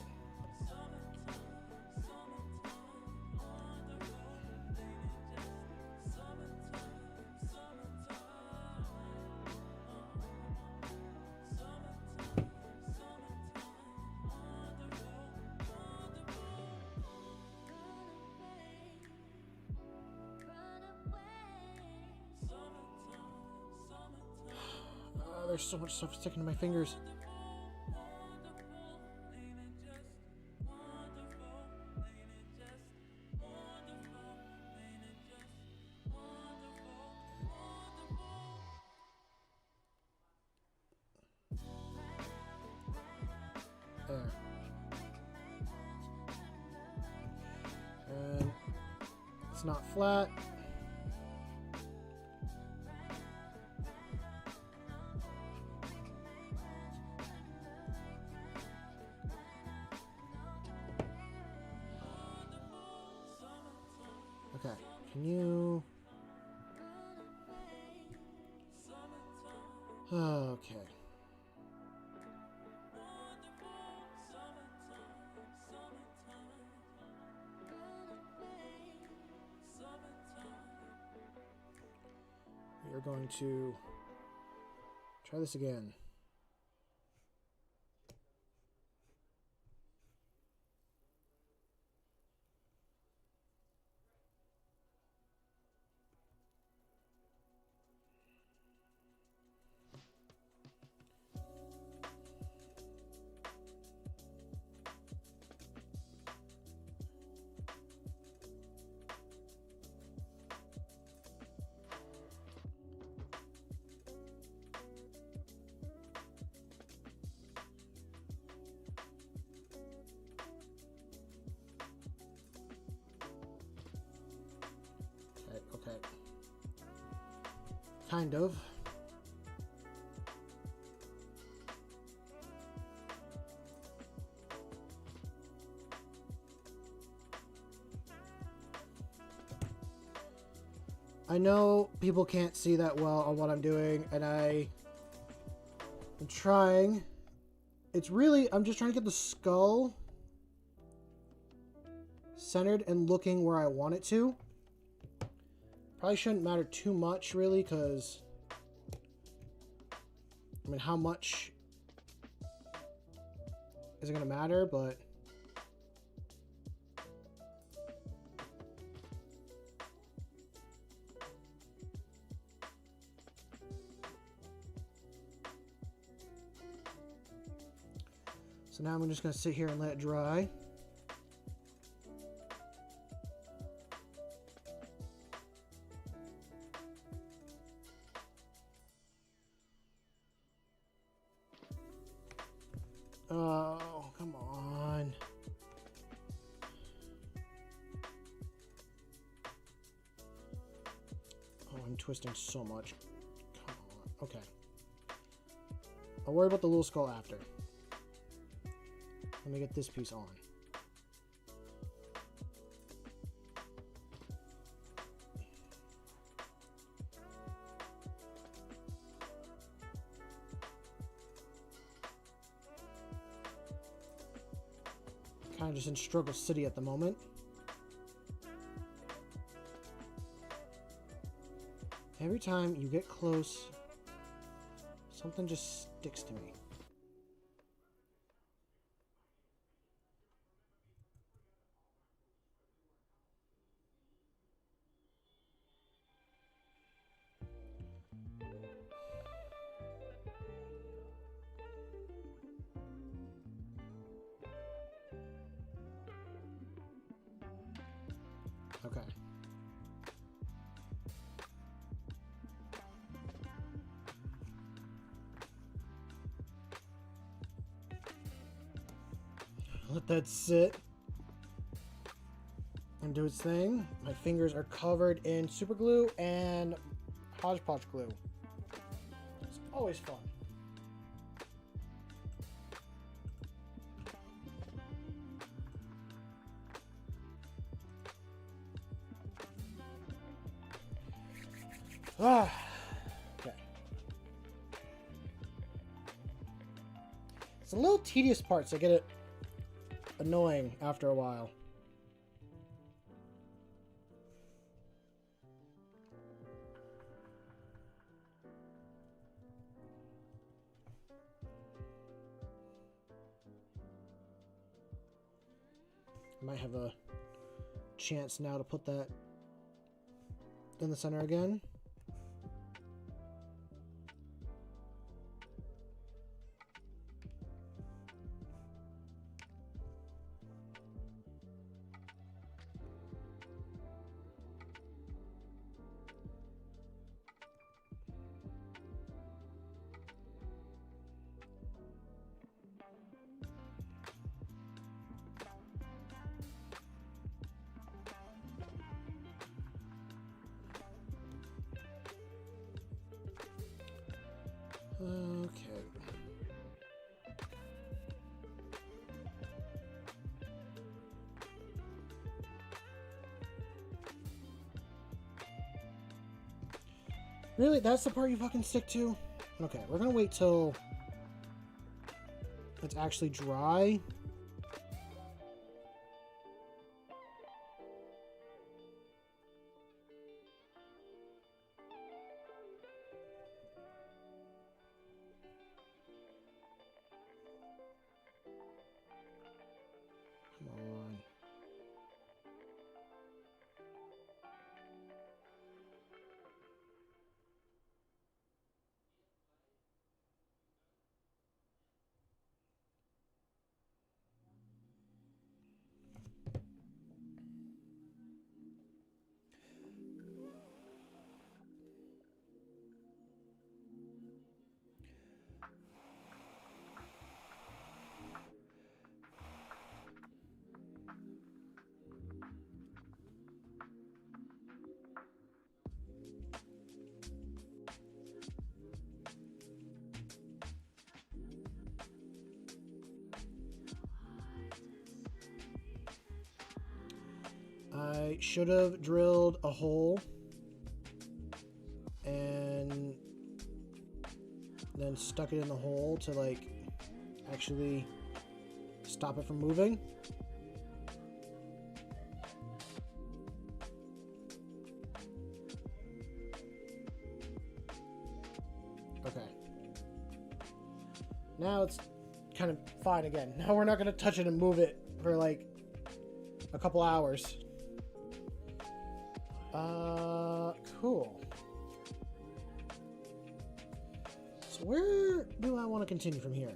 There's so much stuff sticking to my fingers. There. And it's not flat. Okay, can you... Okay. We are going to try this again. Okay. Kind of. I know people can't see that well on what I'm doing, and I'm trying. It's really, I'm just trying to get the skull centered and looking where I want it to. Probably shouldn't matter too much, really, because, I mean, how much is it going to matter, but... So now I'm just going to sit here and let it dry. twisting so much. Come on. Okay. I'll worry about the little skull after. Let me get this piece on. Kind of just in Struggle City at the moment. Every time you get close, something just sticks to me. Okay. Let that sit and do its thing. My fingers are covered in super glue and Hodgepodge glue. It's always fun. Ah, okay. It's a little tedious part, so I get it annoying after a while. I might have a chance now to put that in the center again. Okay. Really? That's the part you fucking stick to? Okay, we're gonna wait till it's actually dry. Come on. I should have drilled a hole and then stuck it in the hole to like actually stop it from moving. Okay. Now it's kind of fine again. Now we're not going to touch it and move it for like a couple hours. Cool. So where do I want to continue from here?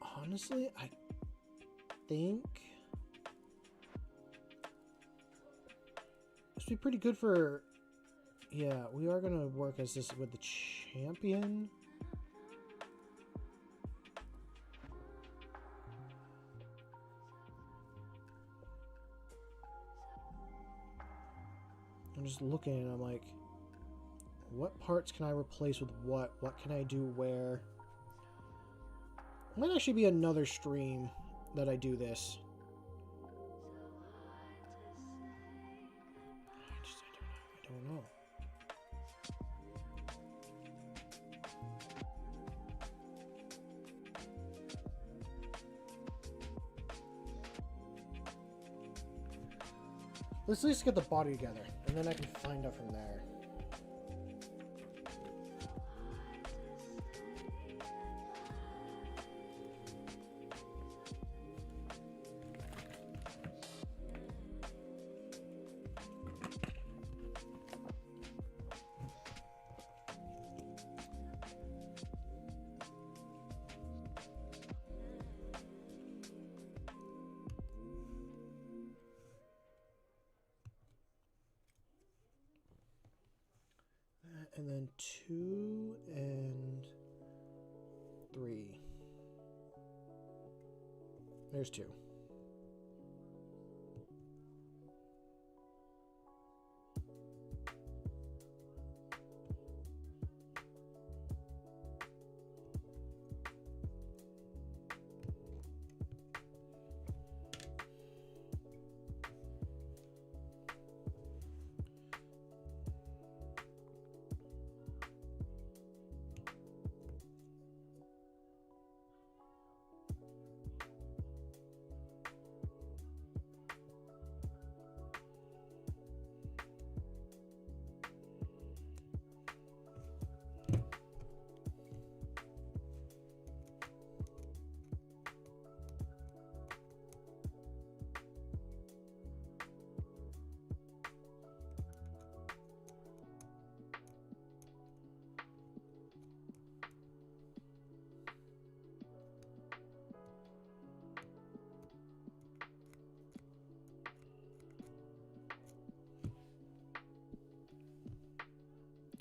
Honestly, I think Must be pretty good for... Yeah, we are going to work as this with the champion. I'm just looking and I'm like, what parts can I replace with what? What can I do where? Might actually be another stream that I do this. I don't know. Let's at least get the body together, and then I can find out from there. And then 2 and 3. There's 2.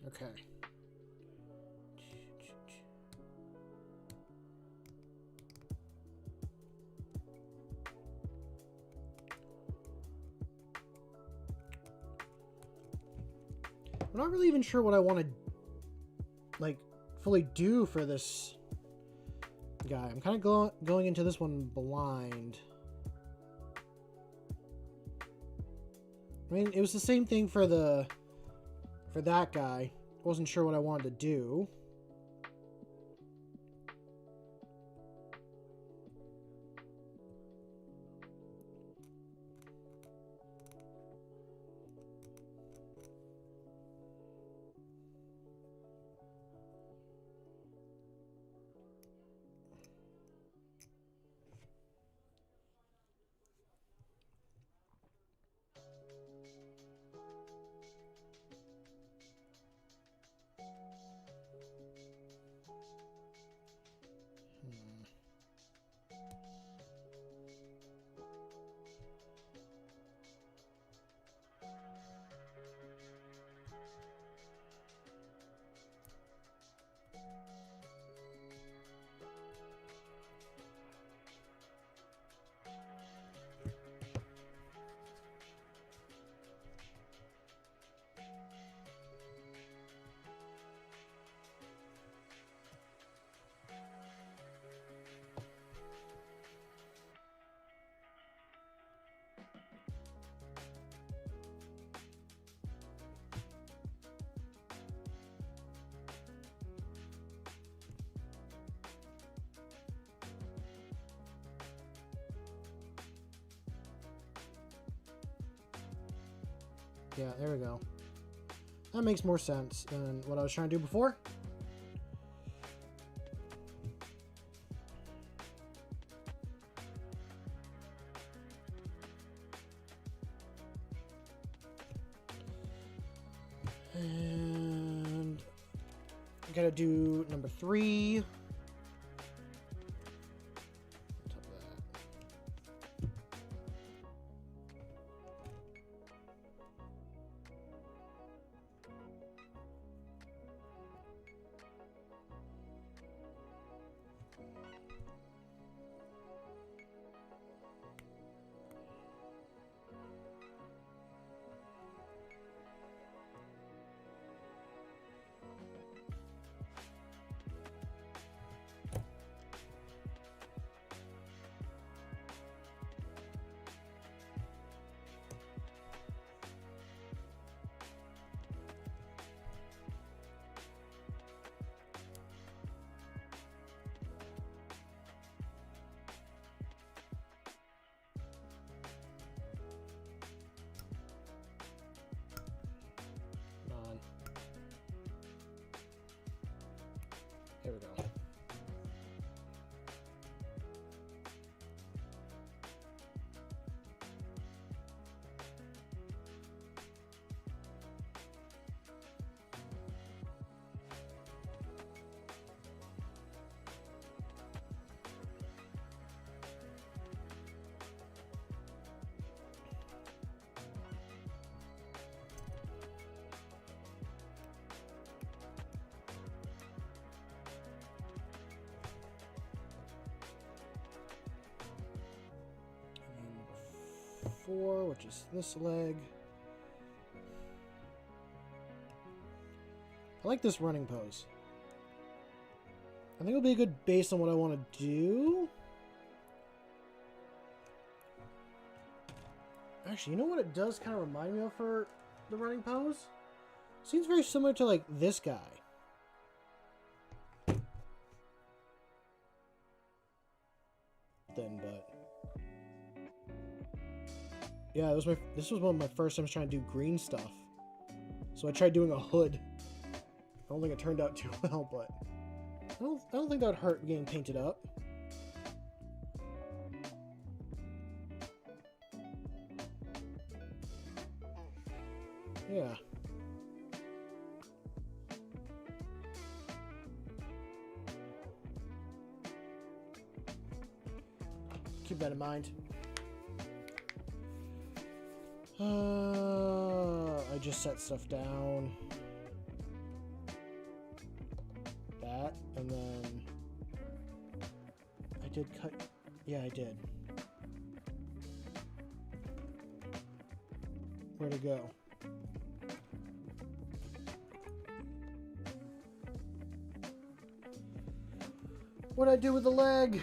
Okay. I'm not really even sure what I want to, like, fully do for this guy. I'm kind of going into this one blind. I mean, it was the same thing for that guy. Wasn't sure what I wanted to do. Yeah, there we go. That makes more sense than what I was trying to do before. And I gotta do number 3. There we go. Four, which is this leg. I like this running pose. I think it'll be a good base on what I want to do. Actually, you know what it does kind of remind me of for the running pose? Seems very similar to like this guy. Then, but yeah, this was one of my first times trying to do green stuff. So I tried doing a hood. I don't think it turned out too well, but I don't think that would hurt getting painted up. Yeah. Keep that in mind. I just set stuff down. That, and then I did cut. Yeah, I did. Where'd it go? What'd I do with the leg?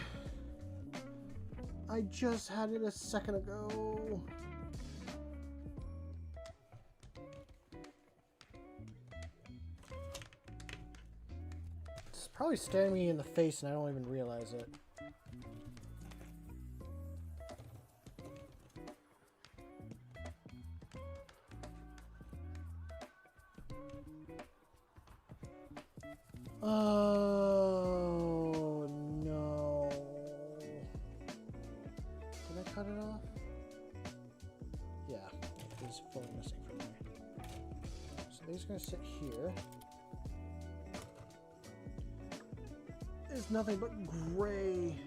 I just had it a second ago. It's probably staring me in the face and I don't even realize it. Oh no. Did I cut it off? Yeah, it's fully missing from there. So these are gonna sit here. There's nothing but gray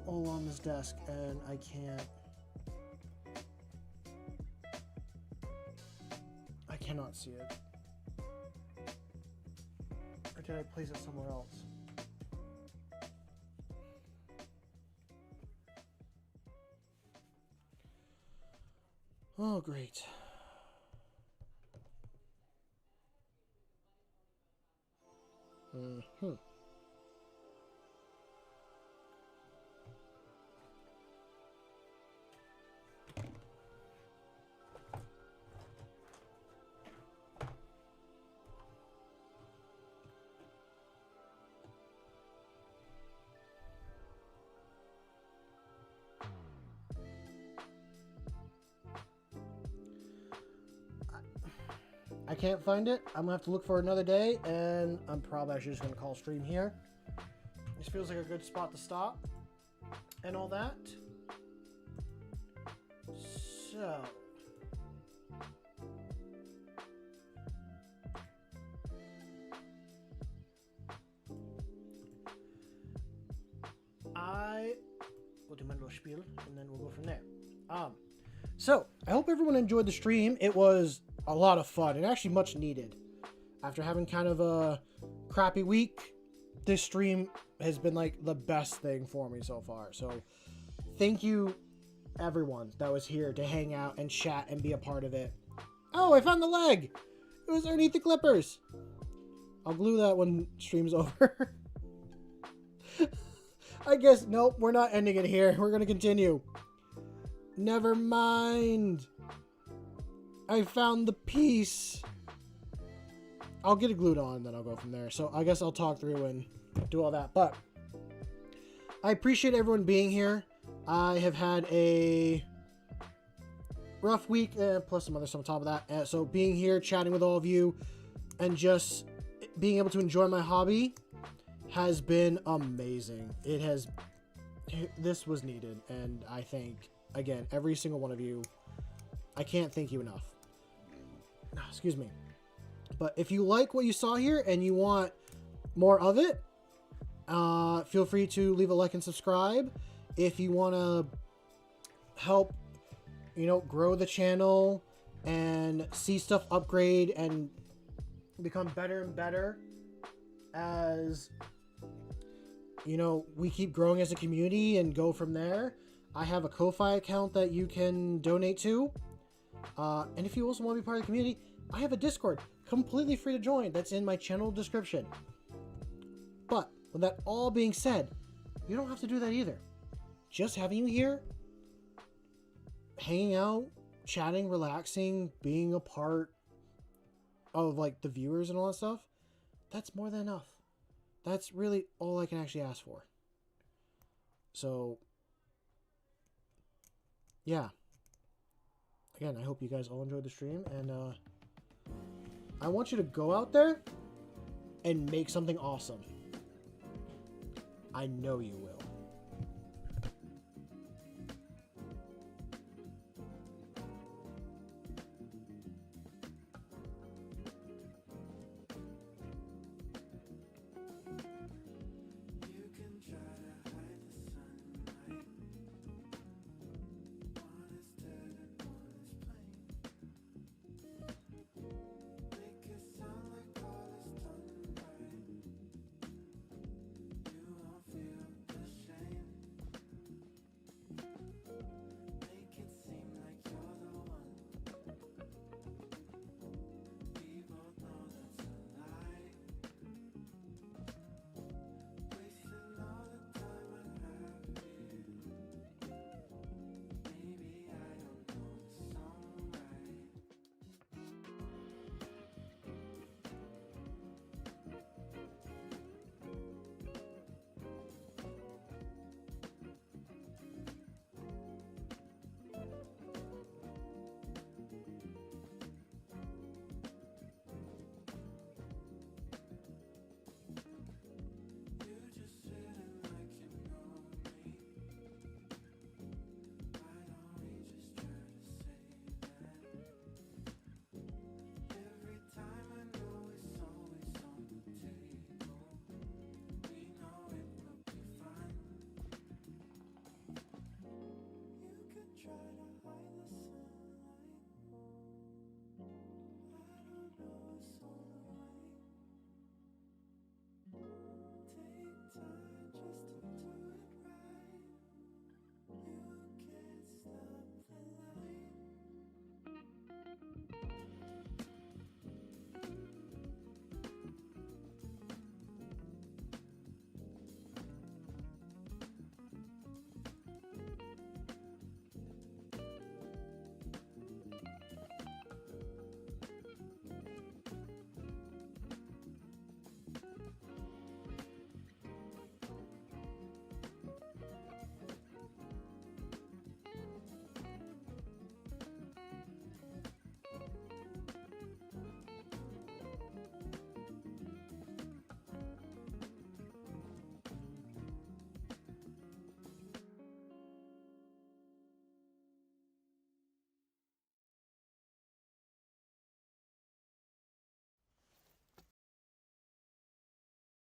all on this desk, and I cannot see it. Or did I place it somewhere else? Oh, great. Mm-hmm. I can't find it. I'm gonna have to look for another day, and I'm probably actually just gonna call stream here. This feels like a good spot to stop, and all that. So, I will do my little spiel, and then we'll go from there. So I hope everyone enjoyed the stream. It was a lot of fun and actually much needed. After having kind of a crappy week, this stream has been like the best thing for me so far. So thank you everyone that was here to hang out and chat and be a part of it. Oh, I found the leg. It was underneath the clippers. I'll glue that when stream's over. I guess, nope, we're not ending it here. We're going to continue. Never mind. I found the piece. I'll get it glued on and then I'll go from there. So I guess I'll talk through and do all that. But I appreciate everyone being here. I have had a rough week, plus some other stuff on top of that. So being here, chatting with all of you, and just being able to enjoy my hobby has been amazing. This was needed, and I thank, again, every single one of you. I can't thank you enough. Excuse me. But if you like what you saw here and you want more of it, feel free to leave a like and subscribe. If you want to help, grow the channel and see stuff upgrade and become better and better as, we keep growing as a community and go from there, I have a Ko-Fi account that you can donate to. And if you also want to be part of the community, I have a Discord completely free to join. That's in my channel description. But with that all being said, you don't have to do that either. Just having you here, hanging out, chatting, relaxing, being a part of like the viewers and all that stuff, that's more than enough. That's really all I can actually ask for. So, yeah. Again, I hope you guys all enjoyed the stream, and I want you to go out there and make something awesome. I know you will.